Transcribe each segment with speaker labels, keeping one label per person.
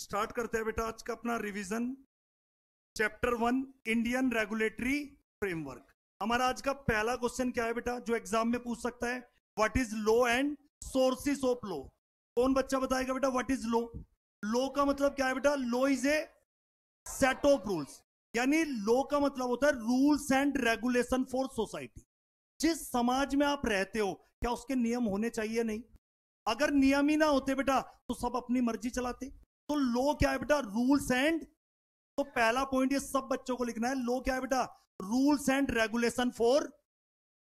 Speaker 1: Start करते हैं बेटा आज का अपना revision. Chapter 1 Indian regulatory framework. हमारा आज का पहला क्वेश्चन क्या है बेटा जो एग्जाम में पूछ सकता है? What is law and sources of law. कौन बच्चा बताएगा बेटा व्हाट इज लॉ? लॉ का मतलब क्या है बेटा? Law is a set of rules, यानी लॉ का मतलब होता है rules and regulation for society. जिस समाज में आप रहते हो क्या उसके नियम होने चाहिए? नहीं। अगर नियम ही ना होते बेटा तो सब अपनी मर्जी चलाते। तो लॉ क्या है बेटा? रूल्स एंड, तो पहला पॉइंट ये सब बच्चों को लिखना है। लॉ क्या है बेटा? रूल्स एंड रेगुलेशन फॉर,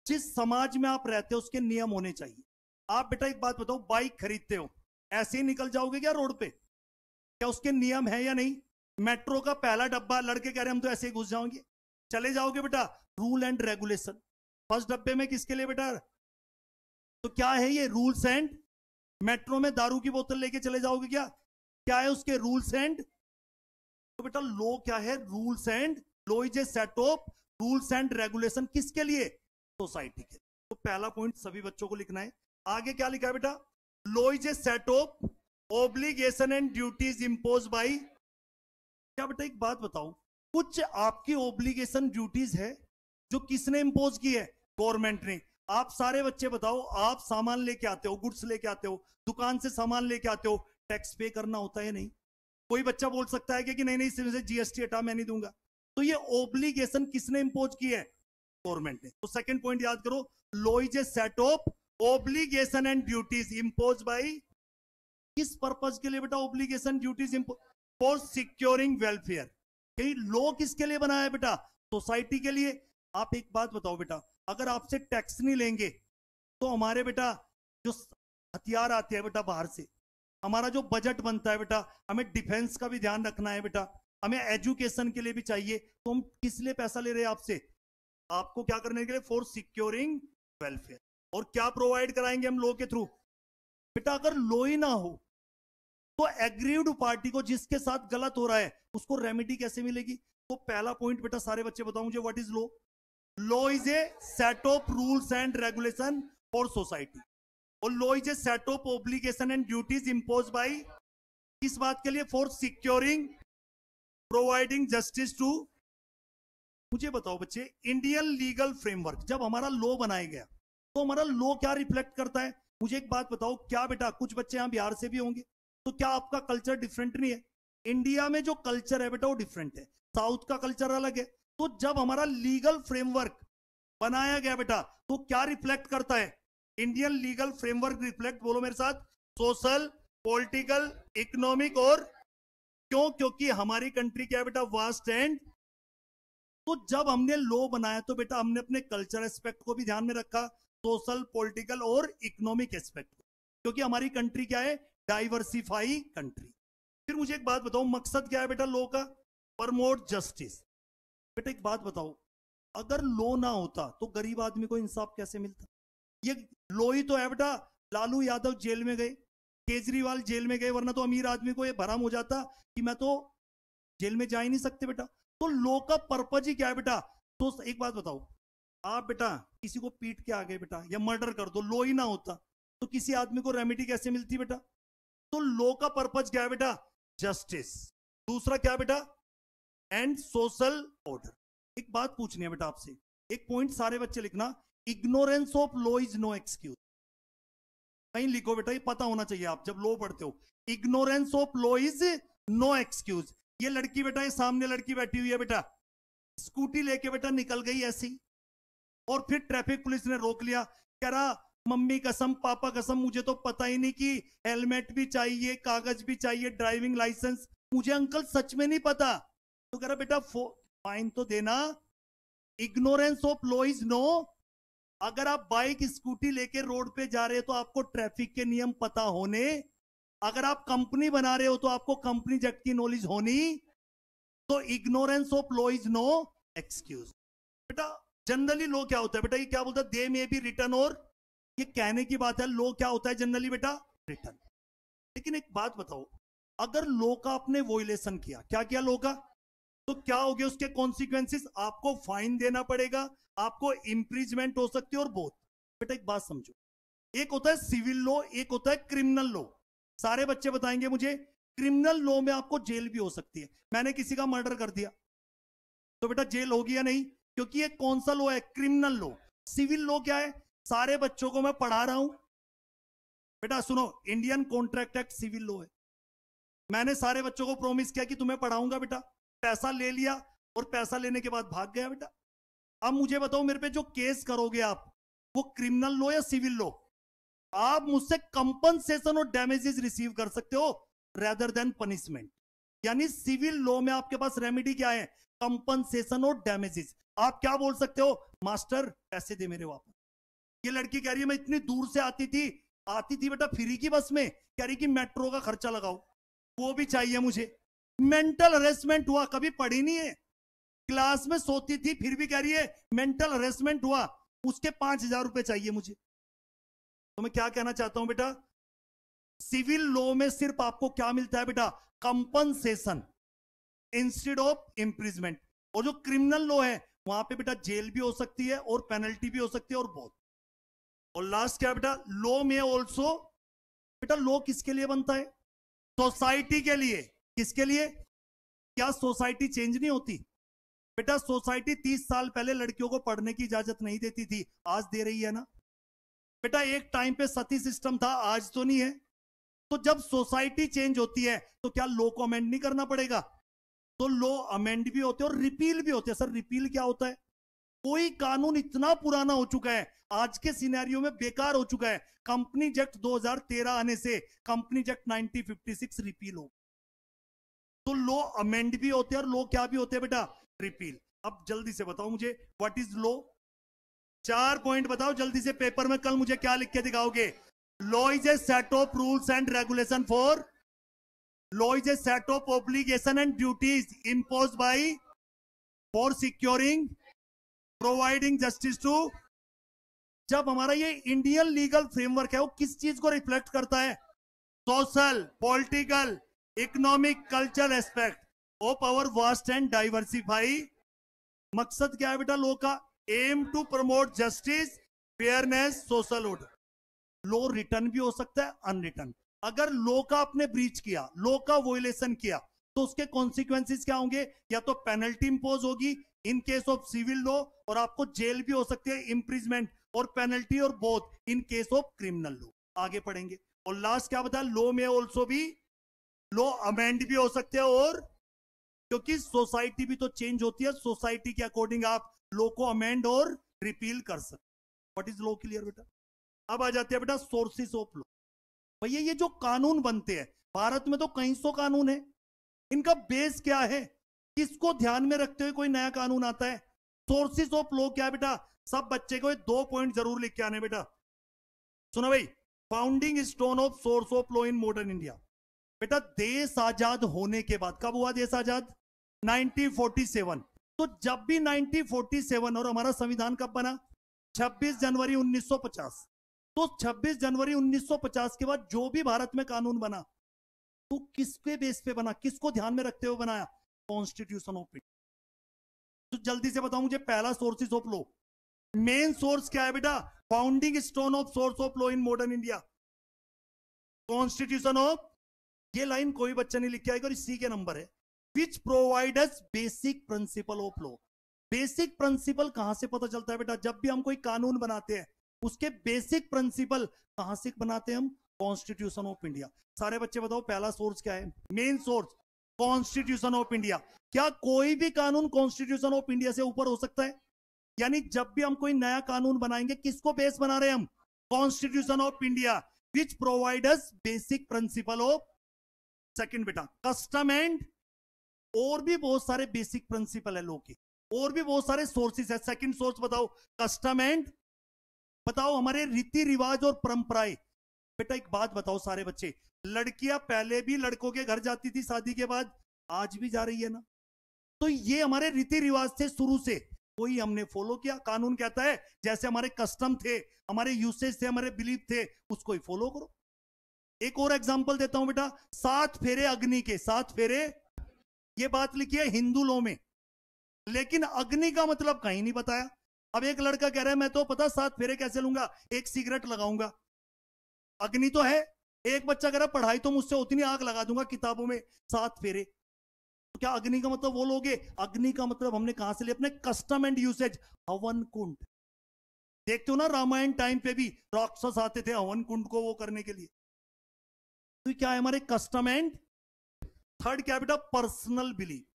Speaker 1: जिस समाज में आप रहते हो उसके नियम होने चाहिए। आप बेटा एक बात बताओ, बाइक खरीदते हो ऐसे ही निकल जाओगे क्या रोड पे? क्या उसके नियम है या नहीं? मेट्रो का पहला डब्बा लड़के कह रहे हम तो ऐसे ही घुस जाओगे, चले जाओगे बेटा? Rule and regulation. फर्स्ट डब्बे में किसके लिए बेटा? तो क्या है ये? Rules and. मेट्रो में दारू की बोतल लेके चले जाओगे क्या? क्या है उसके रूल्स एंड? तो बेटा लॉ क्या है? Rules and. Law is a set of rules and regulation, किसके लिए? सोसाइटी के। तो पहला पॉइंट सभी बच्चों को लिखना है। आगे क्या लिखा है बेटा? Law is a set of obligation and duties impose by. क्या बेटा एक बात बताओ, कुछ आपकी ऑब्लिगेशन ड्यूटीज है जो किसने इंपोज की है? गवर्नमेंट ने। आप सारे बच्चे बताओ, आप सामान लेके आते हो, गुड्स लेके आते हो, दुकान से सामान लेके आते हो, टैक्स पे करना होता है नहीं? कोई बच्चा बोल सकता है कि नहीं नहीं इसमें से जीएसटी हटा, मैं नहीं दूंगा। तो ये ऑब्लिगेशन किसने इंपोज की है? गवर्नमेंट ने। तो सेकंड पॉइंट याद करो, law is a set of obligation and duties impose by. किस पर्पज के लिए बेटा obligation duties impose? For securing welfare. Law किसके लिए बनाया है बेटा? सोसाइटी के लिए। आप एक बात बताओ बेटा, अगर आपसे टैक्स नहीं लेंगे तो हमारे बेटा जो हथियार आते हैं बेटा बाहर से, हमारा जो बजट बनता है बेटा, हमें डिफेंस का भी ध्यान रखना है बेटा, हमें एजुकेशन के लिए भी चाहिए, तो हम किस लिए पैसा ले रहे हैं आपसे? आपको क्या करने के लिए? For securing welfare. और क्या प्रोवाइड कराएंगे हम लॉ के थ्रू? बेटा अगर लॉ ही ना हो तो एग्रीव्ड पार्टी को जिसके साथ गलत हो रहा है उसको रेमेडी कैसे मिलेगी? तो पहला पॉइंट बेटा सारे बच्चे बताओ मुझे, what is law? Law is a set of rules and regulation for society, और law is a set of obligation and duties impose by, किस बात के लिए? For securing providing justice to. मुझे बताओ बच्चे, इंडियन लीगल फ्रेमवर्क जब हमारा लॉ बनाया गया तो हमारा लॉ क्या रिफ्लेक्ट करता है? मुझे एक बात बताओ, क्या बेटा कुछ बच्चे यहां बिहार से भी होंगे, तो क्या आपका कल्चर डिफरेंट नहीं है? इंडिया में जो कल्चर है बेटा वो डिफरेंट है, साउथ का कल्चर अलग है। तो जब हमारा लीगल फ्रेमवर्क बनाया गया बेटा तो क्या रिफ्लेक्ट करता है? इंडियन लीगल फ्रेमवर्क रिफ्लेक्ट, बोलो मेरे साथ, सोशल, पॉलिटिकल, इकोनॉमिक और, क्यों? क्योंकि हमारी कंट्री क्या है बेटा? Vast and. तो जब हमने लॉ बनाया तो बेटा हमने अपने कल्चर एस्पेक्ट को भी ध्यान में रखा, सोशल, पॉलिटिकल और इकोनॉमिक एस्पेक्ट को, क्योंकि हमारी कंट्री क्या है? Diversify country. फिर मुझे एक बात बताओ, मकसद क्या है बेटा लॉ का? Promote justice. बेटा एक बात बताओ, अगर लॉ ना होता तो गरीब आदमी को इंसाफ कैसे मिलता? ये लॉ ही तो है बेटा। लालू यादव जेल में गए, केजरीवाल जेल में गए, वरना तो अमीर आदमी को ये भरम हो जाता कि मैं तो जेल में जा ही नहीं सकते बेटा। तो लॉ का पर्पज ही क्या है बेटा? तो एक बात बताओ, आप बेटा किसी को पीट के आ गए बेटा या मर्डर कर दो, लॉ ही ना होता तो किसी आदमी को रेमेडी कैसे मिलती बेटा? तो लॉ का पर्पज क्या है बेटा? जस्टिस। दूसरा क्या बेटा? And social order. एक बात पूछनी है बेटा आपसे, एक पॉइंट सारे बच्चे लिखना, ignorance of law is no excuse. कहीं लिखो बेटा, ये पता होना चाहिए आप जब लॉ पढ़ते हो, ignorance of law is no excuse. ये लड़की बेटा, ये सामने लड़की बैठी हुई है बेटा, स्कूटी लेके बेटा निकल गई ऐसी, और फिर ट्रैफिक पुलिस ने रोक लिया, कह रहा मम्मी कसम पापा कसम मुझे तो पता ही नहीं कि हेलमेट भी चाहिए, कागज भी चाहिए, ड्राइविंग लाइसेंस, मुझे अंकल सच में नहीं पता। तो कह रहा बेटा फाइन तो देना। Ignorance of law is no. अगर आप बाइक स्कूटी लेके रोड पे जा रहे हो तो आपको ट्रैफिक के नियम पता होने, अगर आप कंपनी बना रहे हो तो आपको कंपनी एक्ट की नॉलेज होनी। तो ignorance of law is no excuse. बेटा जनरली लॉ क्या होता है बेटा? ये क्या बोलता है? दे मे बी रिटन, और ये कहने की बात है, लॉ क्या होता है जनरली बेटा? रिटन। लेकिन एक बात बताओ, अगर लॉ का आपने वोलेशन किया, क्या किया लॉ का, तो क्या हो गया उसके कॉन्सिक्वेंसेस? आपको फाइन देना पड़ेगा, आपको इंप्रीजमेंट हो सकती है और बहुत। बेटा एक बात समझो, एक होता है सिविल लॉ, एक होता है क्रिमिनल लॉ। सारे बच्चे बताएंगे मुझे, क्रिमिनल लॉ में आपको जेल भी हो सकती है। मैंने किसी का मर्डर कर दिया तो बेटा जेल होगी या नहीं, क्योंकि ये कौन सा लॉ है, क्रिमिनल लॉ। सिविल लॉ क्या है, सारे बच्चों को मैं पढ़ा रहा हूं बेटा, सुनो, Indian contract act civil law है। मैंने सारे बच्चों को प्रॉमिस किया कि तुम्हें पढ़ाऊंगा बेटा, पैसा ले लिया और पैसा लेने के बाद भाग गया बेटा। अब मुझे बताओ, मेरे पे जो केस करोगे आप, वो क्रिमिनल लॉ या सिविल लॉ? आप मुझसे कंपनसेशन और डैमेजेस रिसीव कर सकते हो रेदर देन पनिशमेंट। यानी सिविल लॉ में आपके पास रेमेडी क्या है, कंपनसेशन और डैमेजेस। आप क्या बोल सकते हो, मास्टर पैसे दे मेरे वापस। ये लड़की कह रही है मैं इतनी दूर से आती थी बेटा फ्री की बस में, कह रही कि मेट्रो का खर्चा लगाओ, वो भी चाहिए मुझे। मेंटल हरेसमेंट हुआ, कभी पढ़ी नहीं है, क्लास में सोती थी फिर भी कह रही है मेंटल हरेसमेंट हुआ, उसके 5,000 रुपए चाहिए मुझे। तो मैं क्या कहना चाहता हूं बेटा, सिविल लॉ में सिर्फ आपको क्या मिलता है बेटा, कंपनसेशन इंस्टेड ऑफ इम्प्रिजमेंट। और जो क्रिमिनल लॉ है वहां पे बेटा जेल भी हो सकती है और पेनल्टी भी हो सकती है और बहुत। और लास्ट क्या बेटा, लॉ में ऑल्सो, बेटा लॉ किसके लिए बनता है, सोसाइटी के लिए। किसके लिए, क्या सोसाइटी चेंज नहीं होती बेटा? सोसाइटी 30 साल पहले लड़कियों को पढ़ने की इजाजत नहीं देती थी, आज दे रही है ना बेटा। एक टाइम पे सती सिस्टम था, आज तो नहीं है। तो जब सोसाइटी चेंज होती है तो क्या लॉ को अमेंड नहीं करना पड़ेगा? तो लॉ अमेंड भी होते हैं और रिपील भी होते हैं। सर रिपील क्या होता है? कोई कानून इतना पुराना हो चुका है, आज के सिनेरियो में बेकार हो चुका है, कंपनी एक्ट 2013 आने से कंपनी एक्ट 1956 रिपील हो। तो लॉ अमेंड भी होते हैं और लॉ क्या भी होते हैं बेटा, रिपील। अब जल्दी से बताओ मुझे व्हाट इज लॉ, 4 पॉइंट बताओ जल्दी से, पेपर में कल मुझे क्या लिख के दिखाओगे? Law is a set of rules and regulation for, law is a set of obligation and duties imposed by for securing providing justice to. जब हमारा ये इंडियन लीगल फ्रेमवर्क है वो किस चीज को रिफ्लेक्ट करता है? Social, political, economic, cultural aspect of our vast and diversify. मकसद क्या है बेटा लॉ का? Aim to promote justice, fairness, social order. Law return भी हो सकता है, अनरिटर्न। अगर लॉ का आपने ब्रीच किया, लॉ का वोलेशन किया, तो उसके कॉन्सिक्वेंसेस क्या होंगे? या तो पेनल्टी इंपोज होगी in case of civil law, और आपको जेल भी हो सकती है, इम्प्रिजमेंट और पेनल्टी, और both in case of criminal law. आगे पढ़ेंगे। और लास्ट क्या बताया, लॉ में ऑल्सो भी लॉ अमेंड भी हो सकते हैं, और क्योंकि सोसाइटी भी तो चेंज होती है, सोसाइटी के अकॉर्डिंग आप लॉ को अमेंड और रिपील कर सकते। व्हाट इज लॉ, क्लियर बेटा? अब आ जाते हैं बेटा सोर्सेस ऑफ लॉ। भैया ये जो कानून बनते हैं, भारत में तो कई सौ कानून है, इनका बेस क्या है? किसको ध्यान में रखते हुए कोई नया कानून आता है? सोर्सेस ऑफ लॉ क्या है बेटा? सब बच्चे को 2 पॉइंट जरूर लिख के आने बेटा। सुनो भाई, founding stone of source of law in modern India. बेटा देश आजाद होने के बाद, कब हुआ देश आजाद? 1947। तो जब भी 1947, और हमारा संविधान कब बना? 26 जनवरी 1950। तो 26 जनवरी 1950 के बाद जो भी भारत में कानून बना तो किसके बेस पे बना, किसको ध्यान में रखते हुए बनाया? Constitution of India. तो जल्दी से बताओ मुझे, पहला sources of law, main source क्या है बेटा? Founding stone of source of law in modern India, constitution of. ये लाइन कोई बच्चा नहीं लिख के आएगा और इसी के नंबर है, विच provide us basic principle of law. Basic principle कहां से पता चलता है बेटा? जब भी हम कोई कानून बनाते हैं उसके बेसिक प्रिंसिपल कहां से बनाते हैं हम? Constitution of India. सारे बच्चे बताओ पहला सोर्स क्या है? Main source constitution of India. क्या कोई भी कानून कॉन्स्टिट्यूशन ऑफ इंडिया से ऊपर हो सकता है? यानी जब भी हम कोई नया कानून बनाएंगे, किसको बेस बना रहे हैं हम? Constitution of India, which provide us basic principle of. Second बेटा कस्टम एंड, और भी बहुत सारे बेसिक प्रिंसिपल है लॉ के, और भी बहुत सारे सोर्सेस है। सेकंड सोर्स बताओ, कस्टम एंड। बताओ हमारे रीति रिवाज और परंपराएं। बेटा एक बात बताओ सारे बच्चे, लड़कियां पहले भी लड़कों के घर जाती थी शादी के बाद, आज भी जा रही है ना? तो ये हमारे रीति रिवाज थे शुरू से, कोई हमने फॉलो किया। कानून कहता है जैसे हमारे कस्टम थे, हमारे यूसेज थे, हमारे बिलीफ थे, उसको ही फॉलो करो। एक और एग्जांपल देता हूं बेटा, 7 फेरे अग्नि के, 7 फेरे, ये बात लिखी है हिंदू लॉ में, लेकिन अग्नि का मतलब कहीं नहीं बताया। अब एक लड़का कह रहा है मैं तो पता 7 फेरे कैसे लूंगा, एक सिगरेट लगाऊंगा, अग्नि तो है एक बच्चा कह रहा पढ़ाई तो मुझसे होती नहीं, आग लगा दूंगा किताबों में 7 फेरे। तो क्या अग्नि का मतलब वो लोगे? अग्नि का मतलब हमने कहां से लिया? अपने कस्टम एंड यूसेज, हवन कुंड। देखते हो ना रामायण टाइम पे भी राक्षस आते थे हवन कुंड को वो करने के लिए। तो क्या है हमारे कस्टम एंड। थर्ड क्या है बेटा? Personal belief.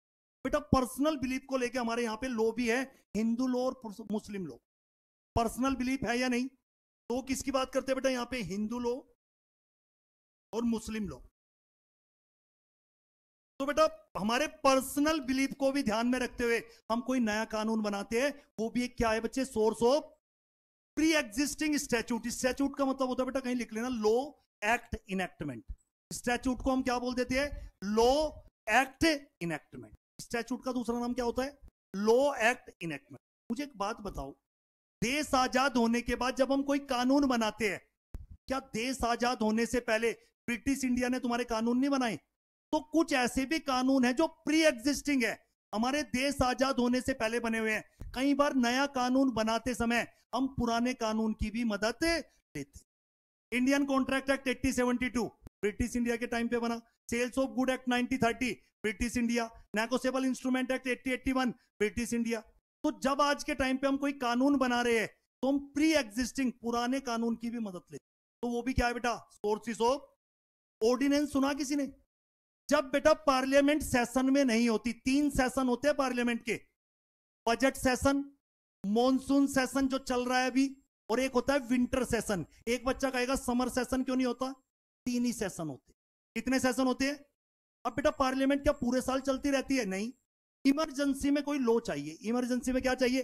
Speaker 1: बेटा पर्सनल बिलीफ को लेके हमारे यहाँ पे लो भी है, हिंदू लो और मुस्लिम लो। पर्सनल बिलीफ है या नहीं? तो किसकी बात करते हैं बेटा यहाँ पे? हिंदू लो और मुस्लिम लो। तो बेटा हमारे पर्सनल बिलीफ को भी ध्यान में रखते हुए हम कोई नया कानून बनाते हैं, वो भी एक क्या है बच्चे? Source of pre existing statute. Statute का मतलब होता है बेटा, कहीं लिख लेना, लो एक्ट इनेक्टमेंट। स्टैच्यूट को हम क्या बोल देते हैं? लो एक्ट इनेक्टमेंट। स्टैच्यूट का दूसरा नाम क्या होता है? लो एक्ट इनेक्टमेंट। मुझे एक बात बताओ, देश आजाद होने के बाद जब हम कोई कानून बनाते हैं, क्या देश आजाद होने से पहले ब्रिटिश इंडिया ने तुम्हारे कानून नहीं बनाए? तो कुछ ऐसे भी कानून हैं जो प्री एग्जिस्टिंग है, हमारे देश आजाद होने से पहले बने हुए हैं। कई बार नया कानून बनाते समय हम पुराने कानून की भी मदद लेते। Indian contract act 1872 British India के टाइम पे बना। Sales of good act 1930 British India. Negotiable instrument act 1881 British India. तो जब आज के टाइम पे हम कोई कानून बना रहे हैं तो हम प्री एग्जिस्टिंग पुराने कानून की भी मदद लेते। तो वो भी क्या है बेटा? Sources of ordinance. सुना किसी ने? जब बेटा पार्लियामेंट सेशन में नहीं होती, 3 सेशन होते हैं पार्लियामेंट के, बजट सेशन, मॉनसून सेशन जो चल रहा है अभी, और एक होता है विंटर सेशन। एक बच्चा कहेगा समर सेशन क्यों नहीं होता? 3 ही सेशन होते। कितने सेशन होते हैं? अब बेटा पार्लियामेंट क्या पूरे साल चलती रहती है? नहीं, इमरजेंसी में कोई लॉ चाहिए। इमरजेंसी में क्या चाहिए?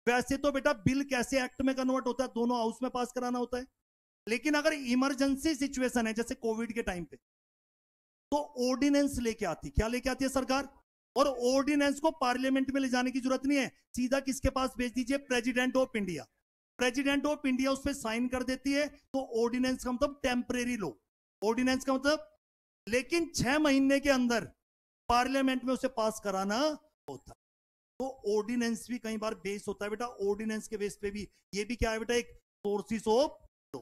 Speaker 1: वैसे तो बेटा बिल कैसे एक्ट में कन्वर्ट होता है? दोनों हाउस में पास कराना होता है। लेकिन अगर इमरजेंसी सिचुएशन है जैसे कोविड के टाइम पे, तो ऑर्डिनेंस लेके आती। क्या लेके आती है सरकार? और ऑर्डिनेंस को पार्लियामेंट में ले जाने की जरूरत नहीं है, सीधा किसके पास भेज दीजिए? President of India. President of India उस पर साइन कर देती है। तो ऑर्डिनेंस का मतलब टेम्परेरी लॉ। ऑर्डिनेंस का मतलब, लेकिन 6 महीने के अंदर पार्लियामेंट में उसे पास कराना होता है। तो ऑर्डिनेंस भी कई बार बेस होता है बेटा, ऑर्डिनेंस के बेस पे भी ये भी क्या है बेटा? एक सोर्सेस ऑफ लॉ।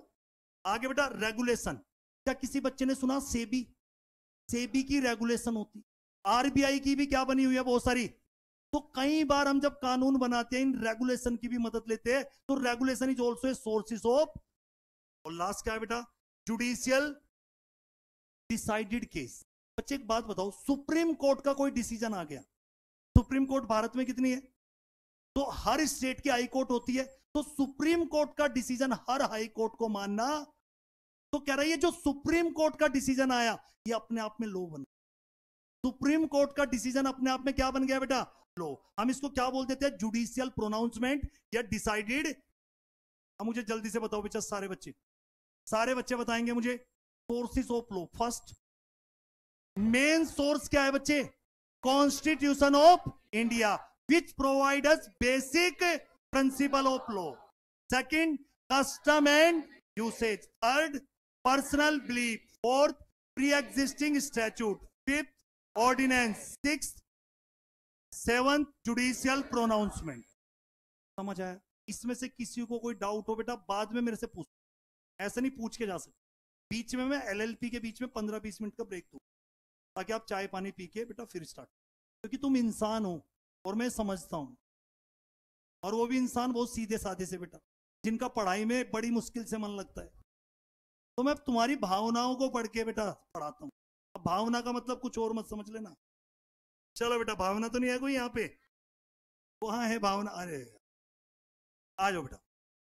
Speaker 1: आगे बेटा रेगुलेशन। क्या किसी बच्चे ने सुना सेबी? सेबी की रेगुलेशन होती। आरबीआई की भी क्या बनी हुई है? बहुत सारी। तो कई बार हम जब कानून बनाते हैं इन रेगुलेशन की भी मदद लेते हैं। तो regulation is also a sources of. और लास्ट क्या है बेटा? Judicial decided case. बच्चे एक बात बताओ, सुप्रीम कोर्ट का कोई डिसीजन आ गया, सुप्रीम कोर्ट भारत में कितनी है? तो हर स्टेट की हाई कोर्ट होती है। तो सुप्रीम कोर्ट का डिसीजन हर हाई कोर्ट को मानना। तो कह रहा है ये जो सुप्रीम कोर्ट का डिसीजन आया, ये अपने आप में लॉ बन। सुप्रीम कोर्ट का डिसीजन अपने आप में क्या बन गया बेटा? लॉ। हम इसको क्या बोल देते हैं? जुडिशियल प्रोनाउंसमेंट या डिसाइडेड। अब मुझे जल्दी से बताओ बेटा, सारे बच्चे बताएंगे मुझे। Sources of law. First main source क्या है बच्चे? Constitution of India which provide us basic principle of law. Second custom and usage. Third personal belief. Fourth pre existing statute. Fifth ordinance. Sixth seventh judicial pronouncement. समझ आया? इसमें से किसी को कोई डाउट हो बेटा बाद में मेरे से पूछ, ऐसे नहीं पूछ के जा सकते। बीच में मैं एलएलपी के बीच में 15-20 मिनट का ब्रेक दूं ताकि आप चाय पानी पी के बेटा फिर स्टार्ट, क्योंकि तुम इंसान हो और मैं समझता हूं, और वो भी इंसान बहुत सीधे साधे से बेटा, जिनका पढ़ाई में बड़ी मुश्किल से मन लगता है। तो मैं तुम्हारी भावनाओं को पढ़ के बेटा पढ़ाता हूं। अब भावना का मतलब कुछ और मत समझ लेना। चलो बेटा, भावना तो नहीं है कोई यहाँ पे? वहां है भावना। अरे आ जाओ बेटा,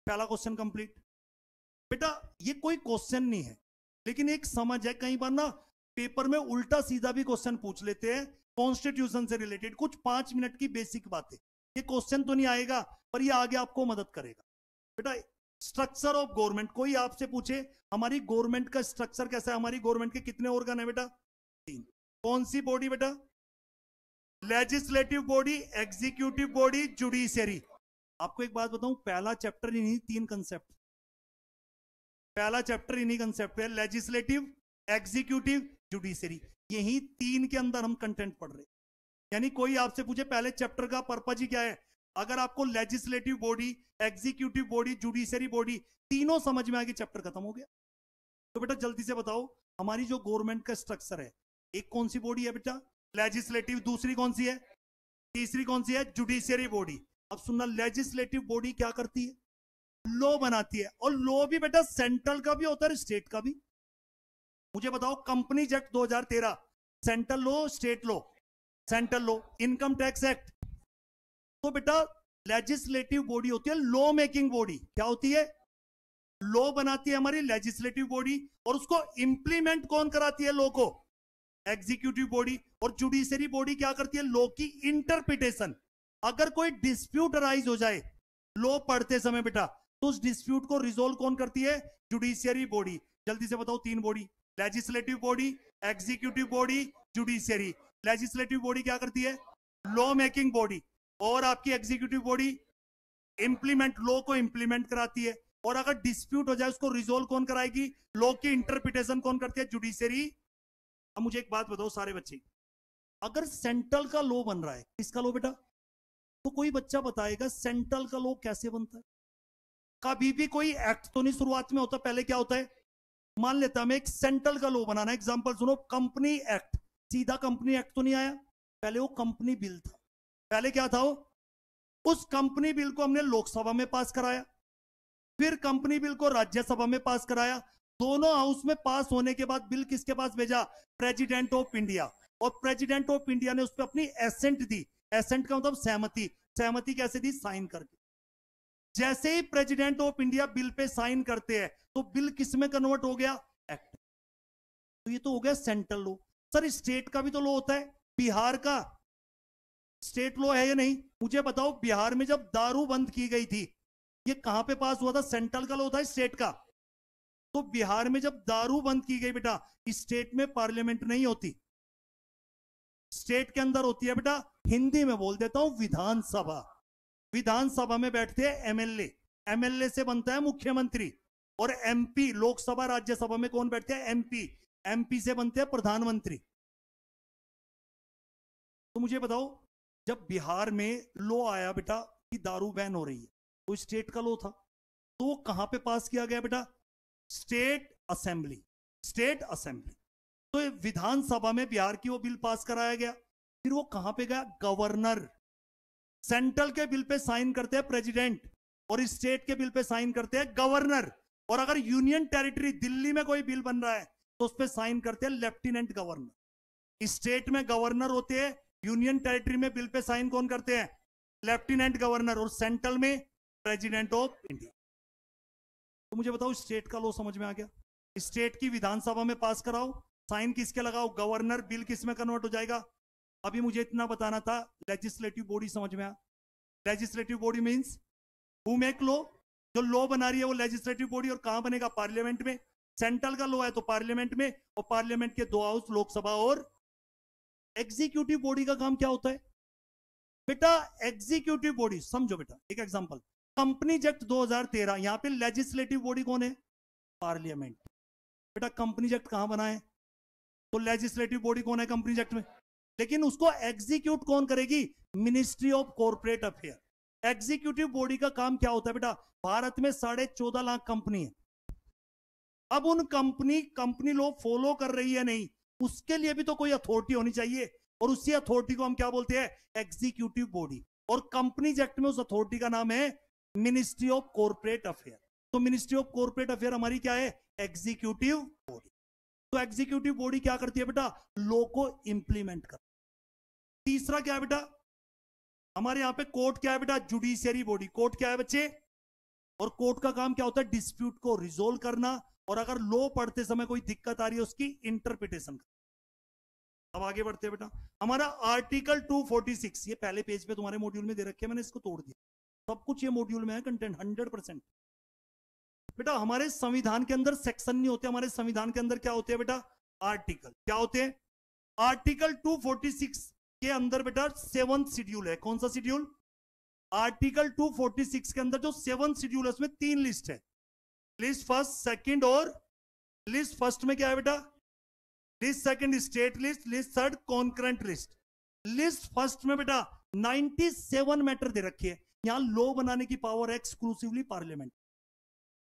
Speaker 1: पहला क्वेश्चन कंप्लीट। बेटा ये कोई क्वेश्चन नहीं है, लेकिन एक समझ है। कई बार ना पेपर में उल्टा सीधा भी क्वेश्चन पूछ लेते हैं कॉन्स्टिट्यूशन से रिलेटेड, कुछ 5 मिनट की बेसिक बातें। ये क्वेश्चन तो नहीं आएगा, पर ये आगे आपको मदद करेगा। बेटा स्ट्रक्चर ऑफ गवर्नमेंट, कोई आपसे पूछे हमारी गवर्नमेंट का स्ट्रक्चर कैसा है? हमारी गवर्नमेंट के कितने ऑर्गन है बेटा? 3। कौन सी बॉडी बेटा? Legislative body, executive body, judiciary. आपको एक बात बताऊं, पहला चैप्टर इन्हीं 3 कंसेप्ट, पहला चैप्टर इन्हीं कंसेप्ट है, लेजिस्लेटिव, एग्जीक्यूटिव, जुडिशियरी। यही 3 के अंदर हम कंटेंट पढ़ रहे। यानी कोई आपसे पूछे पहले चैप्टर का पर्पज ही क्या है, अगर आपको legislative body, executive body, judiciary body तीनों समझ में आ गई, चैप्टर खत्म हो गया। तो बेटा जल्दी से बताओ, हमारी जो गवर्नमेंट का स्ट्रक्चर है, एक कौन सी बॉडी है बेटा? लेजिस्लेटिव। दूसरी कौन सी है? तीसरी कौन सी है? Judiciary body. अब सुनना, लेजिस्लेटिव बॉडी क्या करती है? लॉ बनाती है। और लॉ भी बेटा सेंट्रल का भी होता है, स्टेट का भी। मुझे बताओ, companies act 2013 central law, state law? Central law. Income tax act, तो बेटा लेजिस्लेटिव बॉडी होती है लॉ मेकिंग बॉडी। क्या होती है? लॉ बनाती है हमारी लेजिस्लेटिव बॉडी, और उसको इंप्लीमेंट कौन कराती है? लॉ को एग्जीक्यूटिव बॉडी। और जुडिशियरी बॉडी क्या करती है? लॉ की इंटरप्रिटेशन। अगर कोई डिस्प्यूट अराइज हो जाए लॉ पढ़ते समय बेटा, तो उस डिस्प्यूट को रिजोल्व कौन करती है? Judiciary body. जल्दी से बताओ, तीन body, legislative body, executive body, judiciary. Legislative body क्या करती है? Law making body. और आपकी एग्जीक्यूटिव बॉडी इंप्लीमेंट, लॉ को इंप्लीमेंट कराती है। और अगर डिस्प्यूट हो जाए उसको रिजोल्व कौन कराएगी? लॉ की इंटरप्रिटेशन कौन करती है? जुडिशियरी। अब मुझे एक बात बताओ सारे बच्चे, अगर सेंट्रल का लॉ बन रहा है, किसका लॉ बेटा? तो कोई बच्चा बताएगा सेंट्रल का लॉ कैसे बनता है? कभी भी कोई एक्ट तो नहीं शुरुआत में होता, पहले क्या होता है? मान लेता हमें एक सेंट्रल का लॉ बनाना है। एग्जांपल सुनो, कंपनी एक्ट। सीधा कंपनी एक्ट तो नहीं आया, पहले वो कंपनी बिल था। पहले क्या था वो? उस कंपनी बिल को हमने लोकसभा में पास कराया, फिर कंपनी बिल को राज्यसभा में पास कराया। दोनों हाउस में पास होने के बाद बिल किसके पास भेजा? President of India. और प्रेसिडेंट ऑफ इंडिया ने उस पर अपनी एसेंट दी। एसेंट का मतलब सहमति। सहमति कैसे दी? साइन करके। जैसे ही प्रेसिडेंट ऑफ इंडिया बिल पे साइन करते हैं तो बिल किस में कन्वर्ट हो गया? एक्ट। तो ये तो हो गया सेंट्रल लॉ। सर स्टेट का भी तो लॉ होता है। बिहार का स्टेट लॉ है या नहीं? मुझे बताओ, बिहार में जब दारू बंद की गई थी, ये कहां पे पास हुआ था? सेंट्रल का लॉ था, स्टेट का? तो बिहार में जब दारू बंद की गई बेटा, स्टेट में पार्लियामेंट नहीं होती, स्टेट के अंदर होती है बेटा, हिंदी में बोल देता हूं, विधानसभा। विधानसभा में बैठते हैं एमएलए। एमएलए से बनता है मुख्यमंत्री। और एमपी, लोकसभा राज्यसभा में कौन बैठते हैं? एमपी। एमपी से बनते हैं प्रधानमंत्री। तो मुझे बताओ, जब बिहार में लॉ आया बेटा कि दारू बैन हो रही है, तो स्टेट का लॉ था, तो वो कहां पे पास किया गया बेटा? State assembly. State assembly. तो विधानसभा में बिहार की वो बिल पास कराया गया। फिर वो कहां पे गया? गवर्नर। सेंट्रल के बिल पे साइन करते हैं प्रेसिडेंट, और स्टेट के बिल पे साइन करते हैं गवर्नर। और अगर यूनियन टेरिटरी दिल्ली में कोई बिल बन रहा है तो उस पे साइन करते हैं लेफ्टिनेंट गवर्नर। स्टेट में गवर्नर होते हैं, यूनियन टेरिटरी में बिल पे साइन कौन करते हैं? Lieutenant governor. और सेंट्रल में प्रेसिडेंट ऑफ इंडिया। तो मुझे बताओ, स्टेट का लॉ समझ में आ गया? स्टेट की विधानसभा में पास कराओ, साइन किसके लगाओ? गवर्नर। बिल किस में कन्वर्ट हो जाएगा? अभी मुझे इतना बताना था, लेजिस्लेटिव बॉडी समझ में आया? Legislative body means who make law. जो लॉ बना रही है वो लेजिस्लेटिव बॉडी। और कहां बनेगा? पार्लियामेंट में। सेंट्रल का लॉ है तो पार्लियामेंट में, और पार्लियामेंट के दो हाउस, लोकसभा और एग्जीक्यूटिव बॉडी का काम क्या होता है बेटा? एग्जीक्यूटिव बॉडी समझो बेटा, एक एग्जांपल, कंपनीज एक्ट 2013, यहां पे लेजिस्लेटिव बॉडी कौन है? पार्लियामेंट। बेटा कंपनीज एक्ट कहां बना है? तो लेजिस्लेटिव बॉडी कौन है कंपनीज एक्ट में? लेकिन उसको एग्जीक्यूट कौन करेगी? Ministry of corporate affair. Executive body का काम क्या होता है बेटा? भारत में 14.5 लाख कंपनी है। अब उन कंपनी लॉ फॉलो कर रही है नहीं, उसके लिए भी तो कोई अथॉरिटी होनी चाहिए, और उसी अथॉरिटी को हम क्या बोलते हैं? Executive body. और कंपनीज एक्ट में उस अथॉरिटी का नाम है मिनिस्ट्री ऑफ कॉर्पोरेट अफेयर। तो मिनिस्ट्री ऑफ कॉर्पोरेट अफेयर हमारी क्या है? Executive body. तो एग्जीक्यूटिव बॉडी क्या करती है बेटा? लॉ को इंप्लीमेंट कर। तीसरा क्या है बेटा? हमारे यहां पे कोर्ट क्या है बेटा? Judiciary body. कोर्ट क्या है बच्चे? और कोर्ट का काम क्या होता है? डिस्प्यूट को रिजोल्व करना, और अगर लॉ पढ़ते समय कोई दिक्कत आ रही है उसकी इंटरप्रिटेशन। अब आगे बढ़ते हैं बेटा, हमारा आर्टिकल 246, ये पहले पेज पे तुम्हारे मॉड्यूल में दे रखे, मैंने इसको तोड़ दिया। सब कुछ ये मॉड्यूल में है, कंटेंट 100%। बेटा हमारे संविधान के अंदर सेक्शन नहीं होते, हमारे संविधान के अंदर क्या होते हैं बेटा? आर्टिकल। क्या होते हैं? आर्टिकल 246 के अंदर बेटा 7th शेड्यूल है। कौन सा शेड्यूल? आर्टिकल 246 के अंदर जो 7th शेड्यूल है उसमें 3 लिस्ट है। लिस्ट फर्स्ट, सेकंड, और लिस्ट फर्स्ट में क्या है बेटा? List second state list, list third concurrent list. List first में बेटा 97 मैटर दे रखे हैं। यहां लॉ बनाने की पावर है एक्सक्लूसिवली पार्लियामेंट।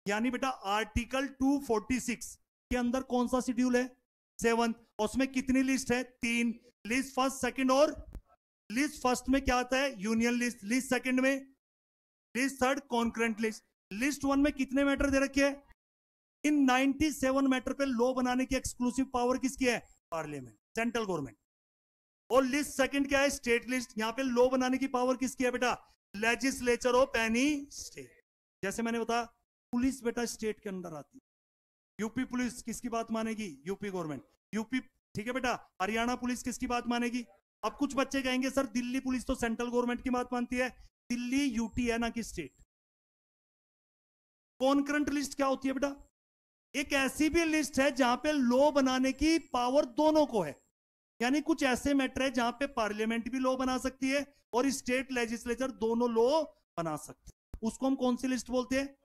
Speaker 1: यानी बेटा आर्टिकल 246 के अंदर कौन सा शेड्यूल है? 7। उसमें कितनी लिस्ट है? 3। लिस्ट फर्स्ट, सेकंड और लिस्ट फर्स्ट में क्या आता है? Union list. लिस्ट सेकंड में, list third concurrent list. List 1 में कितने मैटर दे रखे हैं? इन 97 मैटर पे लॉ बनाने की एक्सक्लूसिव पावर किसकी है? Parliament, central government. और लिस्ट सेकंड क्या है? State list. यहां पे लॉ बनाने की पावर किसकी है बेटा? Legislature of any state. जैसे मैंने बताया, पुलिस बेटा स्टेट के अंदर आती है। यूपी पुलिस किसकी बात मानेगी? UP government. यूपी, ठीक है बेटा। हरियाणा पुलिस किसकी बात मानेगी? अब कुछ बच्चे कहेंगे सर दिल्ली पुलिस तो सेंट्रल गवर्नमेंट की बात मानती है। दिल्ली यूटी है ना कि स्टेट। कॉन्करेंट लिस्ट क्या होती है बेटा? एक ऐसी भी लिस्ट है जहां पे लॉ बनाने की पावर दोनों को है। यानी कुछ ऐसे मैटर है जहां पे पार्लियामेंट भी लॉ बना सकती है और स्टेट लेजिस्लेचर दोनों लॉ बना सकते हैं। उसको हम कौन सी लिस्ट बोलते हैं?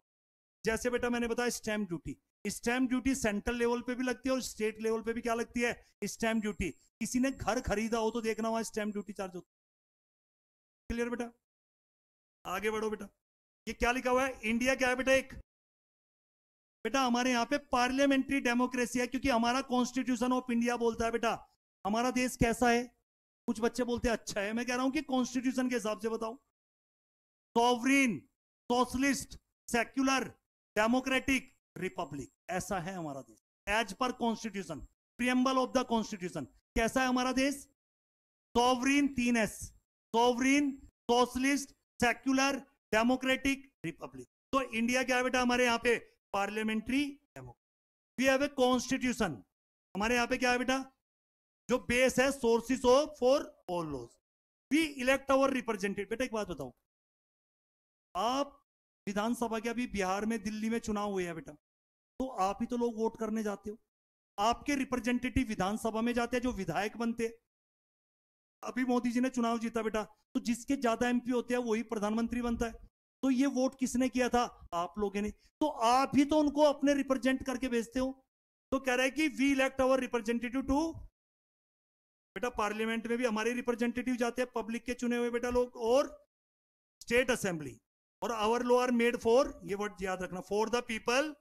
Speaker 1: जैसे बेटा मैंने बताया stamp duty. Stamp duty central level पे भी लगती है और स्टेट लेवल पे भी क्या लगती है? Stamp duty. किसी ने घर खरीदा हो तो देखना वहां स्टैंप ड्यूटी चार्ज होती है। क्लियर बेटा? आगे बढ़ो बेटा। ये क्या लिखा हुआ है? इंडिया क्या है बेटा? एक बेटा हमारे यहाँ पे पार्लियामेंट्री डेमोक्रेसी है, क्योंकि हमारा कॉन्स्टिट्यूशन ऑफ इंडिया बोलता है बेटा हमारा देश कैसा है। कुछ बच्चे बोलते हैं अच्छा है, मैं कह रहा हूं कि कॉन्स्टिट्यूशन के हिसाब से बताओ। Sovereign, socialist, secular, democratic, republic, ऐसा है हमारा देश as per constitution, preamble of the constitution. कैसा है हमारा देश? Sovereign, 3S, sovereign, socialist, secular, democratic, republic. तो इंडिया क्या है बेटा हमारे यहाँ पे? Parliamentary democracy. We have a constitution. हमारे यहाँ पे क्या है बेटा? जो बेस है sources of for all laws. We elect our representative. बेटा एक बात बताओ, आप विधानसभा के अभी बिहार में, दिल्ली में चुनाव हुए हैं बेटा, तो आप ही तो लोग वोट करने जाते हो। आपके रिप्रेजेंटेटिव विधानसभा में जाते हैं जो विधायक बनते हैं। अभी मोदी जी ने चुनाव जीता बेटा, तो जिसके ज्यादा एमपी होते हैं वही प्रधानमंत्री बनता है। तो ये वोट किसने किया था? आप लोगों ने। तो आप ही तो उनको अपने रिप्रेजेंट करके भेजते हो। तो कह रहा है कि we elect our representative to, बेटा पार्लियामेंट में भी हमारे रिप्रेजेंटेटिव जाते हैं पब्लिक के चुने हुए बेटा लोग, और स्टेट असेंबली। और our law are made for, ये वर्ड याद रखना, फॉर द पीपल।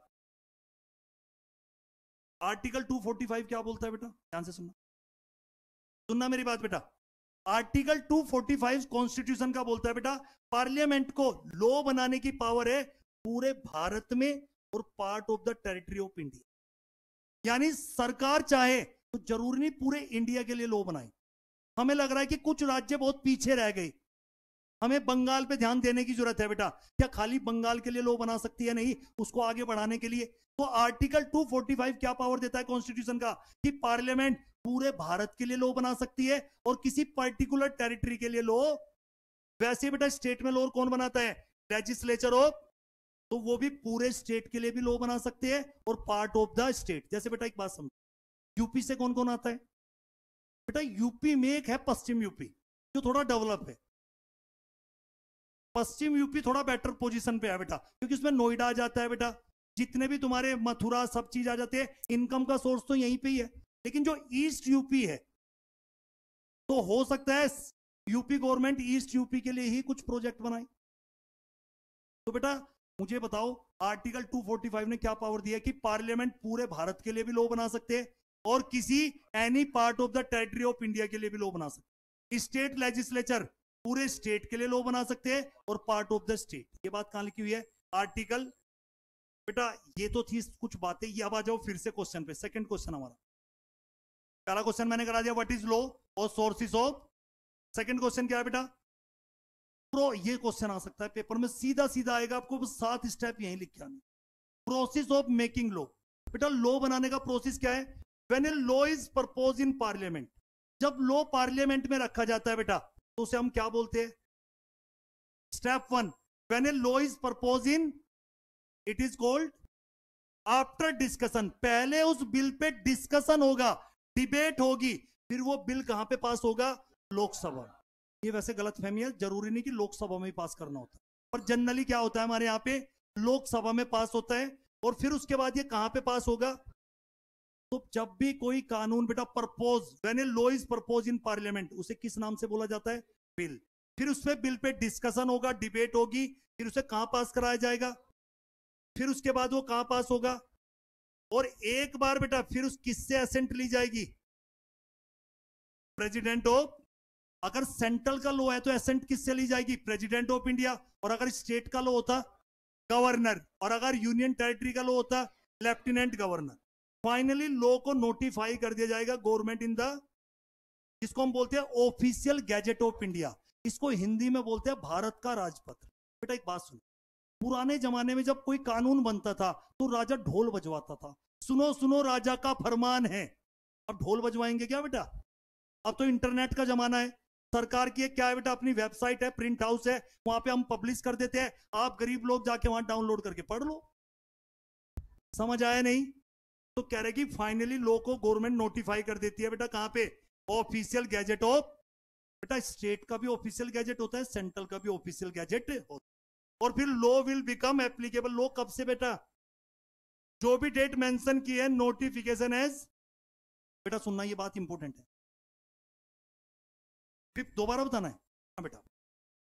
Speaker 1: आर्टिकल 245 क्या बोलता है बेटा? ध्यान से सुनना, सुनना मेरी बात बेटा। आर्टिकल 245 कॉन्स्टिट्यूशन का बोलता है बेटा पार्लियामेंट को लॉ बनाने की पावर है पूरे भारत में और part of the territory of India. यानी सरकार चाहे तो जरूरी नहीं पूरे इंडिया के लिए लॉ बनाए। हमें लग रहा है कि कुछ राज्य बहुत पीछे रह गए, हमें बंगाल पे ध्यान देने की जरूरत है बेटा। क्या खाली बंगाल के लिए लॉ बना सकती है? नहीं, उसको आगे बढ़ाने के लिए। तो आर्टिकल 245 क्या पावर देता है कॉन्स्टिट्यूशन का? कि पार्लियामेंट पूरे भारत के लिए लॉ बना सकती है और किसी पर्टिकुलर टेरिटरी के लिए लॉ। वैसे बेटा स्टेट में लॉ कौन बनाता है? Legislature of. तो वो भी पूरे स्टेट के लिए भी लॉ बना सकते हैं और पार्ट ऑफ द स्टेट। जैसे बेटा एक बात समझो, यूपी से कौन कौन आता है बेटा? यूपी में एक है पश्चिम यूपी जो थोड़ा डेवलप है। पश्चिम यूपी थोड़ा बेटर पोजीशन पे है बेटा, क्योंकि उसमें नोएडा आ जाता है बेटा, जितने भी तुम्हारे मथुरा सब चीज आ जाते हैं। इनकम का सोर्स तो यहीं पे ही है। लेकिन जो ईस्ट यूपी है, तो हो सकता है यूपी गवर्नमेंट ईस्ट यूपी के लिए ही कुछ प्रोजेक्ट बनाए। तो बेटा मुझे बताओ आर्टिकल 245 ने क्या पावर दिया कि पार्लियामेंट पूरे भारत के लिए भी लॉ बना सकते हैं और किसी any part of the territory of India के लिए भी लॉ बना सकते हैं। स्टेट लेजिस्लेचर पूरे स्टेट के लिए लॉ बना सकते हैं और पार्ट ऑफ द स्टेट। ये बात कहां लिखी हुई है? आर्टिकल। बेटा ये तो थी कुछ बातें, ये अब आ जाओ फिर से क्वेश्चन पे। सेकंड क्वेश्चन हमारा, पहला क्वेश्चन मैंने करा दिया व्हाट इज लॉ और सोर्सेस ऑफ। सेकंड क्वेश्चन क्या है बेटा? प्रो, ये क्वेश्चन आ सकता है पेपर में, सीधा सीधा आएगा आपको, बस 7 स्टेप यहीं लिख के आने। Process of making law. बेटा लॉ बनाने का प्रोसेस क्या है? When a law is propose in parliament, जब लॉ पार्लियामेंट में रखा जाता है बेटा तो उसे हम क्या बोलते हैं? Step 1, when a law is propose in, it is called after discussion. पहले उस बिल पे डिस्कशन होगा, डिबेट होगी, फिर वो बिल कहां पे पास होगा? लोकसभा। ये वैसे गलत फहमी है, जरूरी नहीं कि लोकसभा में ही पास करना होता है, पर जनरली क्या होता है हमारे यहाँ पे लोकसभा में पास होता है। और फिर उसके बाद ये कहां पे पास होगा? तो जब भी कोई कानून बेटा propose, when a law is propose in parliament, उसे किस नाम से बोला जाता है? बिल। फिर उसमें बिल पे डिस्कशन होगा, डिबेट होगी, फिर उसे कहां पास कराया जाएगा? फिर उसके बाद वो कहां पास होगा? और एक बार बेटा फिर उस किससे एसेंट ली जाएगी? प्रेसिडेंट ऑफ, अगर सेंट्रल का लॉ है तो एसेंट किससे ली जाएगी? President of India. और अगर स्टेट का लॉ होता गवर्नर, और अगर यूनियन टेरिटरी का लॉ होता लेफ्टिनेंट गवर्नर। फाइनली लॉ को नोटिफाई कर दिया जाएगा गवर्नमेंट इन द, जिसको हम बोलते हैं ऑफिशियल गैजेट ऑफ इंडिया। इसको हिंदी में बोलते हैं भारत का राजपत्र। बेटा एक बात सुनो, पुराने जमाने में जब कोई कानून बनता था तो राजा ढोल बजवाता था, सुनो सुनो राजा का फरमान है। अब ढोल बजवाएंगे क्या बेटा? अब तो इंटरनेट का जमाना है। सरकार की क्या है बेटा? अपनी वेबसाइट है, प्रिंट हाउस है, वहां पे हम पब्लिश कर देते हैं, आप गरीब लोग जाके वहां डाउनलोड करके पढ़ लो। समझ आया नहीं? तो कह रहे कि फाइनली लॉ को गवर्नमेंट नोटिफाई कर देती है बेटा, कहां पे? ऑफिशियल गैजेट ऑफ, बेटा स्टेट का भी ऑफिशियल गैजेट होता है, सेंट्रल का भी ऑफिशियल गैजेट होता है। और फिर law will become applicable. Law कब से बेटा? जो भी डेट मेंशन की है, नोटिफिकेशन एज, बेटा सुनना ये बात इंपॉर्टेंट है, फिर दोबारा बताना है। हाँ बेटा,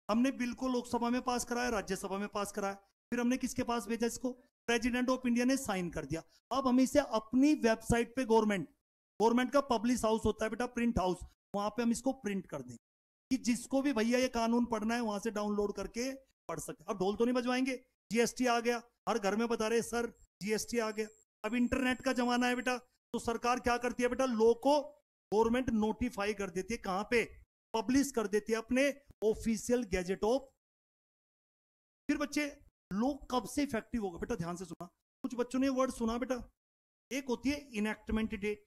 Speaker 1: हमने बिल को लोकसभा में पास कराया, राज्यसभा में पास कराया, फिर हमने किसके पास भेजा इसको? प्रेसिडेंट ऑफ इंडिया ने साइन कर दिया। अब हम इसे अपनी वेबसाइट पे, गवर्नमेंट का पब्लिश हाउस होता है बेटा, प्रिंट हाउस, वहां पे हम इसको प्रिंट कर देंगे कि जिसको भी भैया ये कानून पढ़ना है वहां से डाउनलोड करके पढ़ सकते। अब ढोल तो नहीं बजवाएंगे, जीएसटी आ गया, हर घर में बता रहे सर जीएसटी आ गया। अब इंटरनेट का जमाना है बेटा, तो सरकार क्या करती है बेटा? लॉ को गवर्नमेंट नोटिफाई कर देती है, कहां पे? पब्लिश कर देती है अपने ऑफिशियल गैजेट ऑफ। फिर बच्चे लॉ कब से इफेक्टिव होगा? बेटा ध्यान से सुना, कुछ बच्चों ने वर्ड सुना बेटा। एक होती है इनैक्टमेंट डेट,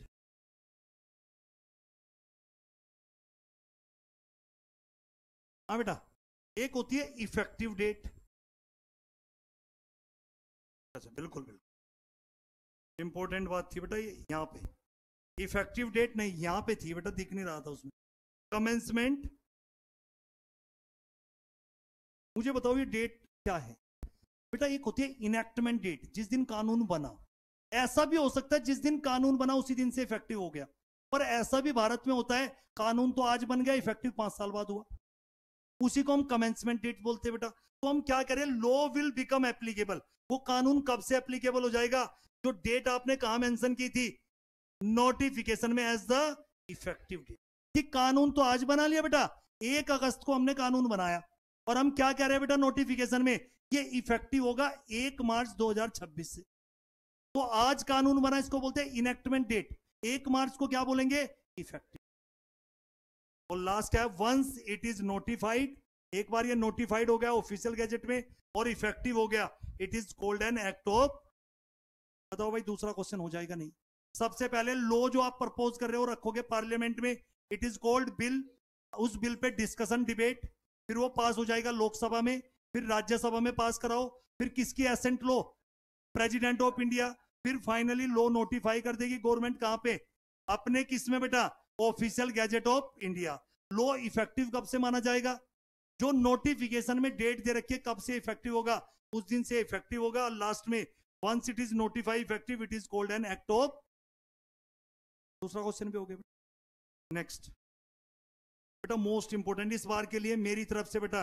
Speaker 1: हाँ बेटा, एक होती है इफेक्टिव डेट। अच्छा बिल्कुल बिल्कुल इंपॉर्टेंट बात थी बेटा, ये यहां पे इफेक्टिव डेट नहीं, यहां पे थी बेटा, दिख नहीं रहा था उसमें। कमेंसमेंट, मुझे बताओ ये डेट क्या है बेटा? एक होती है इनैक्टमेंट डेट, जिस दिन कानून बना। ऐसा भी हो सकता है जिस दिन कानून बना उसी दिन से इफेक्टिव हो गया, पर ऐसा भी भारत में होता है कानून तो आज बन गया, इफेक्टिव 5 साल बाद हुआ, उसी को हम कमेंसमेंट डेट बोलते हैं बेटा। तो हम क्या करें? Law will become applicable. वो कानून कब से एप्लीकेबल हो जाएगा? जो डेट आपने कहां मेंशन की थी? नोटिफिकेशन में, एज द इफेक्टिव डेट। ठीक, कानून तो आज बना लिया बेटा, 1 अगस्त को हमने कानून बनाया, और हम क्या कह रहे हैं बेटा नोटिफिकेशन में? ये इफेक्टिव होगा 1 मार्च 2026 से। तो आज कानून बना, इसको बोलते हैं इनैक्टमेंट डेट। 1 मार्च को क्या बोलेंगे? इफेक्टिव। और लास्ट है वंस इट इज नोटिफाइड, एक बार ये नोटिफाइड हो गया ऑफिशियल गैजेट में और इफेक्टिव हो गया, it is called an act of. बताओ भाई, दूसरा क्वेश्चन हो जाएगा नहीं? सबसे पहले लॉ जो आप प्रपोज कर रहे हो रखोगे पार्लियामेंट में, इट इज कॉल्ड बिल। उस बिल पे डिस्कशन, डिबेट, फिर वो पास हो जाएगा लोकसभा में, फिर राज्यसभा में पास कराओ, फिर किसकी एसेंट लो? President of India. फिर फाइनली लॉ नोटिफाई कर देगी गवर्नमेंट, कहां पे? अपने किस में बेटा? Official gazette of India. Law effective कब से माना जाएगा? जो नोटिफिकेशन में डेट दे रखी है कब से इफेक्टिव होगा, उस दिन से इफेक्टिव होगा। और लास्ट में once it is notify effective, it is called an act of. दूसरा क्वेश्चन भी हो गया। नेक्स्ट बेटा मोस्ट इंपोर्टेंट इस बार के लिए मेरी तरफ से बेटा,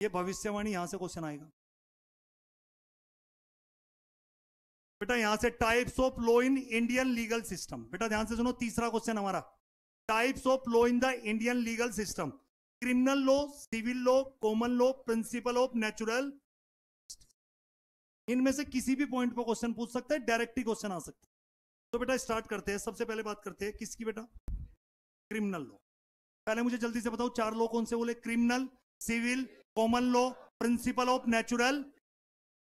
Speaker 1: ये भविष्यवाणी, यहां से क्वेश्चन आएगा बेटा। यहां से types of law in Indian legal system. बेटा ध्यान से सुनो, तीसरा क्वेश्चन हमारा, types of law in the Indian legal system. Criminal law, civil law, common law, principle of natural. इनमें से किसी भी पॉइंट पर क्वेश्चन पूछ सकता है, डायरेक्ट ही क्वेश्चन आ सकता है। तो बेटा स्टार्ट करते हैं। सबसे पहले बात करते हैं किसकी बेटा? Criminal law. पहले मुझे जल्दी से बताओ, 4 लॉ कौन से बोले? Criminal, civil, common law, principle of natural.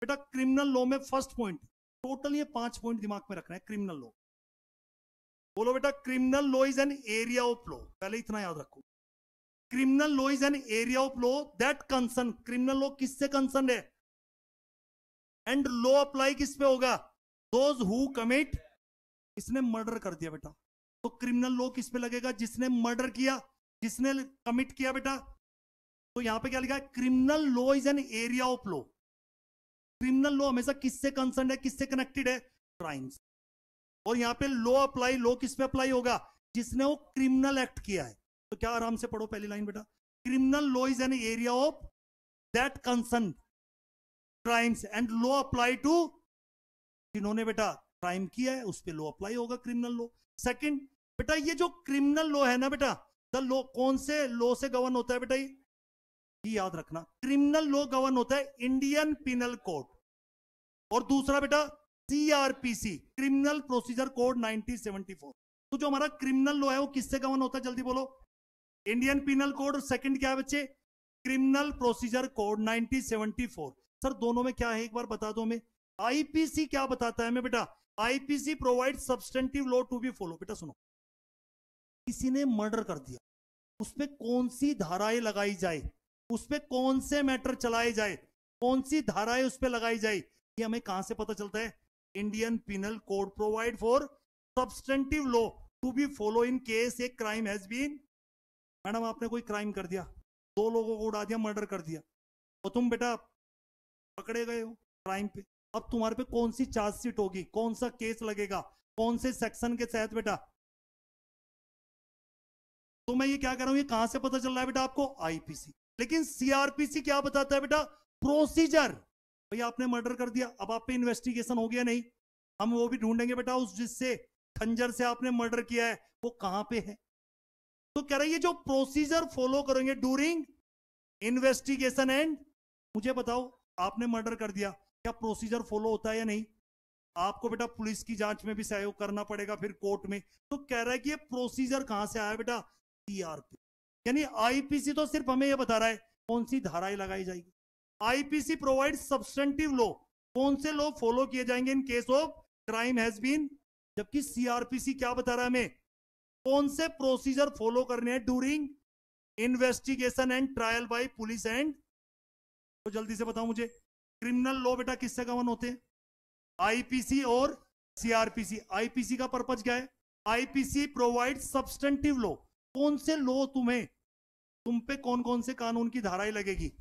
Speaker 1: बेटा क्रिमिनल लॉ में फर्स्ट पॉइंट, टोटल ये 5 पॉइंट दिमाग में रखना है। क्रिमिनल लॉ बोलो बेटा, criminal law is an area of law. पहले इतना याद रखो, criminal law is an area of law that concern. Criminal law किससे कंसर्न है? एंड लॉ अप्लाई किस पे होगा? Those who commit. इसने मर्डर कर दिया बेटा, तो क्रिमिनल लॉ किस पे लगेगा? जिसने मर्डर किया, जिसने कमिट किया बेटा। तो यहां पे क्या लिखा है? Criminal law is an area of law. Criminal law हमेशा किससे कंसर्न है, किससे कनेक्टेड है? क्राइम्स। और यहां पे लॉ अप्लाई, लॉ किस पे अप्लाई होगा? जिसने वो क्रिमिनल एक्ट किया है। तो क्या, आराम से पढ़ो पहली लाइन बेटा, criminal law is an area of that concern crimes and law apply to, जिन्होंने बेटा क्राइम किया है उस पर लॉ अप्लाई होगा, क्रिमिनल लॉ। सेकंड बेटा ये जो क्रिमिनल लॉ है ना बेटा, द लॉ कौन से लॉ से गवर्न होता है बेटा, ये याद रखना, क्रिमिनल लॉ गवर्न होता है इंडियन पिनल कोड, और दूसरा बेटा सीआरपीसी, क्रिमिनल प्रोसीजर कोड 1974। तो जो हमारा क्रिमिनल लॉ है वो किससे गवर्न होता है, जल्दी बोलो। इंडियन पिनल कोड, और सेकंड क्या है बच्चे, क्रिमिनल प्रोसीजर कोड 1974। सर दोनों में क्या है एक बार बता दो हमें। आईपीसी क्या बताता है हमें बेटा, IPC provide substantive law to be follow. बेटा सुनो, किसी ने मर्डर कर दिया, उस पर कौन सी धाराएं लगाई जाए, उस पर कौन से मैटर चलाए जाए, कौन सी धाराएं उस पर लगाई जाए, ये हमें कहां से पता चलता है। Indian penal code provide for substantive law to be follow in case a crime has been. Madam आपने कोई क्राइम कर दिया, 2 लोगों को उड़ा दिया, मर्डर कर दिया, और तुम बेटा पकड़े गए हो क्राइम पे, अब तुम्हारे पे कौन सी चार्जशीट होगी, कौन सा केस लगेगा, कौन से सेक्शन के तहत बेटा। तो मैं ये क्या कर रहा हूं, ये कहां से पता चल रहा है बेटा आपको, आईपीसी। लेकिन सीआरपीसी क्या बताता है बेटा, प्रोसीजर। भैया आपने मर्डर कर दिया, अब आप पे इन्वेस्टिगेशन हो गया नहीं, हम वो भी ढूंढेंगे बेटा उस जिससे खंजर से आपने मर्डर किया है वो कहां पे है। तो कह रही है जो प्रोसीजर फॉलो करेंगे ड्यूरिंग इन्वेस्टिगेशन एंड, मुझे बताओ आपने मर्डर कर दिया, क्या प्रोसीजर फॉलो होता है या नहीं। आपको बेटा पुलिस की जांच में भी सहयोग करना पड़ेगा, फिर कोर्ट में। तो कह रहा है कि ये प्रोसीजर कहां से आया बेटा, सीआरपी। यानी आईपीसी तो सिर्फ हमें ये बता रहा है कौन सी धाराएं लगाई जाएगी। आईपीसी प्रोवाइड सब्सटेंटिव लॉ, कौन से लॉ फॉलो किए जाएंगे in case of crime has been, जबकि सीआरपीसी क्या बता रहा है हमें, कौन से प्रोसीजर फॉलो करने हैं during investigation and trial by police and. तो जल्दी से बताओ मुझे, क्रिमिनल लॉ बेटा किससे गवर्न होते हैं, आईपीसी और सीआरपीसी। आईपीसी का पर्पज क्या है, आईपीसी प्रोवाइड सब्सटेंटिव लॉ, कौन से लॉ तुम्हें, तुम पे कौन कौन से कानून की धाराएं लगेगी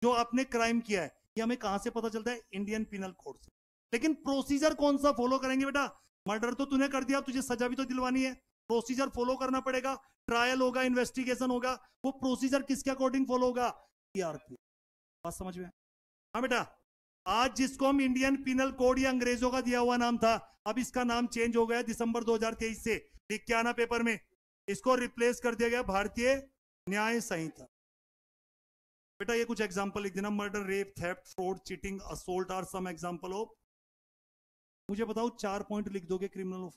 Speaker 1: जो आपने क्राइम किया है, ये हमें कहां से पता चलता है, इंडियन पिनल कोड से। लेकिन प्रोसीजर कौन सा फॉलो करेंगे बेटा, मर्डर तो तूने कर दिया, तुझे सजा भी तो दिलवानी है, प्रोसीजर फॉलो करना पड़ेगा, ट्रायल होगा, इन्वेस्टिगेशन होगा, वो प्रोसीजर किसके अकॉर्डिंग फॉलो होगा, सीआरपी। बात समझ में। हाँ बेटा, आज जिसको हम इंडियन पिनल कोड या अंग्रेजों का दिया हुआ नाम था, अब इसका नाम चेंज हो गया दिसंबर 2023 से, लिख के आना पेपर में, इसको रिप्लेस कर दिया गया भारतीय न्याय संहिता। बेटा ये कुछ एग्जांपल लिख देना, murder, rape, theft, fraud, cheating, assault are some example of. मुझे बताओ 4 पॉइंट लिख दोगे क्रिमिनल ऑफ,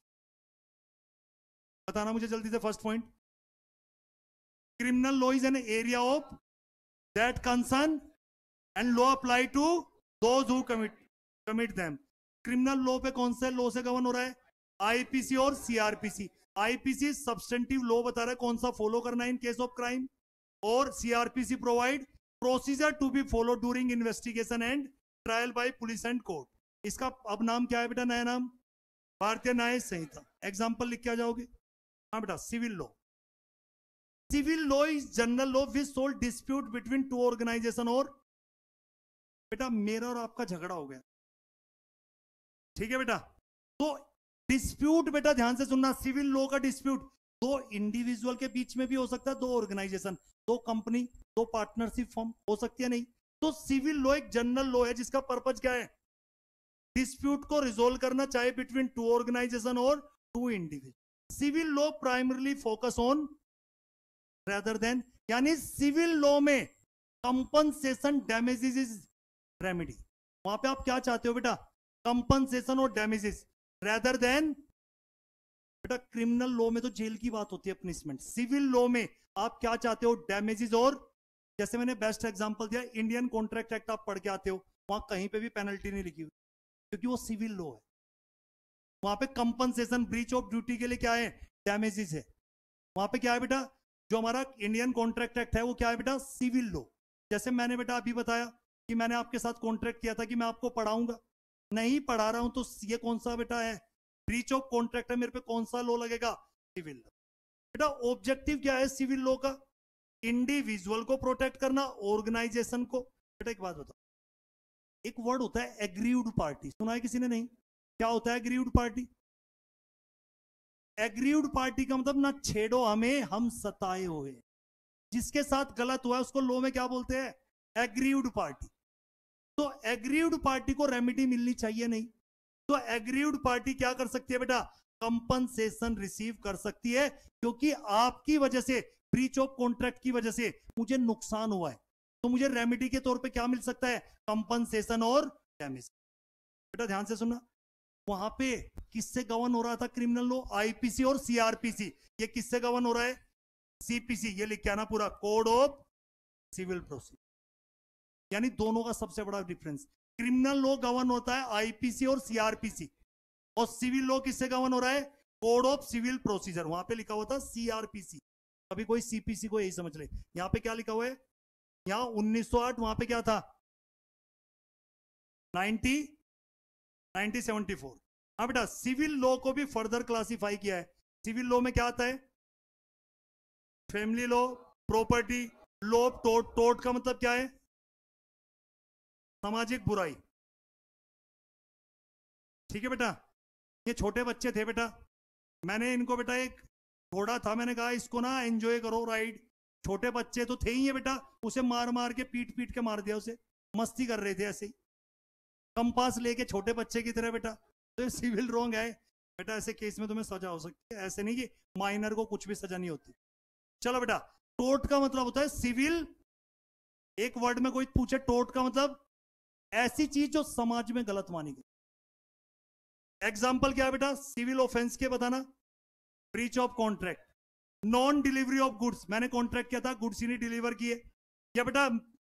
Speaker 1: बताना मुझे जल्दी से। First point, criminal law is an area of that concern and law apply to those who commit them. Criminal law पे कौन से लॉ से गवर्न हो रहा है, आईपीसी और सीआरपीसी। आईपीसी सब्सटेंटिव लॉ बता रहा है कौन सा फॉलो करना है इन केस ऑफ क्राइम, और CrPC provide procedure to be follow during investigation and trial by police and court. इसका अब नाम क्या है बेटा, नया नाम भारतीय न्याय संहिता। एग्जांपल लिख के आ जाओगे। हाँ बेटा, civil law, civil law is general law which solve dispute between two organisation, और बेटा मेरा और आपका झगड़ा हो गया, ठीक है बेटा, तो डिस्प्यूट बेटा ध्यान से सुनना, सिविल लॉ का डिस्प्यूट 2 इंडिविजुअल के बीच में भी हो सकता है, 2 ऑर्गेनाइजेशन, 2 कंपनी, 2 पार्टनरशिप फॉर्म हो सकती है नहीं। तो सिविल लॉ एक जनरल लॉ है जिसका पर्पज क्या है, डिस्प्यूट को रिजोल्व करना, चाहे बिटवीन 2 ऑर्गेनाइजेशन और 2 individual. Civil law primarily focus on rather than, यानी सिविल लॉ में कंपनसेशन डैमेजेस इज रेमेडी। वहां पे आप क्या चाहते हो बेटा, कंपनसेशन और डैमेजेस, रेदर देन बेटा क्रिमिनल लॉ में तो जेल की बात होती है, पनिशमेंट। सिविल लॉ में आप क्या चाहते हो, डैमेजेस, और जैसे मैंने बेस्ट एग्जांपल दिया इंडियन कॉन्ट्रैक्ट एक्ट आप पढ़ के आते हो, वहां कहीं पे भी पेनल्टी नहीं लिखी हुई क्योंकि वो सिविल लॉ है। वहां पे कंपनसेशन, ब्रीच ऑफ ड्यूटी के लिए क्या है, डैमेजेस है। वहां पे क्या है बेटा, जो हमारा इंडियन कॉन्ट्रैक्ट एक्ट है वो क्या है बेटा, सिविल लॉ। जैसे मैंने बेटा अभी बताया कि मैंने आपके साथ कॉन्ट्रैक्ट किया था कि मैं आपको पढ़ाऊंगा, नहीं पढ़ा रहा हूं, तो ये कौन सा बेटा है, ब्रीच ऑफ कॉन्ट्रैक्ट है, मेरे पे कौन सा लॉ लगेगा, सिविल लॉ। बेटा ऑब्जेक्टिव क्या है सिविल लॉ का, इंडिविजुअल को प्रोटेक्ट करना, ऑर्गेनाइजेशन को। बेटा एक बात बताओ, एक वर्ड होता है एग्रीव्ड पार्टी, सुना है किसी ने, नहीं? क्या होता है एग्रीव्ड पार्टी? एग्रीव्ड पार्टी का मतलब ना छेड़ो हमें, हम सताए हुए, जिसके साथ गलत हुआ है उसको लॉ में क्या बोलते हैं, एग्रीव्ड पार्टी। तो एग्रीव्ड पार्टी को रेमेडी मिलनी चाहिए नहीं, तो एग्रीव्ड पार्टी क्या कर सकती है बेटा? कंपनसेशन रिसीव कर सकती है, क्योंकि आपकी वजह से, ब्रीच ऑफ कॉन्ट्रैक्ट की वजह से मुझे नुकसान हुआ है, तो मुझे रेमेडी के तौर पे क्या मिल सकता है? कंपनसेशन और डैमेज। बेटा ध्यान से सुनना, वहां पे किससे गवर्न हो रहा था क्रिमिनल लॉ? आईपीसी और सीआरपीसी। ये किससे गवर्न हो रहा है? सीपीसी। ये लिख के आना पूरा, कोड ऑफ सिविल प्रोसीजर। यानी दोनों का सबसे बड़ा डिफरेंस, क्रिमिनल लॉ गवर्न होता है आईपीसी और सीआरपीसी, और सिविल लॉ किससे गवर्न हो रहा है? Code of civil procedure. वहां पे लिखा हुआ था सीआरपीसी, अभी कोई सीपीसी को यही समझ ले। यहां पे क्या लिखा हुआ है? यहां 1908, वहां पे क्या था? 1974। हाँ बेटा, सिविल लॉ को भी फर्दर क्लासिफाई किया है। सिविल लॉ में क्या आता है? फैमिली लॉ, प्रॉपर्टी लॉ, टोट। टोट का मतलब क्या है? सामाजिक बुराई। ठीक है बेटा, ये छोटे बच्चे थे बेटा, मैंने इनको बेटा, एक घोड़ा था, मैंने कहा इसको ना एंजॉय करो राइड। छोटे बच्चे तो थे ही है बेटा, उसे मार मार के पीट पीट के मार दिया, उसे मस्ती कर रहे थे ऐसे ही, कंपास लेके छोटे बच्चे की तरह बेटा। तो ये सिविल रॉन्ग है बेटा, ऐसे केस में तुम्हें सजा हो सकती है, ऐसे नहीं कि माइनर को कुछ भी सजा नहीं होती। चलो बेटा, टोट का मतलब होता है सिविल, एक वर्ड में कोई पूछे टोट का मतलब ऐसी चीज जो समाज में गलत मानी गई। एग्जाम्पल क्या है बेटा सिविल ऑफेंस के? बताना। Breach of contract, non delivery of goods, मैंने कॉन्ट्रैक्ट किया था, गुड्स ही नहीं डिलीवर किए, या बेटा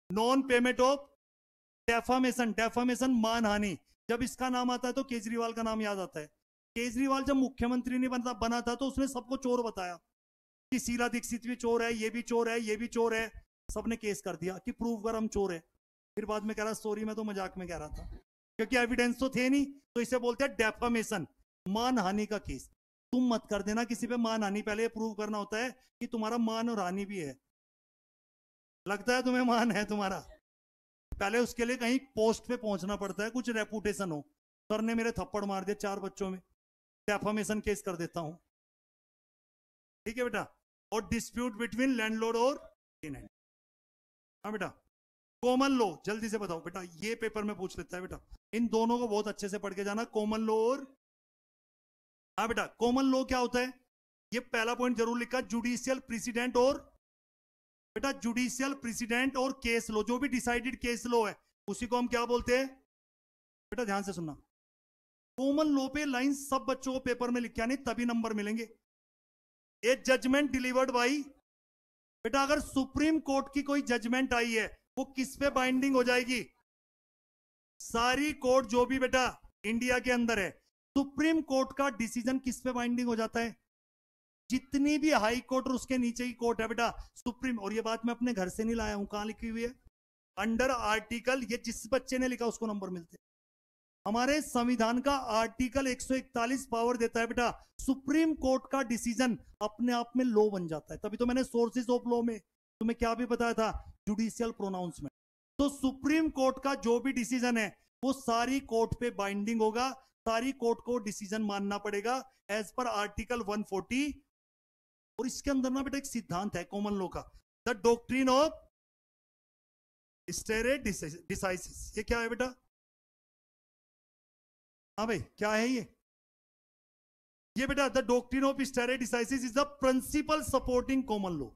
Speaker 1: non payment of defamation. Defamation मानहानि, जब इसका नाम आता है तो केजरीवाल का नाम याद आता है। केजरीवाल जब मुख्यमंत्री नहीं बना था तो उसने सबको चोर बताया कि शीला दीक्षित भी चोर है, ये भी चोर है, ये भी चोर है, सबने केस कर दिया कि प्रूव कर हम चोर है। फिर बाद में कह रहा सॉरी मैं तो मजाक में कह रहा था, क्योंकि एविडेंस तो थे नहीं, तो इसे बोलते हैं डेफामेशन, मानहानि का केस। तुम मत कर देना किसी पे मानहानि, पहले प्रूव करना होता है कि तुम्हारा मान और हानि भी है। लगता है तुम्हें मान है तुम्हारा, पहले उसके लिए कहीं पोस्ट पे पहुंचना पड़ता है, कुछ रेपुटेशन हो। सर ने मेरे थप्पड़ मार दिया 4 बच्चों में, डेफामेशन केस कर देता हूं। ठीक है बेटा, और डिस्प्यूट बिटवीन लैंडलॉर्ड और टेनेंट। हाँ बेटा, कॉमन लॉ जल्दी से बताओ बेटा, ये पेपर में पूछ लेता है बेटा, इन दोनों को बहुत अच्छे से पढ़ के जाना, कॉमन लॉ और। हाँ बेटा, कॉमन लॉ क्या होता है? ये पहला पॉइंट जरूर लिखा, जुडिशियल प्रेसिडेंट और, बेटा जुडिशियल प्रेसिडेंट और केस लॉ, जो भी डिसाइडेड केस लॉ है उसी को हम क्या बोलते हैं? बेटा ध्यान से सुनना, कॉमन लॉ पे लाइन सब बच्चों को पेपर में लिख के आनी, तभी नंबर मिलेंगे। ए जजमेंट डिलीवर्ड बाई, बेटा अगर सुप्रीम कोर्ट की कोई जजमेंट आई है वो किस पे बाइंडिंग हो जाएगी? सारी कोर्ट जो भी बेटा इंडिया के अंदर है, सुप्रीम कोर्ट का डिसीजन किस पे बाइंडिंग हो जाता है? जितनी भी हाई कोर्ट और उसके नीचे की कोर्ट है बेटा, सुप्रीम। और ये बात मैं अपने घर से नहीं लाया हूं, कहां लिखी हुई है? अंडर आर्टिकल, ये जिस बच्चे ने लिखा उसको नंबर मिलते हैं। हमारे संविधान का आर्टिकल 141 पावर देता है बेटा, सुप्रीम कोर्ट का डिसीजन अपने आप में लॉ बन जाता है। तभी तो मैंने सोर्सेज ऑफ लॉ में तुम्हें क्या भी बताया था, जुडिशियल प्रोनाउंसमेंट। तो सुप्रीम कोर्ट का जो भी डिसीजन है वो सारी कोर्ट पे बाइंडिंग होगा, सारी कोर्ट को डिसीजन मानना पड़ेगा एज पर आर्टिकल 140। और इसके अंदर ना बेटा एक सिद्धांत है कॉमन लॉ का, the doctrine of stare decisis. ये क्या है बेटा? हाँ भाई क्या है ये बेटा the doctrine of stare decisis is the principle supporting common law.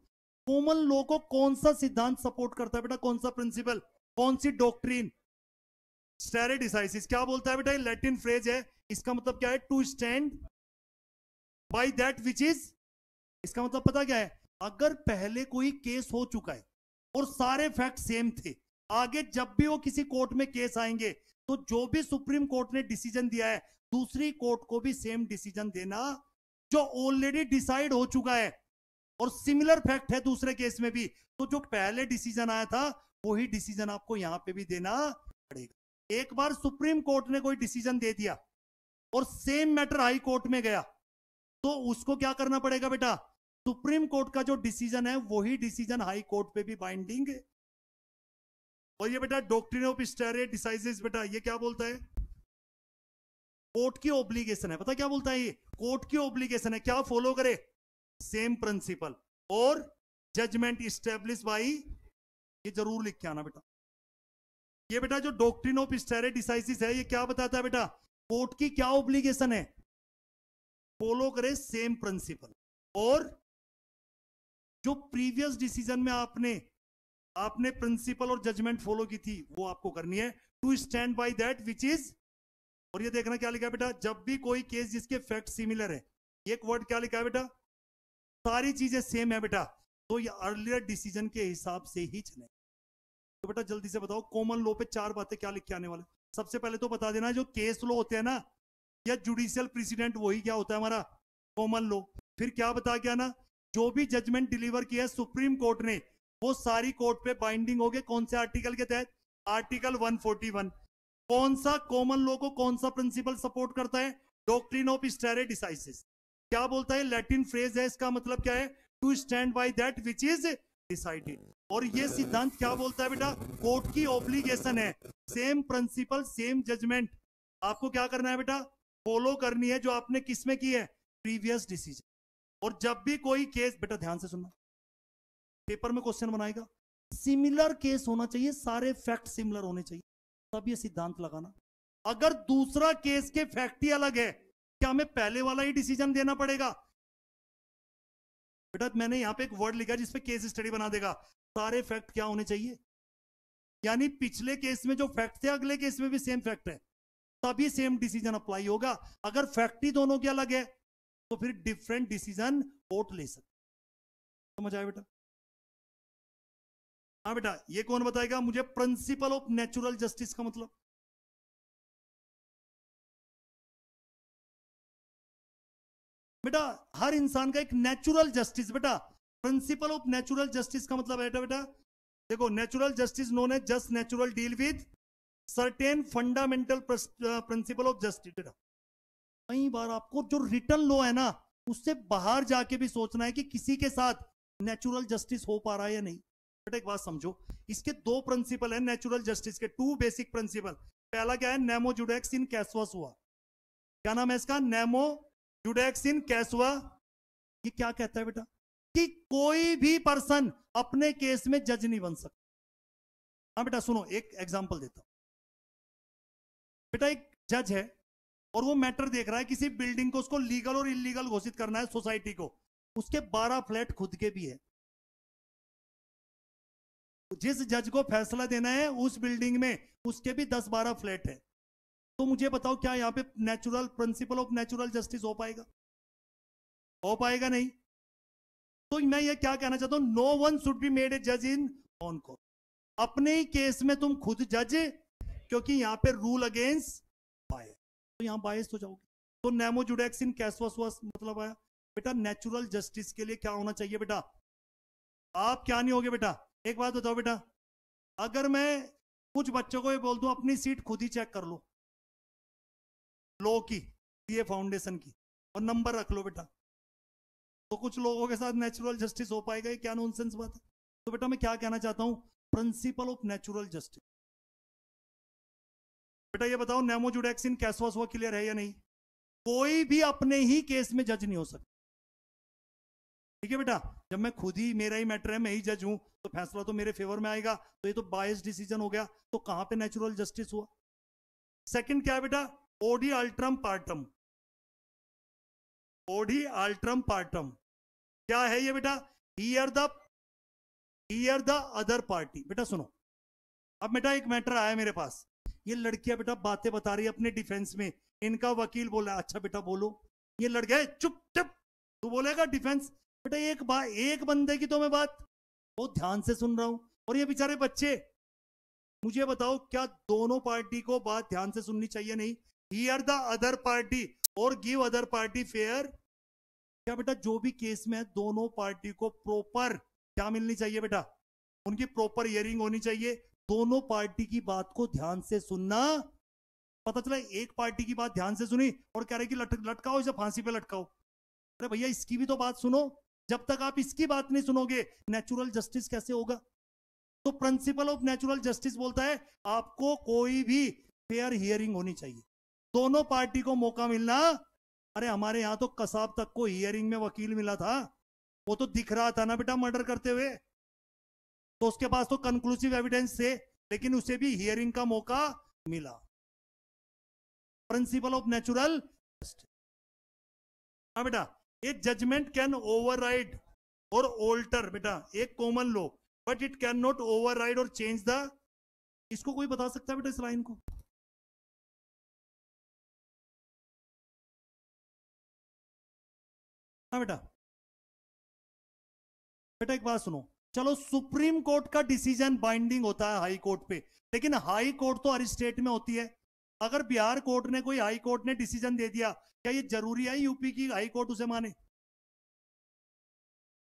Speaker 1: Common law को कौन सा सिद्धांत सपोर्ट करता है बेटा? कौन सा प्रिंसिपल, कौन सी डॉक्ट्रिन? स्टेरे डिसाइसिस। क्या बोलता है बेटा? ये लैटिन फ्रेज है, इसका मतलब क्या है? To stand by that which is. इसका मतलब पता क्या है? अगर पहले कोई केस हो चुका है और सारे फैक्ट सेम थे, आगे जब भी वो किसी कोर्ट में केस आएंगे तो जो भी सुप्रीम कोर्ट ने डिसीजन दिया है दूसरी कोर्ट को भी सेम डिसीजन देना, जो ऑलरेडी डिसाइड हो चुका है और सिमिलर फैक्ट है दूसरे केस में भी, तो जो पहले डिसीजन आया था वही डिसीजन आपको यहां पे भी देना पड़ेगा। एक बार सुप्रीम कोर्ट ने कोई डिसीजन दे दिया और सेम मैटर हाई कोर्ट में गया तो उसको क्या करना पड़ेगा बेटा? सुप्रीम कोर्ट का जो डिसीजन है वही डिसीजन हाई कोर्ट पे भी बाइंडिंग है। और ये बेटा डॉक्ट्रिन ऑफ स्टेरे डिसाइसिस, बेटा ये क्या बोलता है? कोर्ट की ऑब्लिगेशन है। पता क्या बोलता है ये? कोर्ट की ऑब्लिगेशन है क्या फॉलो करे? सेम प्रिंसिपल और जजमेंट इस्टेब्लिश बाई, ये जरूर लिख के आना बेटा। ये बेटा जो डॉक्ट्रिन ऑफ स्टेरे डिसाइसिस है ये क्या बताता है बेटा? कोर्ट की क्या ऑब्लिगेशन है? फॉलो करे सेम प्रिंसिपल, और जो प्रीवियस डिसीजन में आपने प्रिंसिपल और जजमेंट फॉलो की थी वो आपको करनी है, to stand by that which is. और ये देखना क्या लिखा है बेटा, जब भी कोई केस जिसके फैक्ट सिमिलर है, एक वर्ड क्या लिखा है बेटा, सारी चीजें सेम है बेटा, तो ये अर्लियर डिसीजन के हिसाब से ही चले। तो बेटा जल्दी से बताओ कॉमन लॉ पे 4 बातें क्या लिख के आने वाले। सबसे पहले तो बता देना जो केस लॉ होते हैं ना या जुडिशियल प्रेसिडेंट, वही क्या होता है हमारा कॉमन लॉ। फिर क्या बता के आना, जो भी जजमेंट डिलीवर किया है सुप्रीम कोर्ट ने वो सारी कोर्ट पे बाइंडिंग हो गए, कौन से आर्टिकल के तहत, आर्टिकल 141। कौन सा कॉमन लॉ को कौन सा प्रिंसिपल सपोर्ट करता है, डॉक्ट्रिन ऑफ स्टेरे डिसाइसिस। क्या बोलता है, लैटिन फ्रेज है, इसका मतलब क्या है, to stand by that which is decided. और ये सिद्धांत क्या बोलता है बेटा, कोर्ट की ऑब्लिगेशन है सेम प्रिंसिपल सेम जजमेंट आपको क्या करना है बेटा, फॉलो करनी है, जो आपने किसमें की है, प्रीवियस डिसीजन। और जब भी कोई केस, बेटा ध्यान से सुनना, पेपर में क्वेश्चन बनाएगा, सिमिलर केस होना चाहिए, सारे फैक्ट सिमिलर होने चाहिए, तब ये सिद्धांत लगाना। अगर दूसरा केस के फैक्ट ही अलग है, क्या हमें पहले वाला ही डिसीजन देना पड़ेगा? बेटा मैंने यहां पे एक वर्ड लिखा जिसपे केस स्टडी बना देगा, सारे फैक्ट क्या होने चाहिए, यानी पिछले केस में जो फैक्ट थे अगले केस में भी सेम फैक्ट है, तभी सेम डिसीजन अप्लाई होगा। अगर फैक्ट ही दोनों के अलग है तो फिर डिफरेंट डिसीजन कोर्ट ले सकते। समझ आया बेटा? हाँ बेटा, ये कौन बताएगा मुझे प्रिंसिपल ऑफ नेचुरल जस्टिस का मतलब? बेटा हर इंसान का एक नेचुरल जस्टिस, बेटा प्रिंसिपल ऑफ नेचुरल जस्टिस का मतलब है बेटा, देखो नेचुरल जस्टिस नोन है just natural deal with certain fundamental principle of justice. बेटा कई बार आपको जो रिटन लॉ है ना उससे बाहर जाके भी सोचना है कि किसी के साथ नेचुरल जस्टिस हो पा रहा है या नहीं। बेटा एक बात समझो, इसके 2 प्रिंसिपल है नेचुरल जस्टिस के, 2 बेसिक प्रिंसिपल। पहला क्या है, नेमो जुडेक्स इन कैसुआ सुआ। क्या नाम है इसका, नेमो जुडेक्स इन कैसुआ। ये क्या कहता है बेटा, कि कोई भी पर्सन अपने केस में जज नहीं बन सकता। हाँ बेटा सुनो, एक एग्जांपल देता हूं। बेटा एक जज है और वो मैटर देख रहा है किसी बिल्डिंग को, उसको लीगल और इलीगल घोषित करना है सोसाइटी को, उसके 12 फ्लैट खुद के भी है। जिस जज को फैसला देना है उस बिल्डिंग में उसके भी 10-12 फ्लैट है, तो मुझे बताओ क्या यहां पे natural principal of natural justice हो पाएगा? हो पाएगा नहीं। तो मैं ये क्या कहना चाहता हूं, no one should be made a जज इन ऑन कोर्ट। अपने ही केस में तुम खुद जज, क्योंकि यहां पे रूल अगेंस्ट बायस, तो यहां बायस हो जाओगे। तो नेमो जुडेक्स इन कैसुआ मतलब आया बेटा, नेचुरल जस्टिस के लिए क्या होना चाहिए बेटा, आप क्या नहीं होगे बेटा। एक बात बताओ बेटा, अगर मैं कुछ बच्चों को ये बोल दूं अपनी सीट खुद ही चेक कर लो, लॉ की, सीए फाउंडेशन की, और नंबर रख लो बेटा, तो कुछ लोगों के साथ नेचुरल जस्टिस हो पाएगा? ये क्या नॉनसेंस बात है। तो बेटा मैं क्या कहना चाहता हूं, प्रिंसिपल ऑफ नेचुरल जस्टिस। बेटा ये बताओ नेमो जुडेक्स इन कैसुआ सुआ क्लियर है या नहीं? कोई भी अपने ही केस में जज नहीं हो सकता। ठीक है बेटा, जब मैं खुद ही, मेरा ही मैटर है, मैं ही जज हूं, तो फैसला तो मेरे फेवर में आएगा, तो ये तो बायस डिसीजन हो गया, तो कहां पे नेचुरल जस्टिस हुआ? सेकंड क्या है बेटा, ओडी अल्ट्रम पार्टम। ओडी अल्ट्रम पार्टम क्या है ये बेटा, हियर द अदर पार्टी। बेटा सुनो, अब बेटा एक मैटर आया मेरे पास, ये लड़कियां बेटा बातें बता रही है अपने डिफेंस में, इनका वकील बोला अच्छा बेटा बोलो, ये लड़के चुप चुप, तू बोलेगा डिफेंस। बेटा एक बंदे की तो मैं बात बहुत ध्यान से सुन रहा हूं, और ये बेचारे बच्चे, मुझे बताओ क्या दोनों पार्टी को बात ध्यान से सुननी चाहिए नहीं? हियर द अदर पार्टी और गिव अदर पार्टी फेयर। क्या बेटा जो भी केस में है दोनों पार्टी को प्रॉपर क्या मिलनी चाहिए बेटा, उनकी प्रॉपर हियरिंग होनी चाहिए, दोनों पार्टी की बात को ध्यान से सुनना। पता चला एक पार्टी की बात ध्यान से सुनी और कह रहे कि लटकाओ इसे, फांसी पे लटकाओ। अरे भैया इसकी भी तो बात सुनो, जब तक आप इसकी बात नहीं सुनोगे नेचुरल जस्टिस कैसे होगा? तो प्रिंसिपल ऑफ नेचुरल जस्टिस बोलता है आपको कोई भी फेयर हियरिंग होनी चाहिए, दोनों पार्टी को मौका मिलना। अरे हमारे यहां तो कसाब तक को हियरिंग में वकील मिला था, वो तो दिख रहा था ना बेटा मर्डर करते हुए, तो उसके पास तो कंक्लूसिव एविडेंस थे, लेकिन उसे भी हियरिंग का मौका मिला। Principal of natural. हाँ बेटा, ए जजमेंट कैन ओवरराइड और ऑल्टर बेटा एक common law, but it can not override और चेंज द। इसको कोई बता सकता है बेटा इस लाइन को? हाँ बेटा, बेटा एक बात सुनो, चलो सुप्रीम कोर्ट का डिसीजन बाइंडिंग होता है हाई कोर्ट पे, लेकिन हाई कोर्ट तो हर स्टेट में होती है। अगर बिहार कोर्ट ने, कोई हाई कोर्ट ने डिसीजन दे दिया, क्या ये जरूरी है यूपी की हाई कोर्ट उसे माने?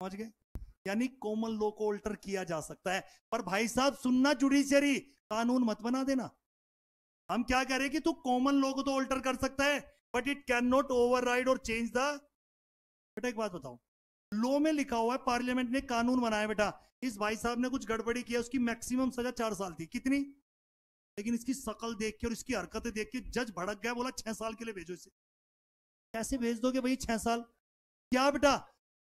Speaker 1: समझ गए? यानी कॉमन लॉ को अल्टर किया जा सकता है। पर भाई साहब सुनना, जुडिशियरी कानून मत बना देना। हम क्या कह रहे हैं कि तू कॉमन लॉ को तो अल्टर कर सकता है, but it can not override और चेंज द। बेटा एक बात बताओ, लॉ में लिखा हुआ है, पार्लियामेंट ने कानून बनाया बेटा, इस भाई साहब ने कुछ गड़बड़ी किया, उसकी मैक्सिमम सजा 4 साल थी, कितनी? लेकिन इसकी शकल देख के और इसकी हरकतें देख के जज भड़क गया, बोला 6 साल के लिए भेजो इसे। कैसे भेज दोगे भाई 6 साल? क्या बेटा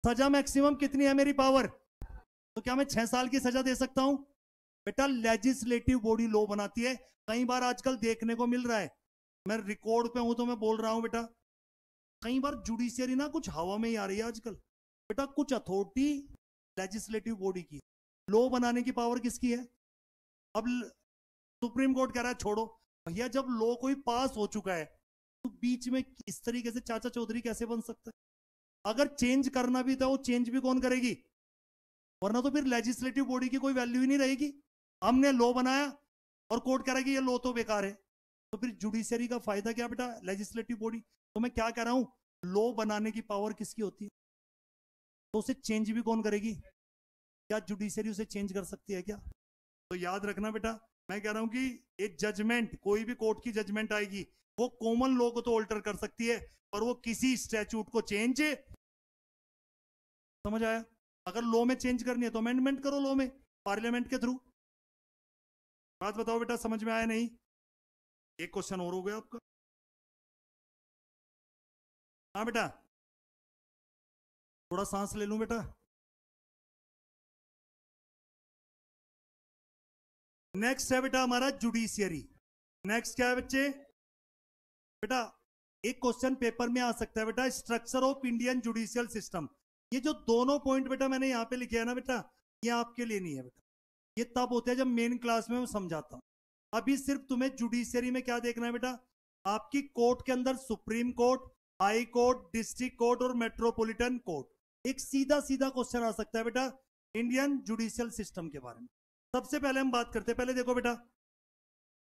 Speaker 1: सजा मैक्सिमम कितनी है मेरी पावर? तो क्या मैं 6 साल की सजा दे सकता हूं? बेटा लेजिस्लेटिव बॉडी लॉ बनाती है। कई बार आजकल देखने को मिल रहा है, मैं रिकॉर्ड पे हूं तो मैं बोल रहा हूं बेटा, कई बार जुडिशियरी ना कुछ हवा में ही आ रही है आजकल। बेटा कुछ अथॉरिटी लेजिस्लेटिव बॉडी की, लॉ बनाने की पावर किसकी है? अब सुप्रीम कोर्ट कह रहा है छोड़ो भैया, जब लॉ कोई पास हो चुका है तो बीच में इस तरीके से चाचा चौधरी कैसे बन सकता है? अगर चेंज करना भी था, वो चेंज भी कौन करेगी? वरना तो फिर लेजिस्लेटिव बॉडी की कोई वैल्यू ही नहीं रहेगी। हमने लॉ बनाया और कोर्ट कह रहा है कि ये लॉ तो बेकार है, तो फिर जुडिशियरी का फायदा क्या बेटा? Legislative body. तो मैं क्या कह रहा हूं, लॉ बनाने की पावर किसकी होती है, तो उसे चेंज भी कौन करेगी? क्या जुडिशियरी उसे चेंज कर सकती है क्या? तो याद रखना बेटा, मैं कह रहा हूं कि एक जजमेंट, कोई भी कोर्ट की जजमेंट आएगी, वो कॉमन लॉ को तो ऑल्टर कर सकती है, पर वो किसी स्टैट्यूट को चेंज। समझ आया? अगर लॉ में चेंज करनी है तो अमेंडमेंट करो लॉ में, पार्लियामेंट के थ्रू। बात बताओ बेटा, समझ में आया नहीं? एक क्वेश्चन और हो गया आपका। हाँ बेटा, थोड़ा सांस ले लूं बेटा। नेक्स्ट है बेटा हमारा जुडिशियरी। नेक्स्ट क्या है बच्चे? बेटा एक क्वेश्चन पेपर में आ सकता है बेटा, structure of Indian judicial system. ये जो दोनों पॉइंट बेटा मैंने यहां पे लिखे हैं ना बेटा, ये आपके लिए नहीं है बेटा, ये तब होते हैं जब मेन क्लास में मैं समझाता हूं। अभी सिर्फ तुम्हें जुडिशियरी में क्या देखना है बेटा, आपकी कोर्ट के अंदर supreme court, high court, district court और मेट्रोपॉलिटन कोर्ट। एक सीधा सीधा क्वेश्चन आ सकता है बेटा इंडियन जुडिशियल सिस्टम के बारे में। सबसे पहले हम बात करते हैं, पहले देखो बेटा,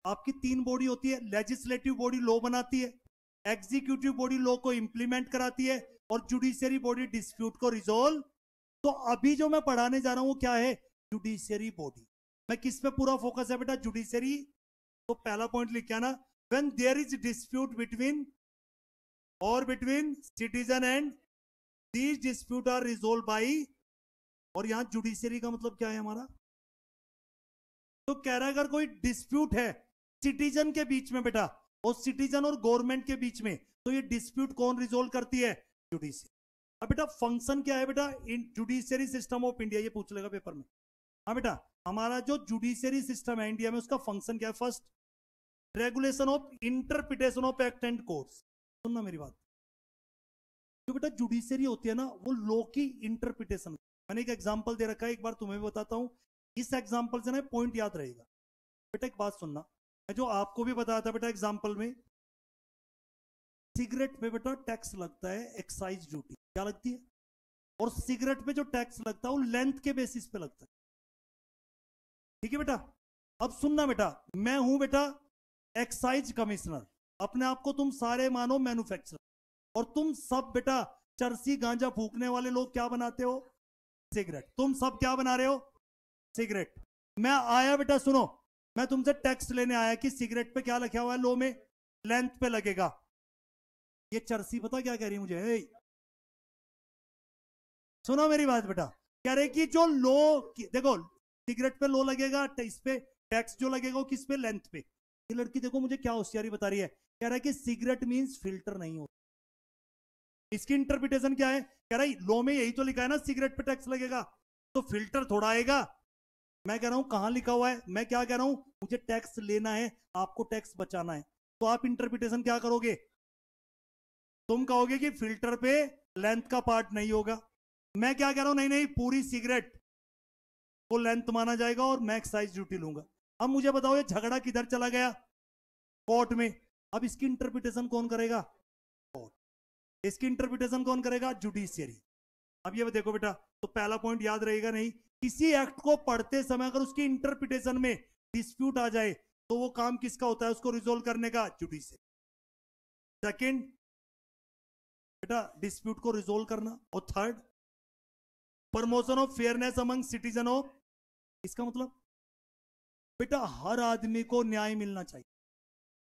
Speaker 1: आपकी 3 बॉडी होती है। लेजिस्लेटिव बॉडी लॉ बनाती है, एग्जीक्यूटिव बॉडी लॉ को इंप्लीमेंट कराती है, और जुडिशियरी बॉडी डिस्प्यूट को रिजोल्व। तो अभी जो मैं पढ़ाने जा रहा हूं वो क्या है? Judiciary body. मैं किस पे पूरा फोकस है बेटा? जुडिशियरी। तो पहला पॉइंट लिख के आना, when there is dispute between citizen and these dispute are resolve by. और यहां जुडिशियरी का मतलब क्या है हमारा? तो कह रहा है अगर कोई डिस्प्यूट है सिटीजन के बीच में बेटा, और सिटीजन और गवर्नमेंट के बीच में, तो ये डिस्प्यूट कौन रिजोल्व करती है? जुडिशियरी। अब बेटा फंक्शन क्या है बेटा इन जुडिशियरी सिस्टम ऑफ इंडिया, ये पूछ लेगा पेपर में। हाँ बेटा, हमारा जो जुडिशियरी सिस्टम है इंडिया में, उसका फंक्शन क्या है? First, regulation of interpretation of act and courts. सुनना मेरी बात, जो बेटा जुडिशियरी होती है ना, वो लॉ की इंटरप्रिटेशन। मैंने एक एग्जांपल दे रखा है, एक बार तुम्हें भी बताता हूं, इस एग्जांपल से ना पॉइंट याद रहेगा। बेटा एक बात सुनना, मैं जो आपको भी बताया था बेटा एग्जांपल में, सिगरेट पे बेटा टैक्स लगता है, एक्साइज ड्यूटी क्या लगती है, और सिगरेट पे जो टैक्स लगता है वो लेंथ के बेसिस पे लगता है। ठीक है बेटा? अब सुनना बेटा, मैं हूं बेटा एक्साइज कमिश्नर, अपने आप को तुम सारे मानो मैन्युफैक्चरर, और तुम सब बेटा चरसी गांजा फूकने वाले लोग क्या बनाते हो? सिगरेट। तुम सब क्या बना रहे हो? सिगरेट। मैं आया बेटा, सुनो, मैं तुमसे टैक्स लेने आया कि सिगरेट पे क्या लिखा हुआ है लॉ में? लेंथ पे लगेगा। ये चरसी पता क्या कह रही है मुझे? सुनो मेरी बात बेटा, कह रहे कि जो लॉ, देखो सिगरेट पे लॉ लगेगा, इस पे टैक्स जो लगेगा वो किस पे? लेंथ पे। ये लड़की देखो मुझे क्या होशियारी बता रही है, कह रहा है कि सिगरेट मींस फिल्टर नहीं होता। इसकी इंटरप्रिटेशन क्या है? कह रहा है लॉ में यही तो लिखा है ना, सिगरेट पे टैक्स लगेगा, तो फिल्टर थोड़ा आएगा। मैं कह रहा हूं कहां लिखा हुआ है? मैं क्या कह रहा हूं, मुझे टैक्स लेना है, आपको टैक्स बचाना है, तो आप इंटरप्रिटेशन क्या करोगे? तुम कहोगे कि फिल्टर पे लेंथ का पार्ट नहीं होगा। मैं क्या कह रहा हूं, नहीं नहीं, पूरी सिगरेट को लेंथ माना जाएगा और मैं एक्साइज ड्यूटी लूंगा। अब मुझे बताओ ये झगड़ा किधर चला गया? कोर्ट में। अब इसकी इंटरप्रिटेशन कौन करेगा? कोर्ट। इसकी इंटरप्रिटेशन कौन करेगा? जुडिशियरी। अब ये देखो बेटा, तो पहला पॉइंट याद रहेगा नहीं, किसी एक्ट को पढ़ते समय अगर उसकी इंटरप्रिटेशन में डिस्प्यूट आ जाए तो वो काम किसका होता है? उसको रिजोल्व करने का जुडिशियरी। सेकंड बेटा, डिस्प्यूट को रिजोल्व करना। और third, promotion of fairness among citizen of, इसका मतलब बेटा हर आदमी को न्याय मिलना चाहिए।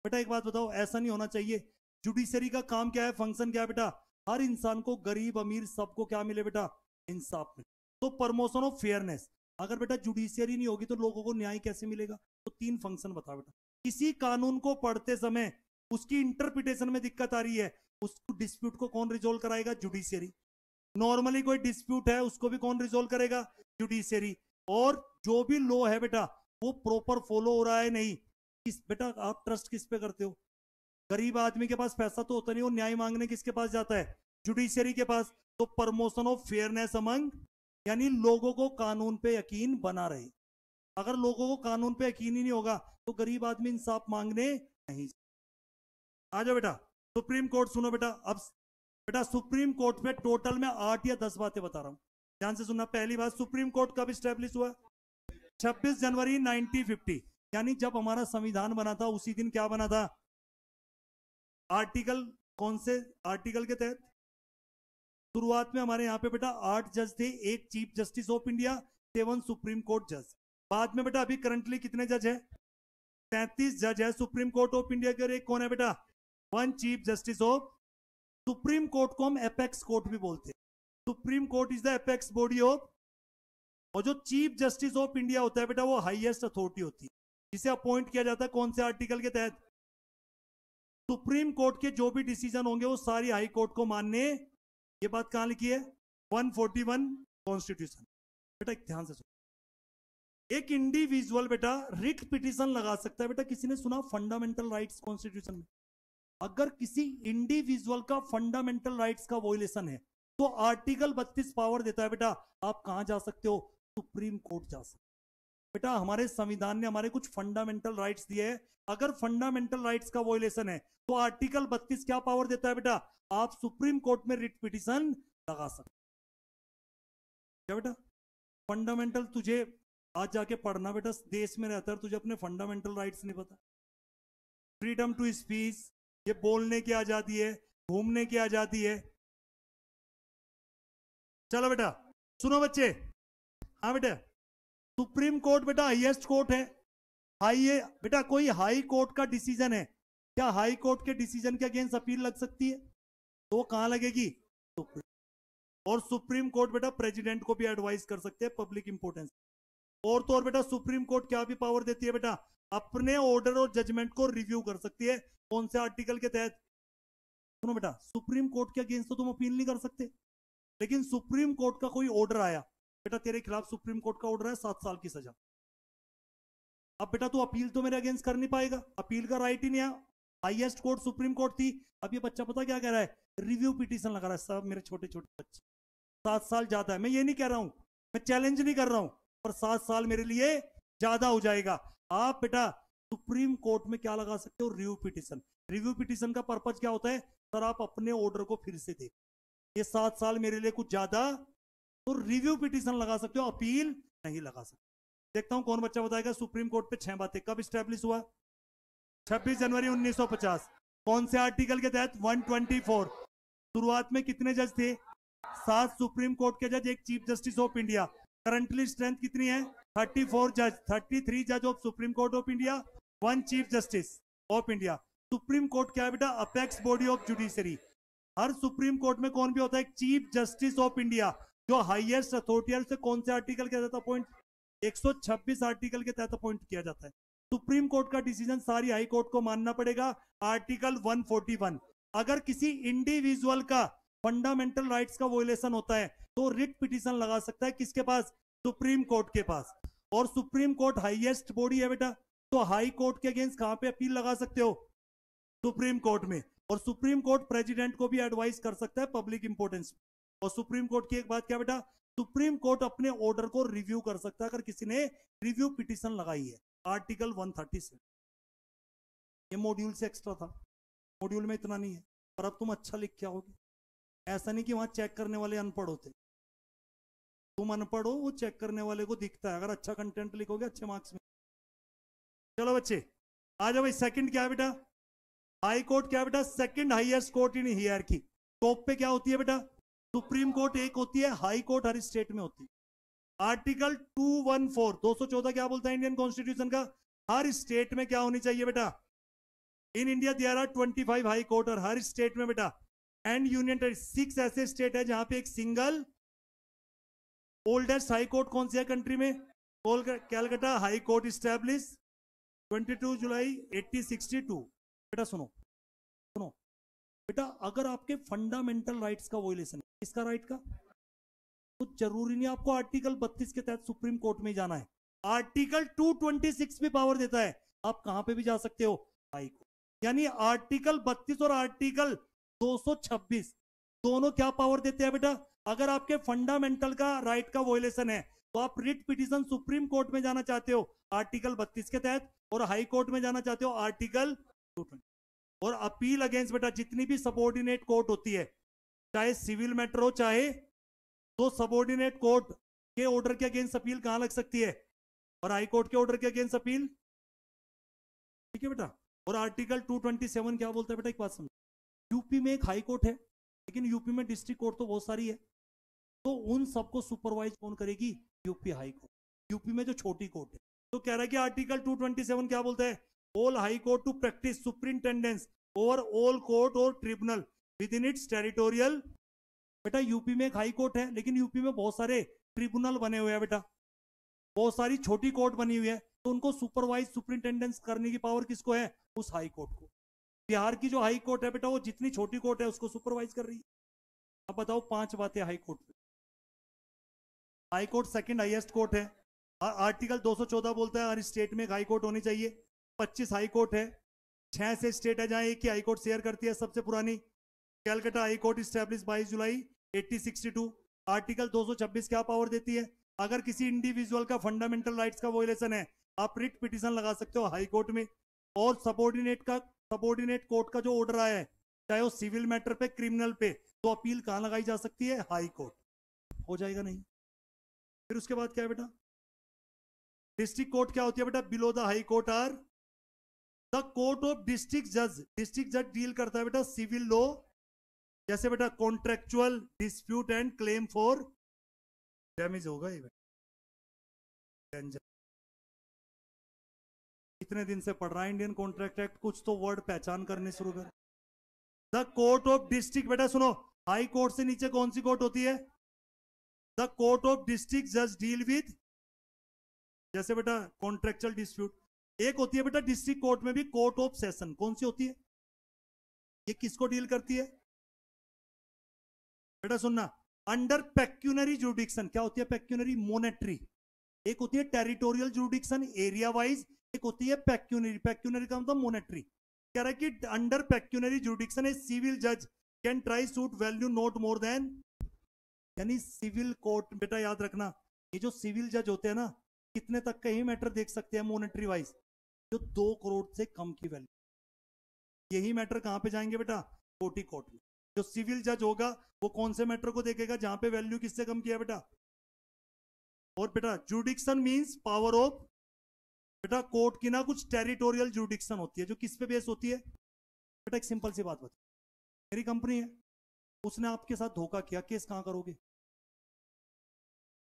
Speaker 1: बेटा एक बात बताओ, ऐसा नहीं होना चाहिए। जुडिशरी का काम क्या है, फंक्शन क्या है बेटा? हर इंसान को, गरीब अमीर सबको क्या मिले बेटा? इंसाफ मिले। तो प्रमोशन ऑफ फेयरनेस, अगर बेटा जुडिशियरी नहीं होगी तो लोगों को न्याय कैसे मिलेगा? तो तीन फंक्शन बताओ बेटा। किसी कानून को पढ़ते समय उसकी इंटरप्रिटेशन में दिक्कत आ रही है, उस डिस्प्यूट को कौन रिजोल्व कराएगा? जुडिशियरी। नॉर्मली कोई डिस्प्यूट है उसको भी कौन रिजोल्व करेगा? जुडिशियरी। और जो भी लॉ है बेटा वो प्रॉपर फॉलो हो रहा है नहीं, किस बेटा आप ट्रस्ट किस पे करते हो? गरीब आदमी के पास पैसा तो होता नहीं, वो न्याय मांगने किसके पास जाता है? जुडिशियरी के पास। तो प्रमोशन ऑफ फेयरनेस अमंग, यानी लोगों को कानून पे यकीन बना रहे। अगर लोगों को कानून पे यकीन ही नहीं होगा तो गरीब आदमी इंसाफ मांगने नहीं। आ जाओ बेटा, सुप्रीम कोर्ट सुनो बेटा। अब बेटा सुप्रीम कोर्ट में टोटल में 8 या 10 बातें बता रहा हूं, ध्यान से सुनना। पहली बात, सुप्रीम कोर्ट कब स्टैब्लिश हुआ? 26 जनवरी 1950, यानी जब हमारा संविधान बना था उसी दिन क्या बना था? आर्टिकल, कौन से आर्टिकल के तहत? शुरुआत में हमारे यहाँ पे बेटा 8 जज थे, एक chief justice of India, 7 supreme court जज। बाद में बेटा अभी करंटली कितने जज है? 33 जज है सुप्रीम कोर्ट ऑफ इंडिया के। एक कौन है बेटा? 1 chief justice of. Supreme court को हम एपेक्स कोर्ट भी बोलते हैं। Supreme court is the apex body of. और जो चीफ जस्टिस ऑफ इंडिया होता है बेटा वो हाईएस्ट अथॉरिटी होती है, जिसे अपॉइंट किया जाता है कौन से आर्टिकल के तहत? सुप्रीम कोर्ट के जो भी डिसीजन होंगे वो सारी हाई कोर्ट को मानने। ये बात कहां लिखी है? 141 कॉन्स्टिट्यूशन। बेटा एक ध्यान से सुनो, एक इंडिविजुअल बेटा रिट पिटीशन लगा सकता है। बेटा किसी ने सुना फंडामेंटल राइट्स कॉन्स्टिट्यूशन में? अगर किसी इंडिविजुअल का फंडामेंटल राइट्स का वोलेशन है तो आर्टिकल 32 पावर देता है बेटा, आप कहां जा सकते हो? सुप्रीम कोर्ट जा सकते हो। बेटा हमारे संविधान ने हमारे कुछ फंडामेंटल राइट्स दिए हैं, अगर फंडामेंटल राइट्स का वोलेशन है तो आर्टिकल 32 क्या पावर देता है बेटा? आप सुप्रीम कोर्ट में रिट पिटीशन लगा सकते। क्या बेटा फंडामेंटल, तुझे आज जाके पढ़ना बेटा, देश में रहता है तुझे अपने फंडामेंटल राइट्स नहीं पता। फ्रीडम टू स्पीच, ये बोलने की आजादी है, घूमने की आजादी है। चलो बेटा सुनो बच्चे, हाँ बेटा सुप्रीम कोर्ट बेटा हाईएस्ट कोर्ट है। हाई बेटा कोई हाई कोर्ट का डिसीजन है, क्या हाई कोर्ट के डिसीजन के अगेंस्ट अपील लग सकती है? तो वो कहां लगेगी? सुप्रीम। और सुप्रीम कोर्ट बेटा प्रेसिडेंट को भी एडवाइस कर सकते हैं पब्लिक इंपोर्टेंस। और तो और बेटा सुप्रीम कोर्ट क्या भी पावर देती है बेटा? अपने ऑर्डर और जजमेंट को रिव्यू कर सकती है। कौन से आर्टिकल के तहत? सुनो बेटा, सुप्रीम कोर्ट के अगेंस्ट तो तुम अपील नहीं कर सकते, लेकिन सुप्रीम कोर्ट का कोई ऑर्डर आया बेटा तेरे खिलाफ, सुप्रीम कोर्ट का ऑर्डर है 7 साल की सजा। अब बेटा तू अपील तो मेरे अगेंस्ट कर नहीं पाएगा, अपील का राइट ही नहीं है। हाईएस्ट कोर्ट सुप्रीम कोर्ट थी। अब ये बच्चा पता क्या कह रहा है? रिव्यू पिटीशन लगा रहा है। साहब मेरे छोटे छोटे बच्चे, 7 साल ज्यादा है। मैं ये नहीं कह रहा हूं, मैं चैलेंज नहीं कर रहा हूं, पर 7 साल मेरे लिए ज्यादा हो जाएगा। आप बेटा सुप्रीम कोर्ट में क्या लगा सकते हो? Review petition. रिव्यू पिटीशन का पर्पज क्या होता है? सर आप अपने ऑर्डर को फिर से देख, ये 7 साल मेरे लिए कुछ ज्यादा, तो रिव्यू पिटीशन लगा सकते हो, अपील नहीं लगा सकते। देखता हूं कौन बच्चा बताएगा सुप्रीम कोर्ट पे 6 बातें कब स्टैब्लिश हुआ? 26 जनवरी 1950। कौन से आर्टिकल के तहत? 124। शुरुआत में कितने जज थे? 7 सुप्रीम कोर्ट के जज, एक chief justice of India. Currently strength कितनी है? 34 जज, 33 जज of supreme court of India, 1 chief justice of India. Supreme court क्या है बेटा? Apex body of judiciary. Her supreme court में कौन भी होता है? चीफ जस्टिस ऑफ इंडिया, जो हाईएस्ट अथॉरिटी है। उसे कौन से आर्टिकल के तहत अपॉइंट? 126 आर्टिकल के तहत अपॉइंट किया जाता है। सुप्रीम कोर्ट का डिसीजन सारी हाई कोर्ट को मानना पड़ेगा। आर्टिकल 141, अगर किसी इंडिविजुअल का फंडामेंटल राइट्स का वोलेशन होता है तो रिट पिटीशन लगा सकता है। किसके पास? सुप्रीम कोर्ट के पास। और सुप्रीम कोर्ट हाईएस्ट बॉडी है बेटा, तो हाई कोर्ट के अगेंस्ट कहां पे अपील लगा सकते हो? सुप्रीम कोर्ट में। और सुप्रीम कोर्ट प्रेसिडेंट को भी एडवाइस कर सकता है पब्लिक इंपोर्टेंस। और सुप्रीम कोर्ट की एक बात क्या बेटा, सुप्रीम कोर्ट अपने ऑर्डर को रिव्यू कर सकता है अगर किसी ने रिव्यू पिटीशन लगाई है, आर्टिकल 137। ये मॉड्यूल से एक्स्ट्रा था, मॉड्यूल में इतना नहीं है, पर अब तुम अच्छा लिख के आओगे। ऐसा नहीं कि वहां चेक करने वाले अनपढ़ होते, तुम अनपढ़ हो, वो चेक करने वाले को दिखता है। अगर अच्छा कंटेंट लिखोगे अच्छे मार्क्स में। चलो बच्चे आ जाओ भाई। सेकंड क्या है बेटा, हाई कोर्ट क्या है बेटा, सेकंड हाईएस्ट कोर्ट इन हियरकी। टॉप पे क्या होती है बेटा, सुप्रीम कोर्ट एक होती है, हाई कोर्ट हर स्टेट में होती है। आर्टिकल 214 214 क्या बोलता है इंडियन कॉन्स्टिट्यूशन का, हर स्टेट में क्या होनी चाहिए बेटा, in India there are 25 high court, और हर स्टेट में बेटा एंड यूनियन टेरिटरी 6 ऐसे स्टेट है जहां पे एक सिंगल ओल्डेस्ट हाई कोर्ट कौन सी है कंट्री में, कैलकाटा हाई कोर्ट स्टैब्लिश 22 जुलाई 1862। बेटा सुनो सुनो बेटा, अगर आपके फंडामेंटल राइट्स का वोलेशन है, किसका राइट का, तो जरूरी नहीं आपको आर्टिकल 32 के तहत सुप्रीम कोर्ट में जाना है। आर्टिकल 226 भी पावर देता है, आप कहां पे भी जा सकते हो, हाई कोर्ट। यानी आर्टिकल 32 और आर्टिकल 226 दोनों क्या पावर देते हैं बेटा, अगर आपके फंडामेंटल का राइट का वोलेशन है तो आप रिट पिटीशन सुप्रीम कोर्ट में जाना चाहते हो आर्टिकल 32 के तहत, और हाई कोर्ट में जाना चाहते हो आर्टिकल 220। और अपील अगेंस्ट बेटा जितनी भी सबॉर्डिनेट कोर्ट होती है, चाहे सिविल मैटर हो चाहे, तो सबॉर्डिनेट कोर्ट के ऑर्डर के अगेंस्ट अपील कहां लग सकती है, और हाई कोर्ट के ऑर्डर के अगेंस्ट अपील। ठीक है बेटा। और आर्टिकल 227 क्या बोलता है बेटा, एक बात समझो, यूपी में एक हाई कोर्ट है, लेकिन यूपी में डिस्ट्रिक्ट कोर्ट तो बहुत सारी है, तो उन सबको सुपरवाइज कौन करेगी, यूपी हाई कोर्ट, यूपी में जो छोटी कोर्ट है। तो कह रहा है कि आर्टिकल 227 क्या बोलता है, all high court to practice superintendence over all court और tribunal within its territorial. बेटा यूपी में एक हाई कोर्ट है, लेकिन यूपी में बहुत सारे ट्रिब्यूनल बने हुए हैं बेटा, बहुत सारी छोटी कोर्ट बनी हुई है, तो उनको सुपरवाइज सुपरिंटेंडेंस करने की पावर किसको है, उस हाई कोर्ट को। बिहार की जो हाई कोर्ट है बेटा, वो जितनी छोटी कोर्ट है उसको सुपरवाइज कर रही है। अब बताओ 5 बातें हाई कोर्ट पे। High court second highest court है। आर्टिकल 214 बोलता है हर स्टेट में एक हाई कोर्ट होनी चाहिए। 25 हाई कोर्ट है, 6 से स्टेट है जहां एक ही हाई कोर्ट शेयर करती है। सबसे पुरानी कैलकाटा हाई कोर्ट स्टैब्लिश 22 जुलाई 1862। आर्टिकल 226 क्या पावर देती है, अगर किसी इंडिविजुअल का फंडामेंटल राइट्स का वोलेशन है, आप रिट पिटीशन लगा सकते हो हाई कोर्ट में। और सबॉर्डिनेट कोर्ट का जो ऑर्डर आया है, चाहे वो सिविल मैटर पे क्रिमिनल पे, तो अपील कहां लगाई जा सकती है, हाई कोर्ट। हो जाएगा नहीं। फिर उसके बाद क्या है बेटा, डिस्ट्रिक्ट कोर्ट क्या होती है बेटा, below the high court are the court of district जज। डिस्ट्रिक्ट जज डील करता है बेटा सिविल लॉ, जैसे बेटा contractual dispute and claim for damage होगा ये बेटा। इतने दिन से पढ़ रहा है इंडियन कॉन्ट्रैक्ट एक्ट, कुछ तो वर्ड पहचान करने शुरू कर। द कोर्ट ऑफ डिस्ट्रिक्ट, बेटा सुनो, हाई कोर्ट से नीचे कौन सी कोर्ट होती है, द कोर्ट ऑफ डिस्ट्रिक्ट जज डील विद, जैसे बेटा कॉन्ट्रेक्चुअल डिस्प्यूट। एक होती है बेटा डिस्ट्रिक्ट कोर्ट में भी कोर्ट ऑफ सेशन, कौन सी होती है, ये किसको डील करती है बेटा, सुनना, अंडर पेक्यूनरी जुडिक्शन। क्या होती है पेक्यूनरी, मोनेटरी। एक होती है टेरिटोरियल जुडिक्शन एरिया वाइज, एक होती है पेक्यूनरी। पेक्यूनरी का मतलब मोनेटरी। कह रहा है कि under pecuniary jurisdiction a civil जज can try suit value not more than, यानी सिविल कोर्ट बेटा याद रखना, ये जो सिविल जज होते हैं ना, कितने तक का ही मैटर देख सकते हैं मोनेटरी वाइज, जो 2 करोड़ से कम की वैल्यू। यही मैटर कहां पे जाएंगे बेटा, छोटी कोर्ट में। जो सिविल जज होगा वो कौन से मैटर को देखेगा, जहां पे वैल्यू किससे कम किया बेटा। और बेटा जुडिक्शन मींस पावर ऑफ, बेटा कोर्ट की ना कुछ टेरिटोरियल जुडिक्शन होती है, जो किस पे बेस होती है बेटा। एक सिंपल सी बात बता, मेरी कंपनी है, उसने आपके साथ धोखा किया, केस कहां करोगे,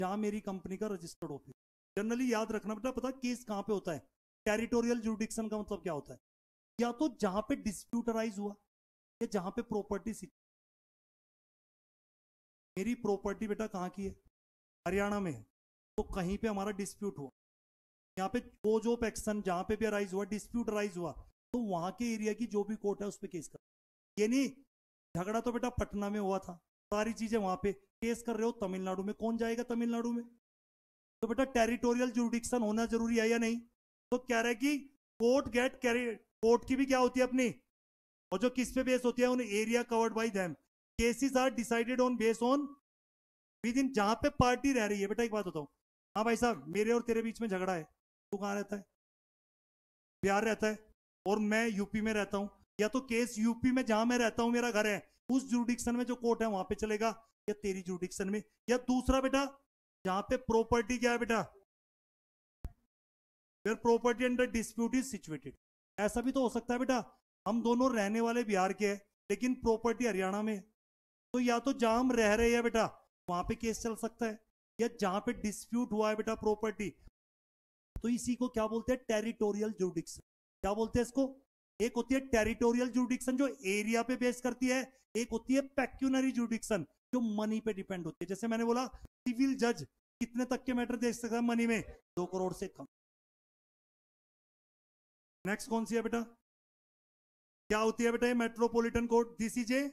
Speaker 1: जहां मेरी कंपनी का रजिस्टर्ड ऑफिस। जनरली याद रखना बेटा, पता केस कहां पे होता है, टेरिटोरियल जुडिक्शन का मतलब क्या होता है, या तो जहां पे डिस्प्यूट अराइज हुआ, या जहां पे प्रॉपर्टी, मेरी प्रॉपर्टी बेटा कहां की है, हरियाणा में है, तो कहीं पे हमारा डिस्प्यूट हुआ, यहाँ पे कोज ऑफ एक्शन जहां पे भी अराइज हुआ, डिस्प्यूट अराइज हुआ, तो वहां के एरिया की जो भी कोर्ट है उस पर केस कर। ये नहीं झगड़ा तो बेटा पटना में हुआ था, सारी चीजें वहां पे, केस कर रहे हो तमिलनाडु में, कौन जाएगा तमिलनाडु में। तो बेटा टेरिटोरियल जुडिक्शन होना जरूरी है या नहीं। तो कह रहे कि कोर्ट की भी क्या होती है अपनी और जो किस पे बेस होती है, उन area covered by them. Cases are decided on base on within, जहां पे पार्टी रह रही है। बेटा एक बात बताओ, हाँ भाई साहब मेरे और तेरे बीच में झगड़ा है, तू कहाँ रहता है? बिहार रहता है और मैं यूपी में रहता हूँ, या तो केस यूपी में जहां मैं रहता हूँ मेरा घर है उस जुरिडिक्शन में जो कोर्ट है वहां पे चलेगा, या तेरी जुरिडिक्शन में। या दूसरा बेटा, जहां पे प्रॉपर्टी क्या है बेटा, where property under dispute is situated. ऐसा भी तो हो सकता है बेटा, हम दोनों रहने वाले बिहार के हैं लेकिन प्रॉपर्टी हरियाणा में, तो या तो जहां हम रह रहे हैं बेटा वहां पे केस चल सकता है, या जहां पे डिस्प्यूट हुआ है बेटा प्रॉपर्टी, तो इसी को क्या बोलते हैं, टेरिटोरियल जुरिडिक्शन। क्या बोलते हैं इसको? एक होती है टेरिटोरियल जुरिडिक्शन जो एरिया पे बेस करती है, एक होती है पेक्यूनरी जुरिडिक्शन जो मनी पे डिपेंड होती है। जैसे मैंने बोला सिविल जज कितने तक के मैटर देख सकता है मनी में, 2 करोड़ से कम। नेक्स्ट कौन सी है बेटा, क्या होती है बेटा ये metropolitan court? This is a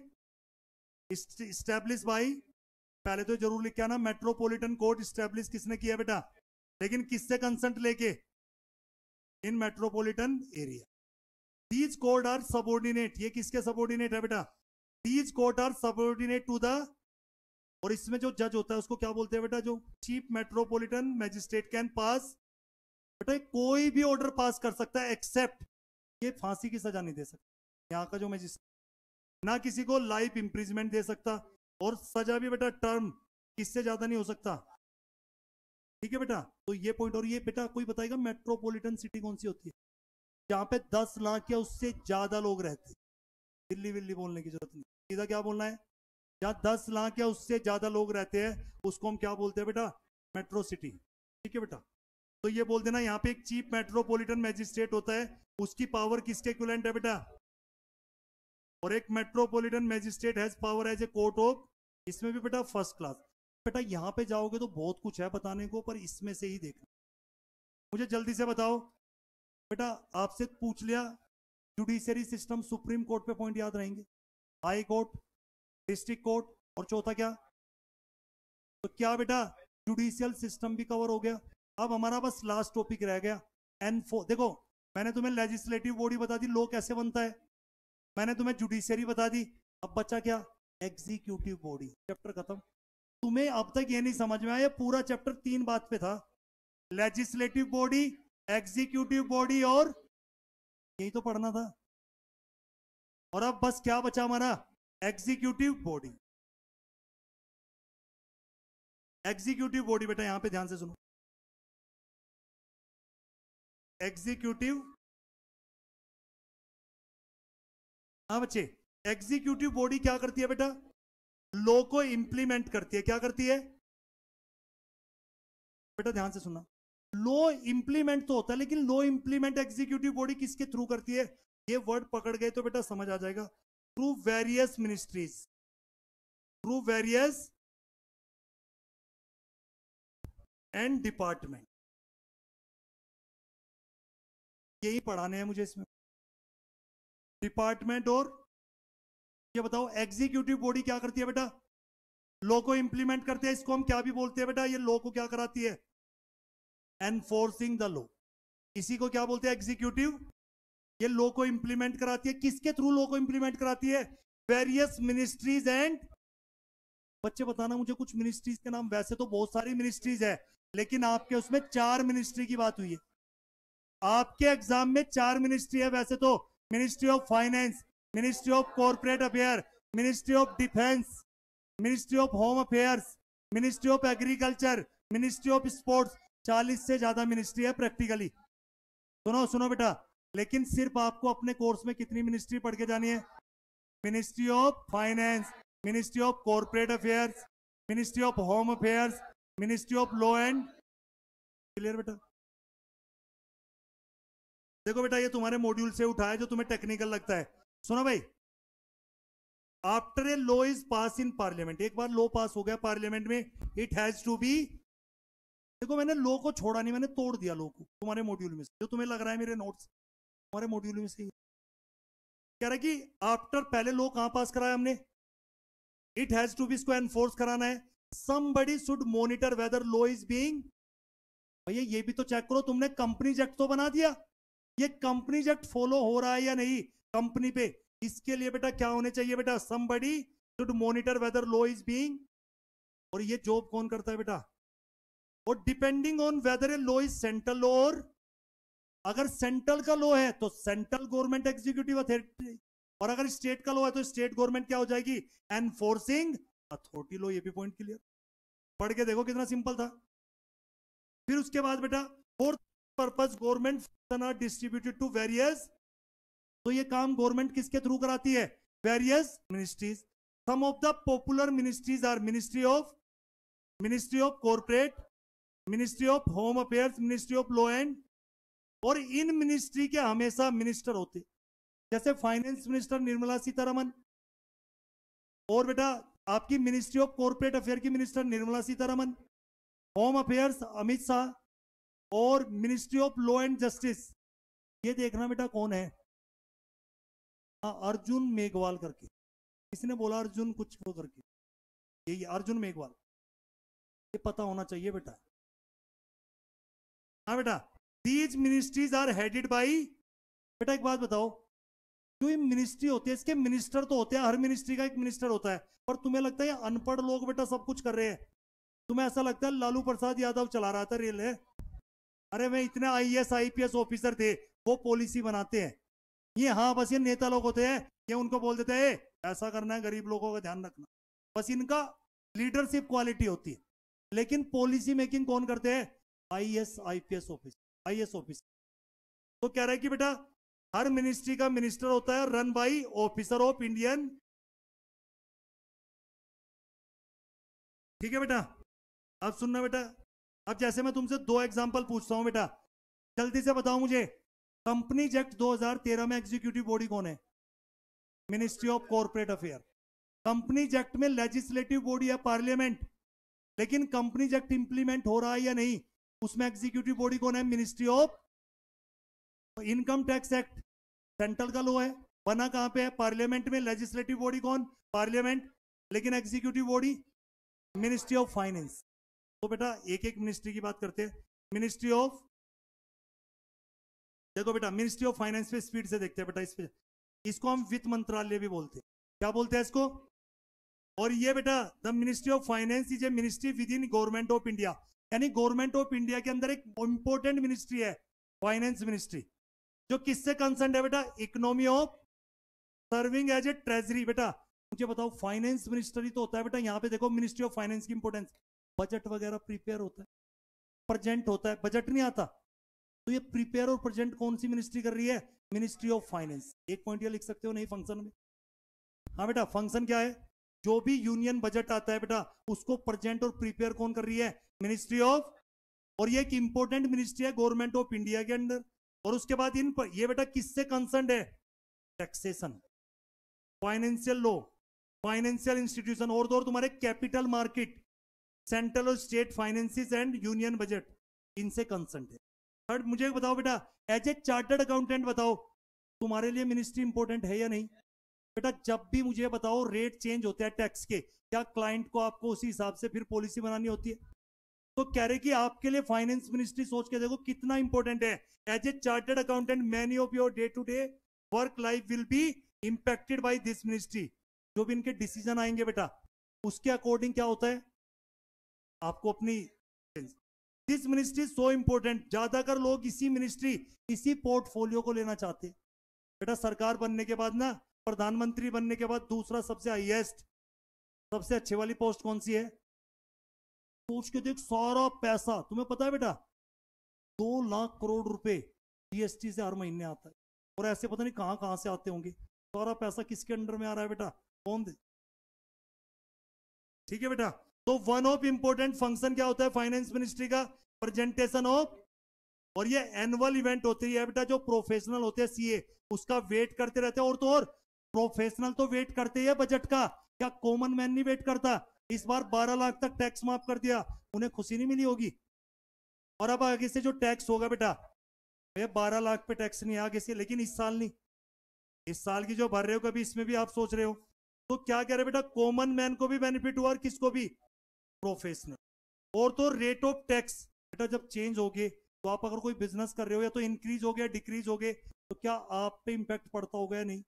Speaker 1: establish by, पहले तो जरूर लिख के आना, मेट्रोपॉलिटन कोर्ट स्टैब्लिश किसने किया बेटा, लेकिन किससे कंसेंट लेके, in metropolitan area. These court are subordinate, ये किसके सबऑर्डिनेट है बेटा, these court are subordinate to the, और इसमें जो जज होता है उसको क्या बोलते हैं बेटा, जो chief metropolitan magistrate can pass, बेटा कोई भी ऑर्डर पास कर सकता है एक्सेप्ट, ये फांसी की सजा नहीं दे सकता यहाँ का जो मैजिस्ट्रेट, ना किसी को लाइफ इंप्रिजमेंट दे सकता, और सजा भी बेटा टर्म किससे ज्यादा नहीं हो सकता। ठीक है बेटा, तो ये पॉइंट। और ये बेटा कोई बताएगा मेट्रोपॉलिटन सिटी कौन सी होती है, जहां पे 10 लाख या उससे ज्यादा लोग रहते हैं। दिल्ली विल्ली बोलने की जरूरत नहीं, सीधा क्या बोलना है, जहां 10 लाख या उससे ज्यादा लोग रहते हैं उसको हम क्या बोलते हैं बेटा, मेट्रो सिटी। ठीक है बेटा, तो ये बोल देना यहाँ पे एक चीफ मेट्रोपॉलिटन मैजिस्ट्रेट होता है, उसकी पावर किसके इक्विवेलेंट है बेटा, और एक metropolitan magistrate has power as a court of, इसमें भी बेटा फर्स्ट क्लास। बेटा यहाँ पे जाओगे तो बहुत कुछ है बताने को, पर इसमें से ही देखना। मुझे जल्दी से बताओ बेटा, आपसे पूछ लिया जुडिशरी सिस्टम, सुप्रीम कोर्ट पे पॉइंट याद रहेंगे, हाई कोर्ट, डिस्ट्रिक्ट कोर्ट, और चौथा क्या, तो क्या बेटा जुडिशियल सिस्टम भी कवर हो गया। अब हमारा बस लास्ट टॉपिक रह गया N4। देखो मैंने तुम्हें लेजिस्लेटिव बॉडी बता दी, लॉ कैसे बनता है, मैंने तुम्हें जुडिशरी बता दी, अब बचा क्या, एग्जीक्यूटिव बॉडी। चैप्टर खत्म। तुम्हें अब तक ये नहीं समझ में आया, पूरा चैप्टर 3 बात पे था, लेजिस्लेटिव बॉडी, एग्जीक्यूटिव बॉडी, और यही तो पढ़ना था। और अब बस क्या बचा हमारा, एग्जीक्यूटिव बॉडी। एग्जीक्यूटिव बॉडी बेटा यहां पे ध्यान से सुनो, एग्जीक्यूटिव, हाँ बच्चे, एग्जीक्यूटिव बॉडी क्या करती है बेटा, लॉ को इंप्लीमेंट करती है। क्या करती है बेटा, ध्यान से सुनना, लॉ इंप्लीमेंट तो होता है, लेकिन लॉ इंप्लीमेंट एग्जीक्यूटिव बॉडी किसके थ्रू करती है, ये वर्ड पकड़ गए तो बेटा समझ आ जाएगा, through various ministries, through various and department. यही पढ़ाने हैं मुझे इसमें, डिपार्टमेंट। और ये बताओ एग्जीक्यूटिव बॉडी क्या करती है बेटा, लॉ को इंप्लीमेंट करते हैं, इसको हम क्या भी बोलते हैं बेटा, ये लॉ को क्या कराती है, एनफोर्सिंग द लॉ। इसी को क्या बोलते हैं, एग्जीक्यूटिव, ये लॉ को इंप्लीमेंट कराती है। किसके थ्रू लॉ को इंप्लीमेंट कराती है, वेरियस मिनिस्ट्रीज एंड, बच्चे बताना मुझे कुछ मिनिस्ट्रीज के नाम, वैसे तो बहुत सारी मिनिस्ट्रीज है लेकिन आपके उसमें 4 मिनिस्ट्री की बात हुई है, आपके एग्जाम में 4 मिनिस्ट्री है वैसे तो, ministry of finance, ministry of corporate affair, ministry of defence, ministry of home affairs, ministry of agriculture, ministry of sports, 40 से ज्यादा मिनिस्ट्री है प्रैक्टिकली। सुनो सुनो बेटा, लेकिन सिर्फ आपको अपने कोर्स में कितनी मिनिस्ट्री पढ़ के जानी है, ministry of finance, ministry of corporate affairs, ministry of home affairs, ministry of law and, clear बेटा। देखो बेटा ये तुम्हारे मॉड्यूल से उठाया जो तुम्हें टेक्निकल लगता है। सुनो भाई, after a law is pass in parliament, एक बार लॉ पास हो गया पार्लियामेंट में, इट हैज टू बी, देखो मैंने लॉ को छोड़ा नहीं, मैंने तोड़ दिया लॉ को तुम्हारे मॉड्यूल में से, जो तुम्हें लग रहा है मेरे नोट्स तुम्हारे मॉड्यूल में से कह रहा है कि आफ्टर, पहले लॉ कहां पास कराया हमने, इट हैज टू बी, इसको एनफोर्स कराना है, somebody should monitor whether law is being, भैया ये भी तो चेक करो, तुमने कंपनीज एक्ट तो बना दिया, ये कंपनीज एक्ट फॉलो हो रहा है या नहीं कंपनी पे, इसके लिए बेटा क्या होने चाहिए बेटा, somebody should monitor whether law is being, और ये जॉब कौन करता है बेटा, और depending on whether a law is central law, और अगर सेंट्रल का लॉ है तो सेंट्रल गवर्नमेंट एग्जीक्यूटिव अथॉरिटी, और अगर स्टेट का लॉ है तो स्टेट गवर्नमेंट क्या हो जाएगी, एनफोर्सिंग अथॉरिटी लॉ। ये भी पॉइंट क्लियर, पढ़ के देखो कितना सिंपल था। फिर उसके बाद बेटा fourth purpose, government function are distributed to various, तो ये काम गवर्नमेंट किसके थ्रू कराती है, various ministries. Some of the popular ministries are ministry of corporate, ministry of home affairs, ministry of law and, और इन मिनिस्ट्री के हमेशा मिनिस्टर होते, जैसे फाइनेंस मिनिस्टर निर्मला सीतारमन, और बेटा आपकी मिनिस्ट्री ऑफ कॉर्पोरेट अफेयर की minister Nirmala Sitharaman, home affairs Amit Shah, और ministry of law and justice ये देखना बेटा कौन है, अर्जुन मेघवाल करके, किसने बोला अर्जुन कुछ वो करके, यही अर्जुन मेघवाल, ये पता होना चाहिए बेटा। हाँ बेटा, these ministries are headed by, बेटा एक बात बताओ, जो ये मिनिस्ट्री होती है इसके मिनिस्टर तो होते हैं, हर मिनिस्ट्री का एक मिनिस्टर होता है, पर तुम्हें लगता है ये अनपढ़ लोग बेटा सब कुछ कर रहे हैं, तुम्हें ऐसा लगता है लालू प्रसाद यादव चला रहा था रेल है, अरे मैं इतने आईएएस आईपीएस ऑफिसर थे वो पॉलिसी बनाते हैं, ये हाँ बस ये नेता लोग होते हैं, ये उनको बोल देते हैं ऐसा करना है, गरीब लोगों का ध्यान रखना, बस इनका लीडरशिप क्वालिटी होती है, लेकिन पॉलिसी मेकिंग कौन करते हैं, IAS IPS officer, IAS officer. तो कह रहा है कि बेटा हर मिनिस्ट्री का मिनिस्टर होता है run by officer of Indian, ठीक है बेटा। अब सुनना बेटा, अब जैसे मैं तुमसे दो एग्जांपल पूछता हूं बेटा, जल्दी से बताओ मुझे, कंपनीज एक्ट 2013 में एग्जीक्यूटिव बॉडी कौन है, ministry of corporate affair. Companies act में लेजिस्लेटिव बॉडी है पार्लियामेंट, लेकिन कंपनीज एक्ट इंप्लीमेंट हो रहा है या नहीं, उसमें एग्जीक्यूटिव बॉडी कौन है, ministry of. Income tax act central का लॉ है, बना कहां पे है, पार्लियामेंट में, लेजिस्लेटिव बॉडी कौन, पार्लियामेंट, लेकिन executive body ministry of finance. तो बेटा एक एक मिनिस्ट्री की बात करते हैं, मिनिस्ट्री ऑफ, देखो बेटा मिनिस्ट्री ऑफ फाइनेंस पे स्पीड से देखते हैं बेटा, इस पे इसको हम वित्त मंत्रालय भी बोलते हैं, क्या बोलते हैं इसको, और ये बेटा the ministry of finance is a ministry within government of India, यानी गवर्नमेंट ऑफ इंडिया के अंदर एक इंपॉर्टेंट मिनिस्ट्री है फाइनेंस मिनिस्ट्री, जो किससे कंसर्न है बेटा, economy of, serving as a treasury. बेटा मुझे बताओ फाइनेंस मिनिस्टर ही तो होता है बेटा, यहाँ पे देखो मिनिस्ट्री ऑफ फाइनेंस की इंपॉर्टेंस, बजट वगैरह प्रिपेयर होता है, प्रेजेंट होता है, बजट नहीं आता, तो ये प्रिपेयर और प्रेजेंट कौन सी मिनिस्ट्री कर रही है, मिनिस्ट्री ऑफ फाइनेंस। एक पॉइंट ये लिख सकते हो नहीं फंक्शन में, हाँ बेटा फंक्शन क्या है, जो भी यूनियन बजट आता है बेटा उसको प्रेजेंट और प्रिपेयर कौन कर रही है, मिनिस्ट्री ऑफ, और ये एक इंपॉर्टेंट मिनिस्ट्री है गवर्नमेंट ऑफ इंडिया के अंदर। और उसके बाद इन पर ये बेटा किससे कंसर्न है, taxation, financial law, financial institution, और तो और तुम्हारे कैपिटल मार्केट, सेंट्रल और state finances and union budget, इनसे कंसर्न है। थर्ड मुझे बताओ बेटा, एज ए चार्टर्ड अकाउंटेंट बताओ तुम्हारे लिए मिनिस्ट्री इंपॉर्टेंट है या नहीं बेटा। जब भी मुझे बताओ रेट चेंज होते हैं टैक्स के, क्या क्लाइंट को आपको उसी हिसाब से फिर पॉलिसी बनानी होती है, तो कह रहे कि आपके लिए फाइनेंस मिनिस्ट्री सोच के देखो कितना इंपॉर्टेंट है। As a chartered accountant many of your day to day work life will be impacted by this ministry, जो भी इनके डिसीजन आएंगे बेटा उसके अकॉर्डिंग क्या होता है आपको अपनी, दिस मिनिस्ट्री सो इंपॉर्टेंट, ज्यादातर लोग इसी मिनिस्ट्री, इसी पोर्टफोलियो को लेना चाहते हैं बेटा। सरकार बनने के बाद ना, प्रधानमंत्री बनने के बाद दूसरा सबसे हाईएस्ट, सबसे अच्छे वाली पोस्ट कौन सी है, सोच के देख, सारा पैसा तुम्हें पता है बेटा 2 लाख करोड़ रुपए जीएसटी से हर महीने आता है, और ऐसे पता नहीं कहां कहां से आते होंगे, सारा पैसा किसके अंडर में आ रहा है बेटा, कौन दे, ठीक है बेटा। तो वन ऑफ इंपॉर्टेंट फंक्शन क्या होता है फाइनेंस मिनिस्ट्री का, प्रेजेंटेशन ऑफ, और ये एनुअल इवेंट होती है बेटा, जो प्रोफेशनल होते हैं सीए उसका वेट करते रहते हैं, और तो और प्रोफेशनल तो वेट करते हैं बजट का, क्या कॉमन मैन नहीं वेट करता। इस बार 12 लाख तक टैक्स माफ कर दिया, उन्हें खुशी नहीं मिली होगी, और अब आगे से जो टैक्स होगा बेटा, ये 12 लाख पे टैक्स नहीं आगे से, लेकिन इस साल नहीं, इस साल की जो भर रहे हो कभी इसमें भी आप सोच रहे हो, तो क्या कह रहे बेटा, कॉमन मैन को भी बेनिफिट हुआ और किसको भी, प्रोफेशनल। और तो रेट ऑफ टैक्स बेटा जब चेंज हो गए, तो आप अगर कोई बिजनेस कर रहे हो या तो इंक्रीज हो गया डिक्रीज हो गए, तो क्या आप पे इंपैक्ट पड़ता होगा या नहीं,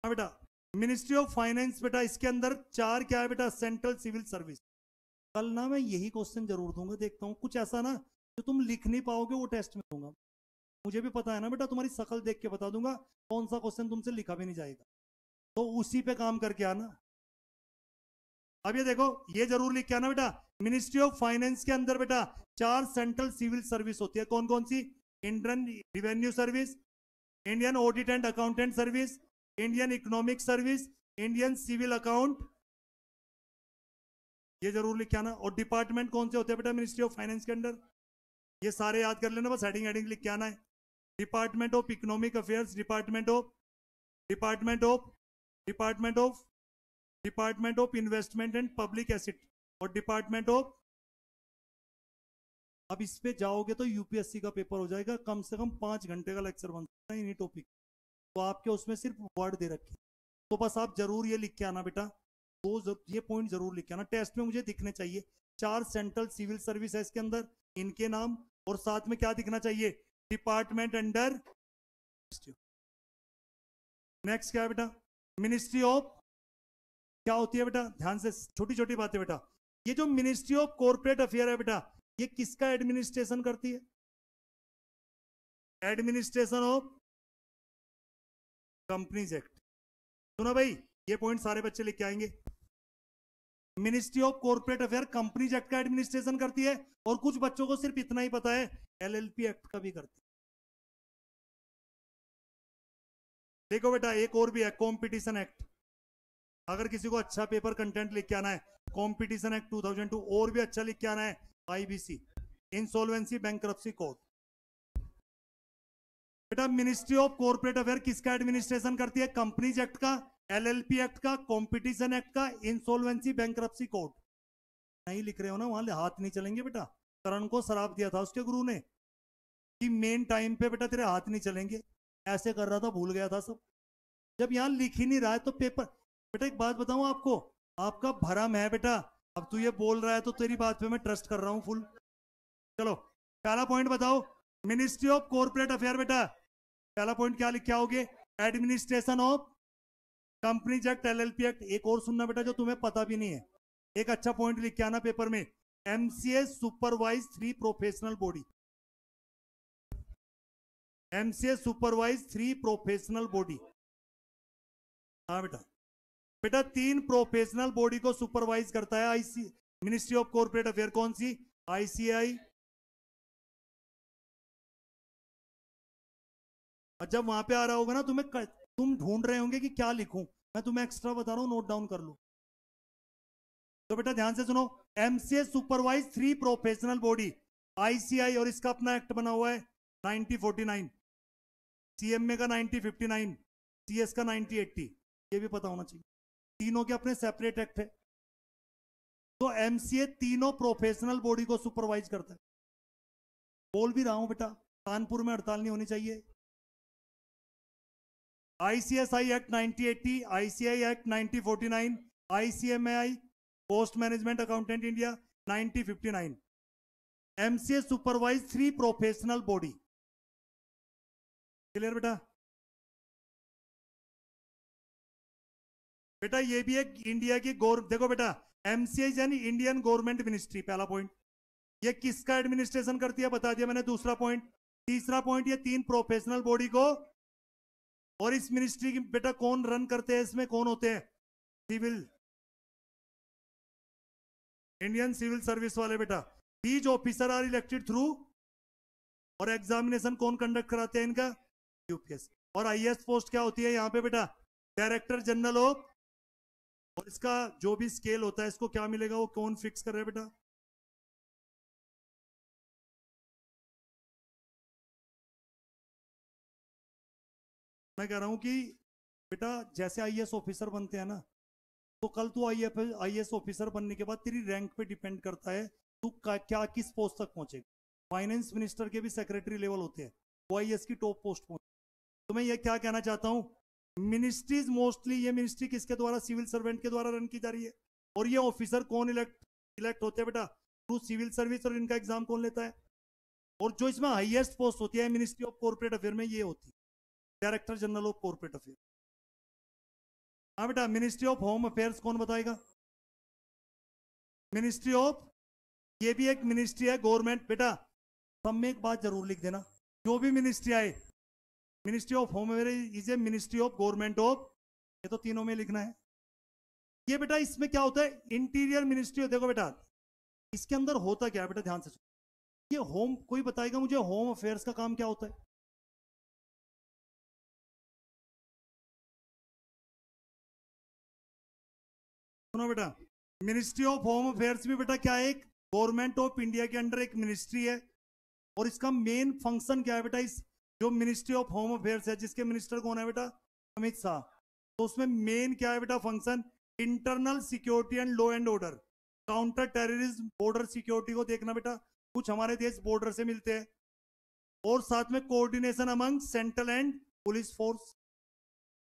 Speaker 1: हाँ बेटा, मिनिस्ट्री ऑफ फाइनेंस बेटा, इसके अंदर 4 क्या है बेटा, सेंट्रल सिविल सर्विस। कल ना मैं यही क्वेश्चन जरूर दूंगा, देखता हूँ कुछ ऐसा ना जो तुम लिख नहीं पाओगे वो टेस्ट में दूंगा। मुझे भी पता है ना बेटा, तुम्हारी शक्ल देख के बता दूंगा कौन सा क्वेश्चन तुमसे लिखा भी नहीं जाएगा, तो उसी पे काम करके आना। अब ये देखो, ये जरूर लिख के आना बेटा, मिनिस्ट्री ऑफ फाइनेंस के अंदर बेटा 4 सेंट्रल सिविल सर्विस होती है। कौन कौन सी? Indian revenue service, Indian audit and accountant service, Indian economic service, Indian civil account, ये जरूर लिख के आना। और डिपार्टमेंट कौन से होते हैं बेटा मिनिस्ट्री ऑफ फाइनेंस के अंदर? ये सारे याद कर लेना, बस हेडिंग हेडिंग लिख के आना है। Department of economic affairs, department of department of department of department of investment and public asset, और डिपार्टमेंट ऑफ, अब इस पे जाओगे तो यूपीएससी का पेपर हो जाएगा, कम से कम 5 घंटे का लेक्चर बन सकता है इन्हीं टॉपिक, तो आपके उसमें सिर्फ वर्ड दे रखे, तो बस आप जरूर ये लिख के आना बेटा, ये पॉइंट जरूर लिख के आना, टेस्ट में मुझे दिखने चाहिए। 4 सेंट्रल सिविल सर्विस है इसके अंदर, इनके नाम, और साथ में क्या दिखना चाहिए, डिपार्टमेंट अंडर। नेक्स्ट क्या है बेटा, मिनिस्ट्री ऑफ, क्या होती है बेटा, ध्यान से, छोटी छोटी बातें बेटा। ये जो मिनिस्ट्री ऑफ कॉर्पोरेट अफेयर है बेटा, ये किसका एडमिनिस्ट्रेशन करती है? Administration of companies act. सुना भाई, ये पॉइंट सारे बच्चे लेके आएंगे। Ministry of corporate affair companies act का एडमिनिस्ट्रेशन करती है, और कुछ बच्चों को सिर्फ इतना ही पता है, एलएलपी एक्ट का भी करती है। देखो बेटा, एक और भी है, कॉम्पिटिशन एक्ट। अगर किसी को अच्छा पेपर कंटेंट लिख के आना है, कॉम्पिटिशन एक्ट 2002, और भी अच्छा लिख के आना है, आईबीसी, इंसॉल्वेंसी बैंक्रप्सी कोड। बेटा मिनिस्ट्री ऑफ कॉर्पोरेट अफेयर किसका एडमिनिस्ट्रेशन करती है? कंपनीज एक्ट का, एलएलपी एक्ट का, कॉम्पिटिशन एक्ट का, इंसॉल्वेंसी बैंक्रप्सी कोड। नहीं लिख रहे हो ना, वहां हाथ नहीं चलेंगे बेटा। करण को शराप दिया था उसके गुरु ने कि मेन टाइम पे बेटा तेरे हाथ नहीं चलेंगे, ऐसे कर रहा था, भूल गया था सब। जब यहां लिख ही नहीं रहा है तो पेपर, बेटा एक बात बताऊं आपको, आपका भरम है बेटा, अब तू ये बोल रहा है तो तेरी बात पे मैं ट्रस्ट कर रहा हूं फुल। चलो पहला पॉइंट बताओ, मिनिस्ट्री ऑफ कॉर्पोरेट अफेयर बेटा, पहला पॉइंट क्या लिख के आओगे, administration of companies act, LLP act. एक और सुनना बेटा जो तुम्हें पता भी नहीं है, एक अच्छा पॉइंट लिख के आना पेपर में, MCA supervise 3 professional body, MCA supervise 3 professional body. हाँ बेटा, बेटा 3 प्रोफेशनल बॉडी को सुपरवाइज करता है IC, ministry of corporate affair. कौन सी? आईसीआई। और जब वहां पे आ रहा होगा ना, तुम ढूंढ रहे होंगे कि क्या लिखूं, मैं तुम्हें एक्स्ट्रा बता रहा हूं, नोट डाउन कर लो। तो बेटा ध्यान से सुनो, MCA supervise 3 professional body, ICI, और इसका अपना एक्ट बना हुआ है 1949, सीएमए का 1959, सीएस का 1980, ये भी पता होना चाहिए, तीनों के अपने सेपरेट एक्ट है। तो एमसीए तीनों प्रोफेशनल बॉडी को सुपरवाइज करता है। बोल भी रहा हूं बेटा, कानपुर में हड़ताल नहीं होनी चाहिए। ICSI act 1980, ICI act 1949, ICMAI post management accountant India 1959। MCA supervise 3 professional body. Clear बेटा? बेटा ये भी एक इंडिया की देखो बेटा, एमसीए यानी इंडियन गवर्नमेंट मिनिस्ट्री, पहला पॉइंट। ये किसका एडमिनिस्ट्रेशन करती है बता दिया मैंने, दूसरा पॉइंट। तीसरा पॉइंट, ये 3 प्रोफेशनल बॉडी को, और इस मिनिस्ट्री की बेटा कौन रन करते हैं, इसमें कौन होते हैं? सिविल, इंडियन सिविल सर्विस वाले बेटा। These officer are elected through, और एग्जामिनेशन कौन कंडक्ट कराते हैं इनका? यूपीएससी। और आईएएस पोस्ट क्या होती है यहाँ पे बेटा? डायरेक्टर जनरल ऑफ, और इसका जो भी स्केल होता है इसको क्या मिलेगा, वो कौन फिक्स कर रहा है बेटा? मैं कह रहा हूं कि बेटा जैसे आईएएस ऑफिसर बनते हैं ना, तो कल तू आईएएस ऑफिसर बनने के बाद तेरी रैंक पे डिपेंड करता है तू क्या किस पोस्ट तक पहुंचेगा। फाइनेंस मिनिस्टर के भी सेक्रेटरी लेवल होते हैं, वो आईएएस की टॉप पोस्ट पहुंचे। तो मैं ये क्या कहना चाहता हूं, मिनिस्ट्रीज मोस्टली, ये मिनिस्ट्री किसके द्वारा? सिविल सर्वेंट के द्वारा रन की जा रही है। और ये ऑफिसर कौन इलेक्ट होते हैं बेटा? Through civil service. और इनका एग्जाम कौन लेता है? और जो इसमें हाईएस्ट पोस्ट होती है मिनिस्ट्री ऑफ कॉर्पोरेट अफेयर में, ये होती है director general of corporate affair. हाँ बेटा, मिनिस्ट्री ऑफ होम अफेयर्स कौन बताएगा? मिनिस्ट्री ऑफ, ये भी एक मिनिस्ट्री है गवर्नमेंट। बेटा सब में एक बात जरूर लिख देना, जो भी मिनिस्ट्री आए, ministry of home affairs is a ministry of government of, ये तो तीनों में लिखना है। ये बेटा इसमें क्या होता है, इंटीरियर मिनिस्ट्री। देखो बेटा इसके अंदर होता क्या है बेटा, ध्यान से सुनो। ये होम, कोई बताएगा मुझे होम अफेयर्स का काम क्या होता है? सुनो बेटा, मिनिस्ट्री ऑफ होम अफेयर्स भी बेटा क्या है, एक गवर्नमेंट ऑफ इंडिया के अंडर एक मिनिस्ट्री है। और इसका मेन फंक्शन क्या है बेटा, इस जो मिनिस्ट्री ऑफ होम अफेयर्स है, जिसके मिनिस्टर कौन है बेटा, अमित शाह। तो उसमें मेन क्या है बेटा function, internal security and law and order, counter terrorism, border security को देखना बेटा, कुछ हमारे देश बॉर्डर से मिलते हैं। और साथ में coordination among central and police force.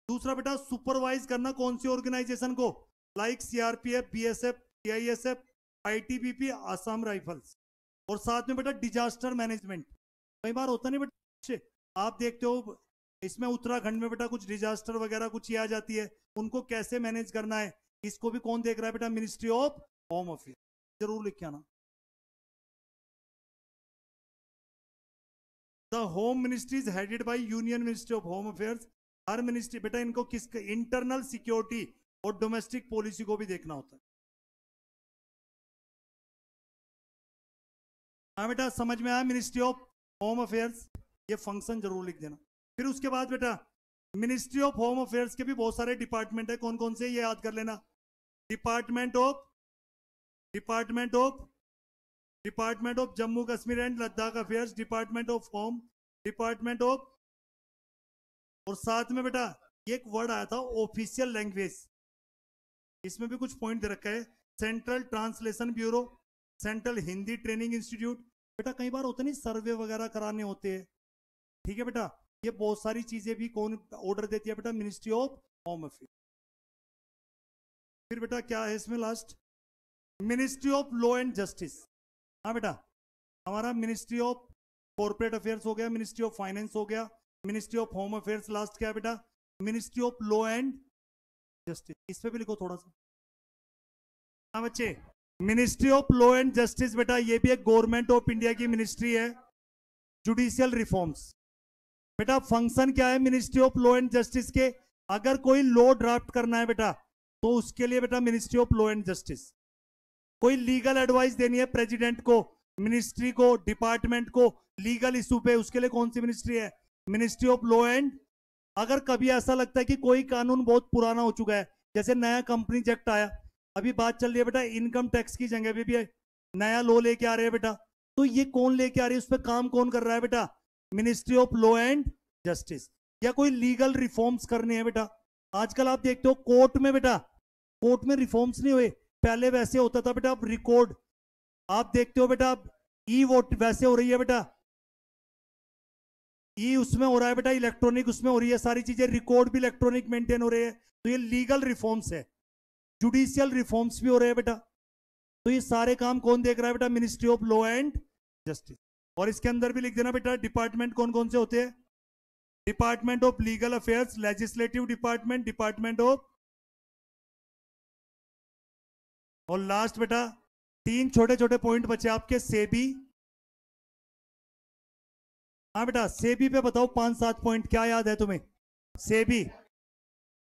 Speaker 1: दूसरा बेटा सुपरवाइज करना कौन सी ऑर्गेनाइजेशन को, like CRPF, BSF, CISF, ITBP, Assam rifles. और साथ में बेटा डिजास्टर मैनेजमेंट। कई बार होता नहीं बेटा, आप देखते हो इसमें उत्तराखंड में बेटा कुछ डिजास्टर वगैरह कुछ ये आ जाती है, उनको कैसे मैनेज करना है, इसको भी कौन देख रहा है बेटा, मिनिस्ट्री ऑफ होम अफेयर। जरूर लिख के आना। The home ministry is headed by union ministry of home affairs. Her ministry बेटा इनको किस, इंटरनल सिक्योरिटी और डोमेस्टिक पॉलिसी को भी देखना होता है। हाँ बेटा समझ में आया, मिनिस्ट्री ऑफ होम अफेयर्स, ये फंक्शन जरूर लिख देना। फिर उसके बाद बेटा मिनिस्ट्री ऑफ होम अफेयर्स के भी बहुत सारे डिपार्टमेंट है, कौन कौन से ये याद कर लेना। Department of department of Jammu Kashmir and Ladakh affairs, department of home, department of, और साथ में बेटा एक वर्ड आया था ऑफिशियल लैंग्वेज, इसमें भी कुछ पॉइंट दे रखा है, central translation bureau, central Hindi training institute. बेटा कई बार होते नहीं सर्वे वगैरह कराने होते हैं, ठीक है बेटा, ये बहुत सारी चीजें भी कौन ऑर्डर देती है बेटा, मिनिस्ट्री ऑफ होम अफेयर। फिर बेटा क्या है इसमें last, ministry of law and justice. हाँ बेटा हमारा मिनिस्ट्री ऑफ कॉर्पोरेट अफेयर्स हो गया, मिनिस्ट्री ऑफ फाइनेंस हो गया, ministry of home affairs last क्या है बेटा, ministry of law and justice. इस पे भी लिखो थोड़ा सा। हाँ बच्चे, ministry of law and justice बेटा ये भी एक गवर्नमेंट ऑफ इंडिया की मिनिस्ट्री है। जुडिशियल रिफॉर्म्स, बेटा फंक्शन क्या है ministry of law and justice के, अगर कोई लॉ ड्राफ्ट करना है बेटा तो उसके लिए बेटा ministry of law and justice. कोई लीगल एडवाइस देनी है प्रेसिडेंट को, मिनिस्ट्री को, डिपार्टमेंट को, लीगल इशू पे, उसके लिए कौन सी मिनिस्ट्री है, मिनिस्ट्री ऑफ लॉ एंड। अगर कभी ऐसा लगता है कि कोई कानून बहुत पुराना हो चुका है, जैसे नया कंपनीज एक्ट आया, अभी बात चल रही है बेटा इनकम टैक्स की जगह पे भी नया लॉ लेके आ रहे हैं बेटा, तो ये कौन लेके आ रही है, उस पर काम कौन कर रहा है बेटा, ministry of law and justice. या कोई लीगल रिफॉर्म्स करने हैं बेटा, आजकल आप देखते हो कोर्ट में बेटा, कोर्ट में रिफॉर्म्स नहीं हुए, पहले वैसे होता था बेटा, अब रिकॉर्ड आप देखते हो बेटा, अब ई वोट वैसे हो रही है बेटा, ई उसमें हो रहा है बेटा, इलेक्ट्रॉनिक उसमें हो रही है, सारी चीजें रिकॉर्ड भी इलेक्ट्रॉनिक मेंटेन हो रहे हैं, तो ये लीगल रिफॉर्म्स है। जुडिशियल रिफॉर्म्स भी हो रहे हैं बेटा, तो ये सारे काम कौन देख रहा है बेटा, ministry of law and justice. और इसके अंदर भी लिख देना बेटा डिपार्टमेंट कौन कौन से होते हैं, department of legal affairs, legislative department, department of, और लास्ट बेटा तीन छोटे छोटे पॉइंट बचे आपके, सेबी। हाँ बेटा सेबी पे बताओ 5-7 पॉइंट, क्या याद है तुम्हें, सेबी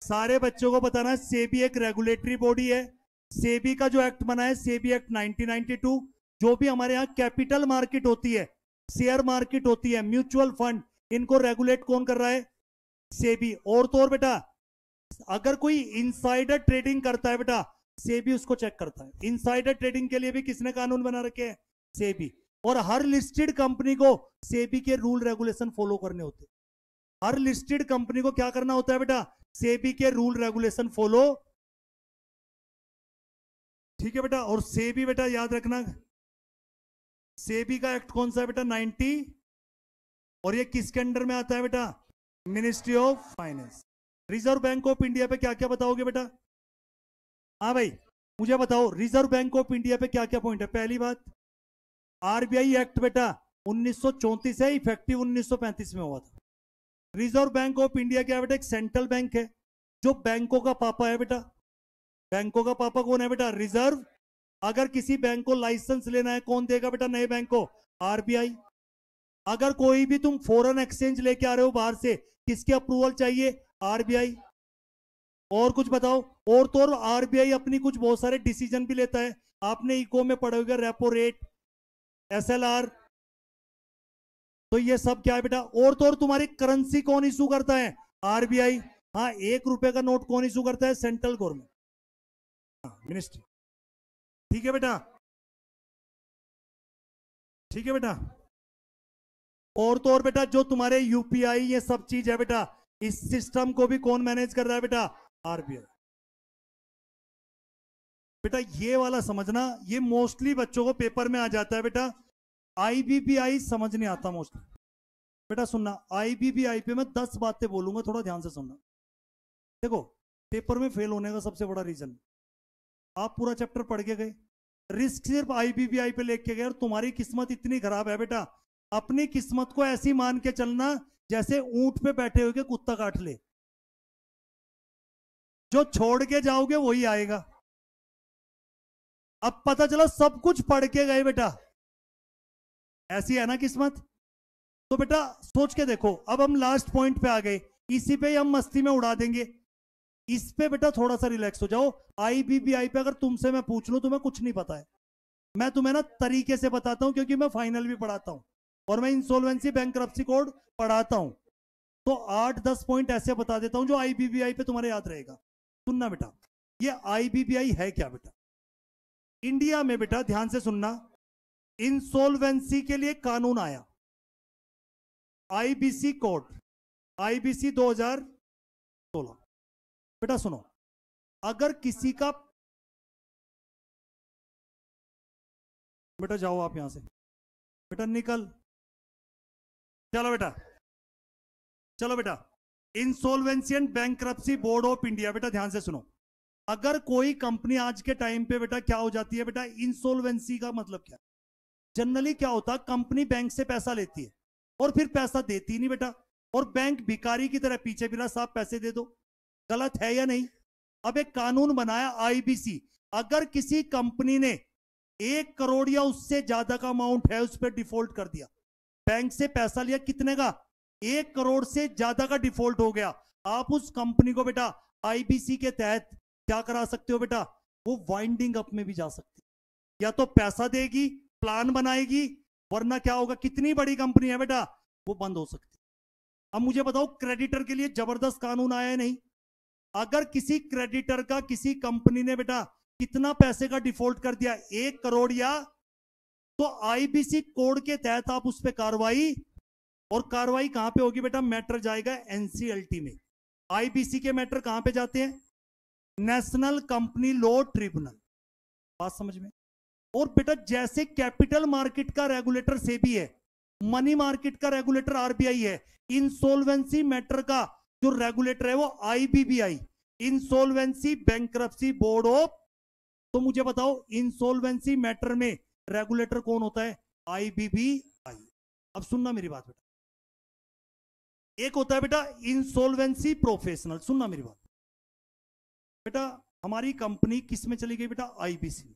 Speaker 1: सारे बच्चों को बताना है। सेबी एक रेगुलेटरी बॉडी है, सेबी का जो एक्ट बना है सेबी एक्ट 1992, जो भी हमारे यहाँ कैपिटल मार्केट होती है, शेयर मार्केट होती है, म्यूचुअल फंड, इनको रेगुलेट कौन कर रहा है, सेबी। और तो और बेटा अगर कोई इनसाइडर ट्रेडिंग करता है बेटा, सेबी उसको चेक करता है। इनसाइडर ट्रेडिंग के लिए भी किसने कानून बना रखे हैं, सेबी। और हर लिस्टेड कंपनी को सेबी के रूल रेगुलेशन फॉलो करने होते हैं। हर लिस्टेड कंपनी को क्या करना होता है बेटा, सेबी के रूल रेगुलेशन फॉलो, ठीक है बेटा। और सेबी बेटा याद रखना, सेबी का एक्ट कौन सा है बेटा, 90, और ये किसके अंडर में आता है बेटा, ministry of finance. Reserve bank of India पे क्या क्या बताओगे बेटा, हाँ भाई मुझे बताओ रिजर्व बैंक ऑफ इंडिया पे क्या क्या पॉइंट है। पहली बात आरबीआई एक्ट बेटा 1934 है, इफेक्टिव 1935 में हुआ था। रिजर्व बैंक ऑफ इंडिया क्या बेटा, एक सेंट्रल बैंक है, जो बैंकों का पापा है बेटा, बैंकों का पापा कौन है बेटा? रिजर्व। अगर किसी बैंक को लाइसेंस लेना है कौन देगा बेटा नए बैंक को? आरबीआई। अगर कोई भी तुम फॉरेन एक्सचेंज लेके आ रहे हो बाहर से, किसकी अप्रूवल चाहिए? आरबीआई। और कुछ बताओ। और तो और आरबीआई अपनी कुछ बहुत सारे डिसीजन भी लेता है, आपने इको में पढ़े होंगे, रेपो रेट, एसएलआर, तो ये सब क्या है बेटा? और तो और तुम्हारी करेंसी कौन इशू करता है? आरबीआई। हाँ, 1 रुपए का नोट कौन इशू करता है? Central government, ministry. ठीक है बेटा, ठीक है बेटा। और तो और बेटा जो तुम्हारे यूपीआई ये सब चीज है बेटा, इस सिस्टम को भी कौन मैनेज कर रहा है बेटा? आरबीआई। बेटा ये वाला समझना, ये मोस्टली बच्चों को पेपर में आ जाता है बेटा। आईबीपीआई समझ नहीं आता मोस्टली। बेटा सुनना, आईबीपीआई पे मैं 10 बातें बोलूंगा, थोड़ा ध्यान से सुनना। देखो, पेपर में फेल होने का सबसे बड़ा रीजन, आप पूरा चैप्टर पढ़ के गए, रिस्क सिर्फ आईबीपीआई पे लेके गए, और तुम्हारी किस्मत इतनी खराब है बेटा, अपनी किस्मत को ऐसी मान के चलना जैसे ऊंट पे बैठे हुए कुत्ता काट ले, जो छोड़ के जाओगे वही आएगा। अब पता चला सब कुछ पढ़ के गए बेटा, ऐसी है ना किस्मत। तो बेटा सोच के देखो, अब हम लास्ट पॉइंट पे आ गए, इसी पे हम मस्ती में उड़ा देंगे। इस पे बेटा थोड़ा सा रिलैक्स हो जाओ। आईबीपीआई पे अगर तुमसे मैं पूछ लूं, तुम्हें कुछ नहीं पता है, मैं तुम्हें ना तरीके से बताता हूं, क्योंकि मैं फाइनल भी पढ़ाता हूं और मैं इंसॉल्वेंसी बैंक्रप्सी कोड पढ़ाता हूं, तो 8-10 पॉइंट ऐसे बता देता हूं जो आईबीपीआई पे तुम्हारे याद रहेगा। सुनना बेटा, ये आईबीपीआई है क्या बेटा? इंडिया में बेटा ध्यान से सुनना, इंसॉल्वेंसी के लिए कानून आया, आईबीसी कोड, आईबीसी 2016। बेटा सुनो, अगर किसी का, बेटा जाओ आप यहां से, बेटा निकल, चलो बेटा, चलो बेटा। Insolvency and bankruptcy board of India, बेटा ध्यान से सुनो, अगर कोई कंपनी आज के टाइम पे बेटा क्या हो जाती है बेटा, इंसॉल्वेंसी का मतलब क्या? जनरली क्या होता है, कंपनी बैंक से पैसा लेती है और फिर पैसा देती नहीं बेटा, और बैंक भिखारी की तरह पीछे फिरा, साहब पैसे दे दो। गलत है या नहीं? अब एक कानून बनाया आईबीसी, अगर किसी कंपनी ने 1 करोड़ या उससे ज्यादा का अमाउंट है उस पर डिफॉल्ट कर दिया, बैंक से पैसा लिया कितने का? 1 करोड़ से ज्यादा का डिफॉल्ट हो गया, आप उस कंपनी को बेटा आईबीसी के तहत क्या करा सकते हो बेटा? वो वाइंडिंग अप में भी जा सकती, या तो पैसा देगी, प्लान बनाएगी, वरना क्या होगा, कितनी बड़ी कंपनी है बेटा वो बंद हो सकती। अब मुझे बताओ, क्रेडिटर के लिए जबरदस्त कानून आया है नहीं? अगर किसी क्रेडिटर का किसी कंपनी ने बेटा कितना पैसे का डिफॉल्ट कर दिया, 1 करोड़ या, तो आईबीसी कोड के तहत आप उस पर कार्रवाई, और कार्रवाई कहां पे होगी बेटा? मैटर जाएगा एनसीएलटी में। आईबीसी के मैटर कहां पे जाते हैं? National company law tribunal. बात समझ में? और बेटा जैसे कैपिटल मार्केट का रेगुलेटर सेबी है, मनी मार्केट का रेगुलेटर आरबीआई है, इंसॉल्वेंसी मैटर का जो रेगुलेटर है वो IBBI, insolvency bankruptcy board of. तो मुझे बताओ, इंसॉल्वेंसी मैटर में रेगुलेटर कौन होता है? आईबीबीआई। अब सुनना मेरी बात बेटा, एक होता है बेटा इंसॉल्वेंसी प्रोफेशनल, सुनना मेरी बात बेटा, हमारी कंपनी किस में चली गई बेटा? आईबीसी में।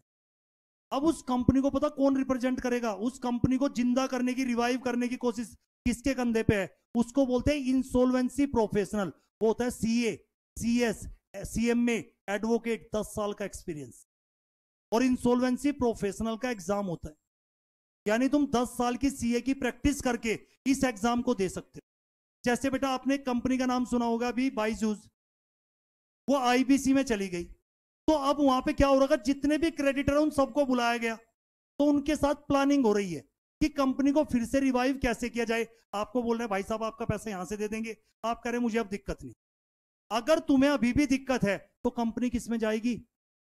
Speaker 1: अब उस कंपनी को पता कौन रिप्रेजेंट करेगा? उस कंपनी को जिंदा करने की, रिवाइव करने की कोशिश किसके कंधे पे है? उसको बोलते हैं इंसॉल्वेंसी प्रोफेशनल। वो होता है सीए, सीएस, सीएमए, एडवोकेट, 10 साल का एक्सपीरियंस, और इंसॉल्वेंसी प्रोफेशनल का एग्जाम होता है, यानी तुम 10 साल की सीए की प्रैक्टिस करके इस एग्जाम को दे सकते हो। जैसे बेटा आपने कंपनी का नाम सुना होगा अभी, बायजूस, वो आईबीसी में चली गई, तो अब वहां पे क्या हो रहा है, जितने भी क्रेडिटर हैं उन सबको बुलाया गया, तो उनके साथ प्लानिंग हो रही है कि कंपनी को फिर से रिवाइव कैसे किया जाए। आपको बोल रहे हैं भाई साहब आपका पैसा यहां से दे देंगे, आप कह रहे हैं मुझे अब दिक्कत नहीं। अगर तुम्हें अभी भी दिक्कत है तो कंपनी किस में जाएगी?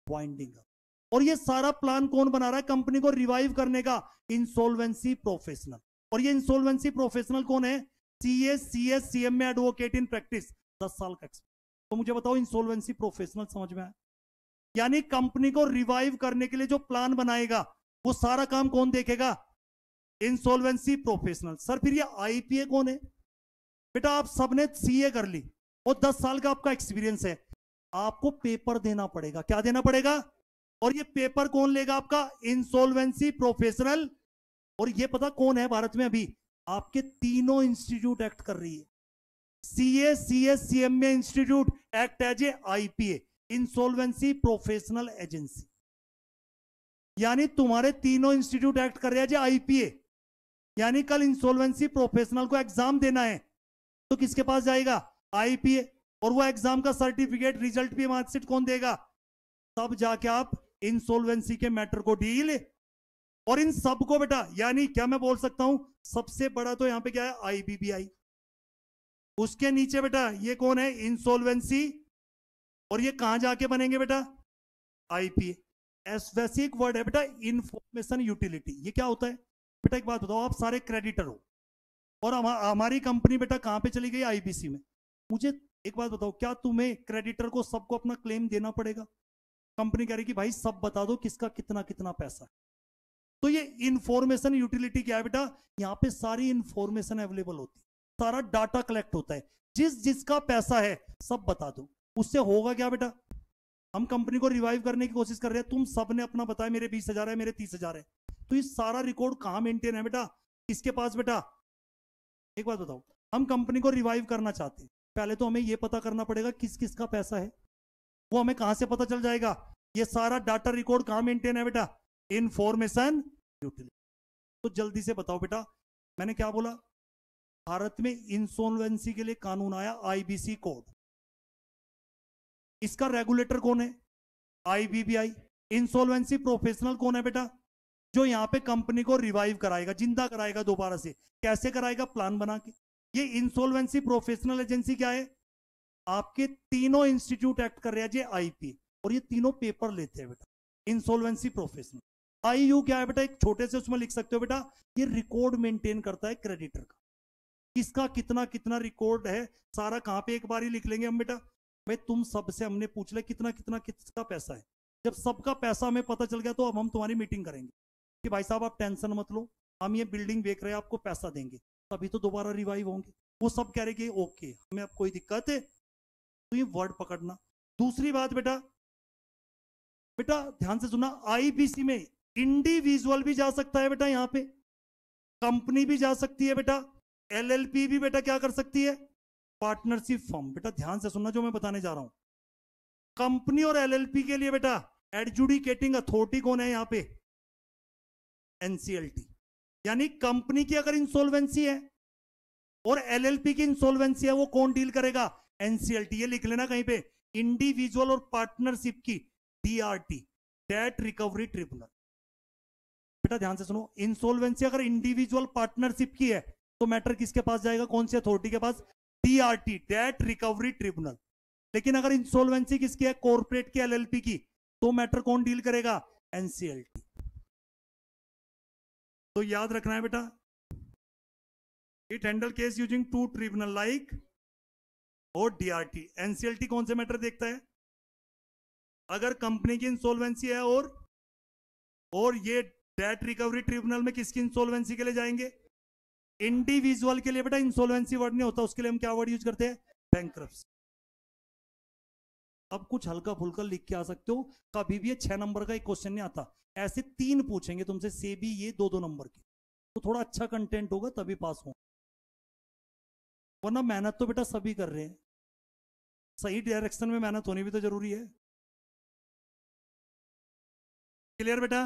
Speaker 1: Winding up. और ये सारा प्लान कौन बना रहा है कंपनी को रिवाइव करने का? Insolvency professional. और ये इंसॉल्वेंसी प्रोफेशनल कौन है? CS, CS, CMA, advocate in practice, 10 साल का एक्सपीरियंस। तो मुझे बताओ, इंसॉल्वेंसी प्रोफेशनल समझ में आया? यानी कंपनी को रिवाइव करने के लिए जो प्लान बनाएगा वो सारा काम कौन देखेगा? Insolvency professional. सर फिर ये आईपीए कौन है? बेटा आप सबने सीए कर ली और 10 साल का आपका एक्सपीरियंस है, आपको पेपर देना पड़ेगा। क्या देना पड़ेगा? और ये पेपर कौन लेगा? आपका इंसॉल्वेंसी प्रोफेशनल। और ये पता कौन है भारत में अभी? आपके तीनों इंस्टीट्यूट एक्ट कर रही है। CA, CS, CMA institute act as a IPA, insolvency professional agency. यानी तुम्हारे तीनों इंस्टीट्यूट एक्ट कर रहे हैं आईपीए। यानी कल इंसॉल्वेंसी प्रोफेशनल को एग्जाम देना है तो किसके पास जाएगा? आईपीए। और वो एग्जाम का सर्टिफिकेट, रिजल्ट भी, मार्कशीट कौन देगा? तब जाके आप इंसॉल्वेंसी के मैटर को डील। और इन सब को बेटा, यानी क्या मैं बोल सकता हूं, सबसे बड़ा तो यहां पे क्या है? आईबीबीआई। उसके नीचे बेटा ये कौन है? इंसॉल्वेंसी। और ये कहां जाके बनेंगे बेटा? आईपीए। वैसे एक वर्ड है बेटा, इंफॉर्मेशन यूटिलिटी। ये क्या होता है बेटा? एक बात बताओ, आप सारे क्रेडिटर हो और हमारी कंपनी बेटा कहां पे चली गई? आईबीसी में। मुझे एक बात बताओ, क्या तुम्हें क्रेडिटर को सबको अपना क्लेम देना पड़ेगा? कंपनी कह रही कि भाई सब बता दो किसका कितना कितना पैसा है। तो ये इंफॉर्मेशन यूटिलिटी क्या है बेटा? यहां पे सारी इंफॉर्मेशन अवेलेबल होती है, सारा डाटा कलेक्ट होता है, जिसका पैसा है सब बता दो। उससे होगा क्या बेटा? हम कंपनी को रिवाइव करने की कोशिश कर रहे हैं, तुम सबने अपना बताया मेरे 20,000 है, मेरे 30,000 है, तो ये सारा रिकॉर्ड कहां मेंटेन है बेटा? किसके पास बेटा? एक बात बताओ, हम कंपनी को रिवाइव करना चाहते हैं, पहले तो हमें यह पता करना पड़ेगा किस किस का पैसा है। वो हमें कहां से पता चल जाएगा? ये सारा डाटा रिकॉर्ड कहां मेंटेन है बेटा? Information utility. तो जल्दी से बताओ बेटा, मैंने क्या बोला? भारत में इंसॉल्वेंसी के लिए कानून आया, आईबीसी कोड। इसका रेगुलेटर कौन है? आईबीबीआई। इंसॉल्वेंसी प्रोफेशनल कौन है बेटा? जो यहां पे कंपनी को रिवाइव कराएगा, जिंदा कराएगा दोबारा से। कैसे कराएगा? प्लान बना के। ये इंसॉल्वेंसी प्रोफेशनल एजेंसी क्या है? आपके तीनों इंस्टीट्यूट एक्ट कर रहे हैं जी आईपी, और ये तीनों पेपर लेते हैं बेटा। Insolvency professional. आईयू क्या है बेटा? एक छोटे से उसमें लिख सकते हो बेटा, ये रिकॉर्ड मेंटेन करता है क्रेडिटर का, किसका कितना कितना रिकॉर्ड है, सारा कहां पे एक बार ही लिख लेंगे हम बेटा। भाई तुम सबसे हमने पूछ लिया कितना कितना किसका पैसा है। जब सबका पैसा हमें पता चल गया तो अब हम तुम्हारी मीटिंग करेंगे कि भाई साहब आप टेंशन मत लो, हम ये बिल्डिंग बेच रहे हैं, आपको पैसा देंगे, तभी तो दोबारा रिवाइव होंगे। वो सब कह रहे कि ओके हमें अब कोई दिक्कत है। तो ये वर्ड पकड़ना। दूसरी बात बेटा, बेटा ध्यान से सुनना, आईबीसी में इंडिविजुअल भी जा सकता है बेटा, यहां पे कंपनी भी जा सकती है बेटा, एलएलपी भी बेटा क्या कर सकती है? Partnership firm. बेटा ध्यान से सुनना जो मैं बताने जा रहा हूं। कंपनी और एलएलपी के लिए बेटा एडजुडिकेटिंग अथॉरिटी कौन है यहां पे? एनसीएलटी। यानी कंपनी की अगर इंसॉल्वेंसी है और एलएलपी की इंसॉल्वेंसी है, वो कौन डील करेगा? एनसीएलटी। ये लिख लेना कहीं पे, इंडिविजुअल और पार्टनरशिप की डीआरटी, डेट रिकवरी ट्रिब्यूनल। बेटा ध्यान से सुनो, इंसॉल्वेंसी अगर इंडिविजुअल पार्टनरशिप की है तो मैटर किसके पास जाएगा? कौन सी अथॉरिटी के पास? DRT, debt recovery tribunal. लेकिन अगर इंसॉल्वेंसी किसकी है? कॉर्पोरेट की, एलएलपी की, तो मैटर कौन डील करेगा? एनसीएलटी। तो याद रखना है बेटा, it handle case using two tribunal like और डीआरटी। एनसीएलटी कौन से मैटर देखता है? अगर कंपनी की इंसॉल्वेंसी है और ये डेट रिकवरी ट्रिब्यूनल में किसकी इंसॉल्वेंसी के लिए जाएंगे? इंडिविजुअल के लिए बेटा इंसॉल्वेंसी वर्ड नहीं होता, उसके लिए हम क्या वर्ड यूज करते हैं? बैंक्रप्सी। अब कुछ हल्का फुल्का लिख के आ सकते हो, कभी भी ये 6 नंबर का एक क्वेश्चन नहीं आता, ऐसे 3 पूछेंगे तुमसे, से भी ये 2-2 नंबर के, तो थोड़ा अच्छा कंटेंट होगा तभी पास हो, वरना मेहनत तो बेटा सभी कर रहे हैं, सही डायरेक्शन में मेहनत होनी भी तो जरूरी है। क्लियर बेटा?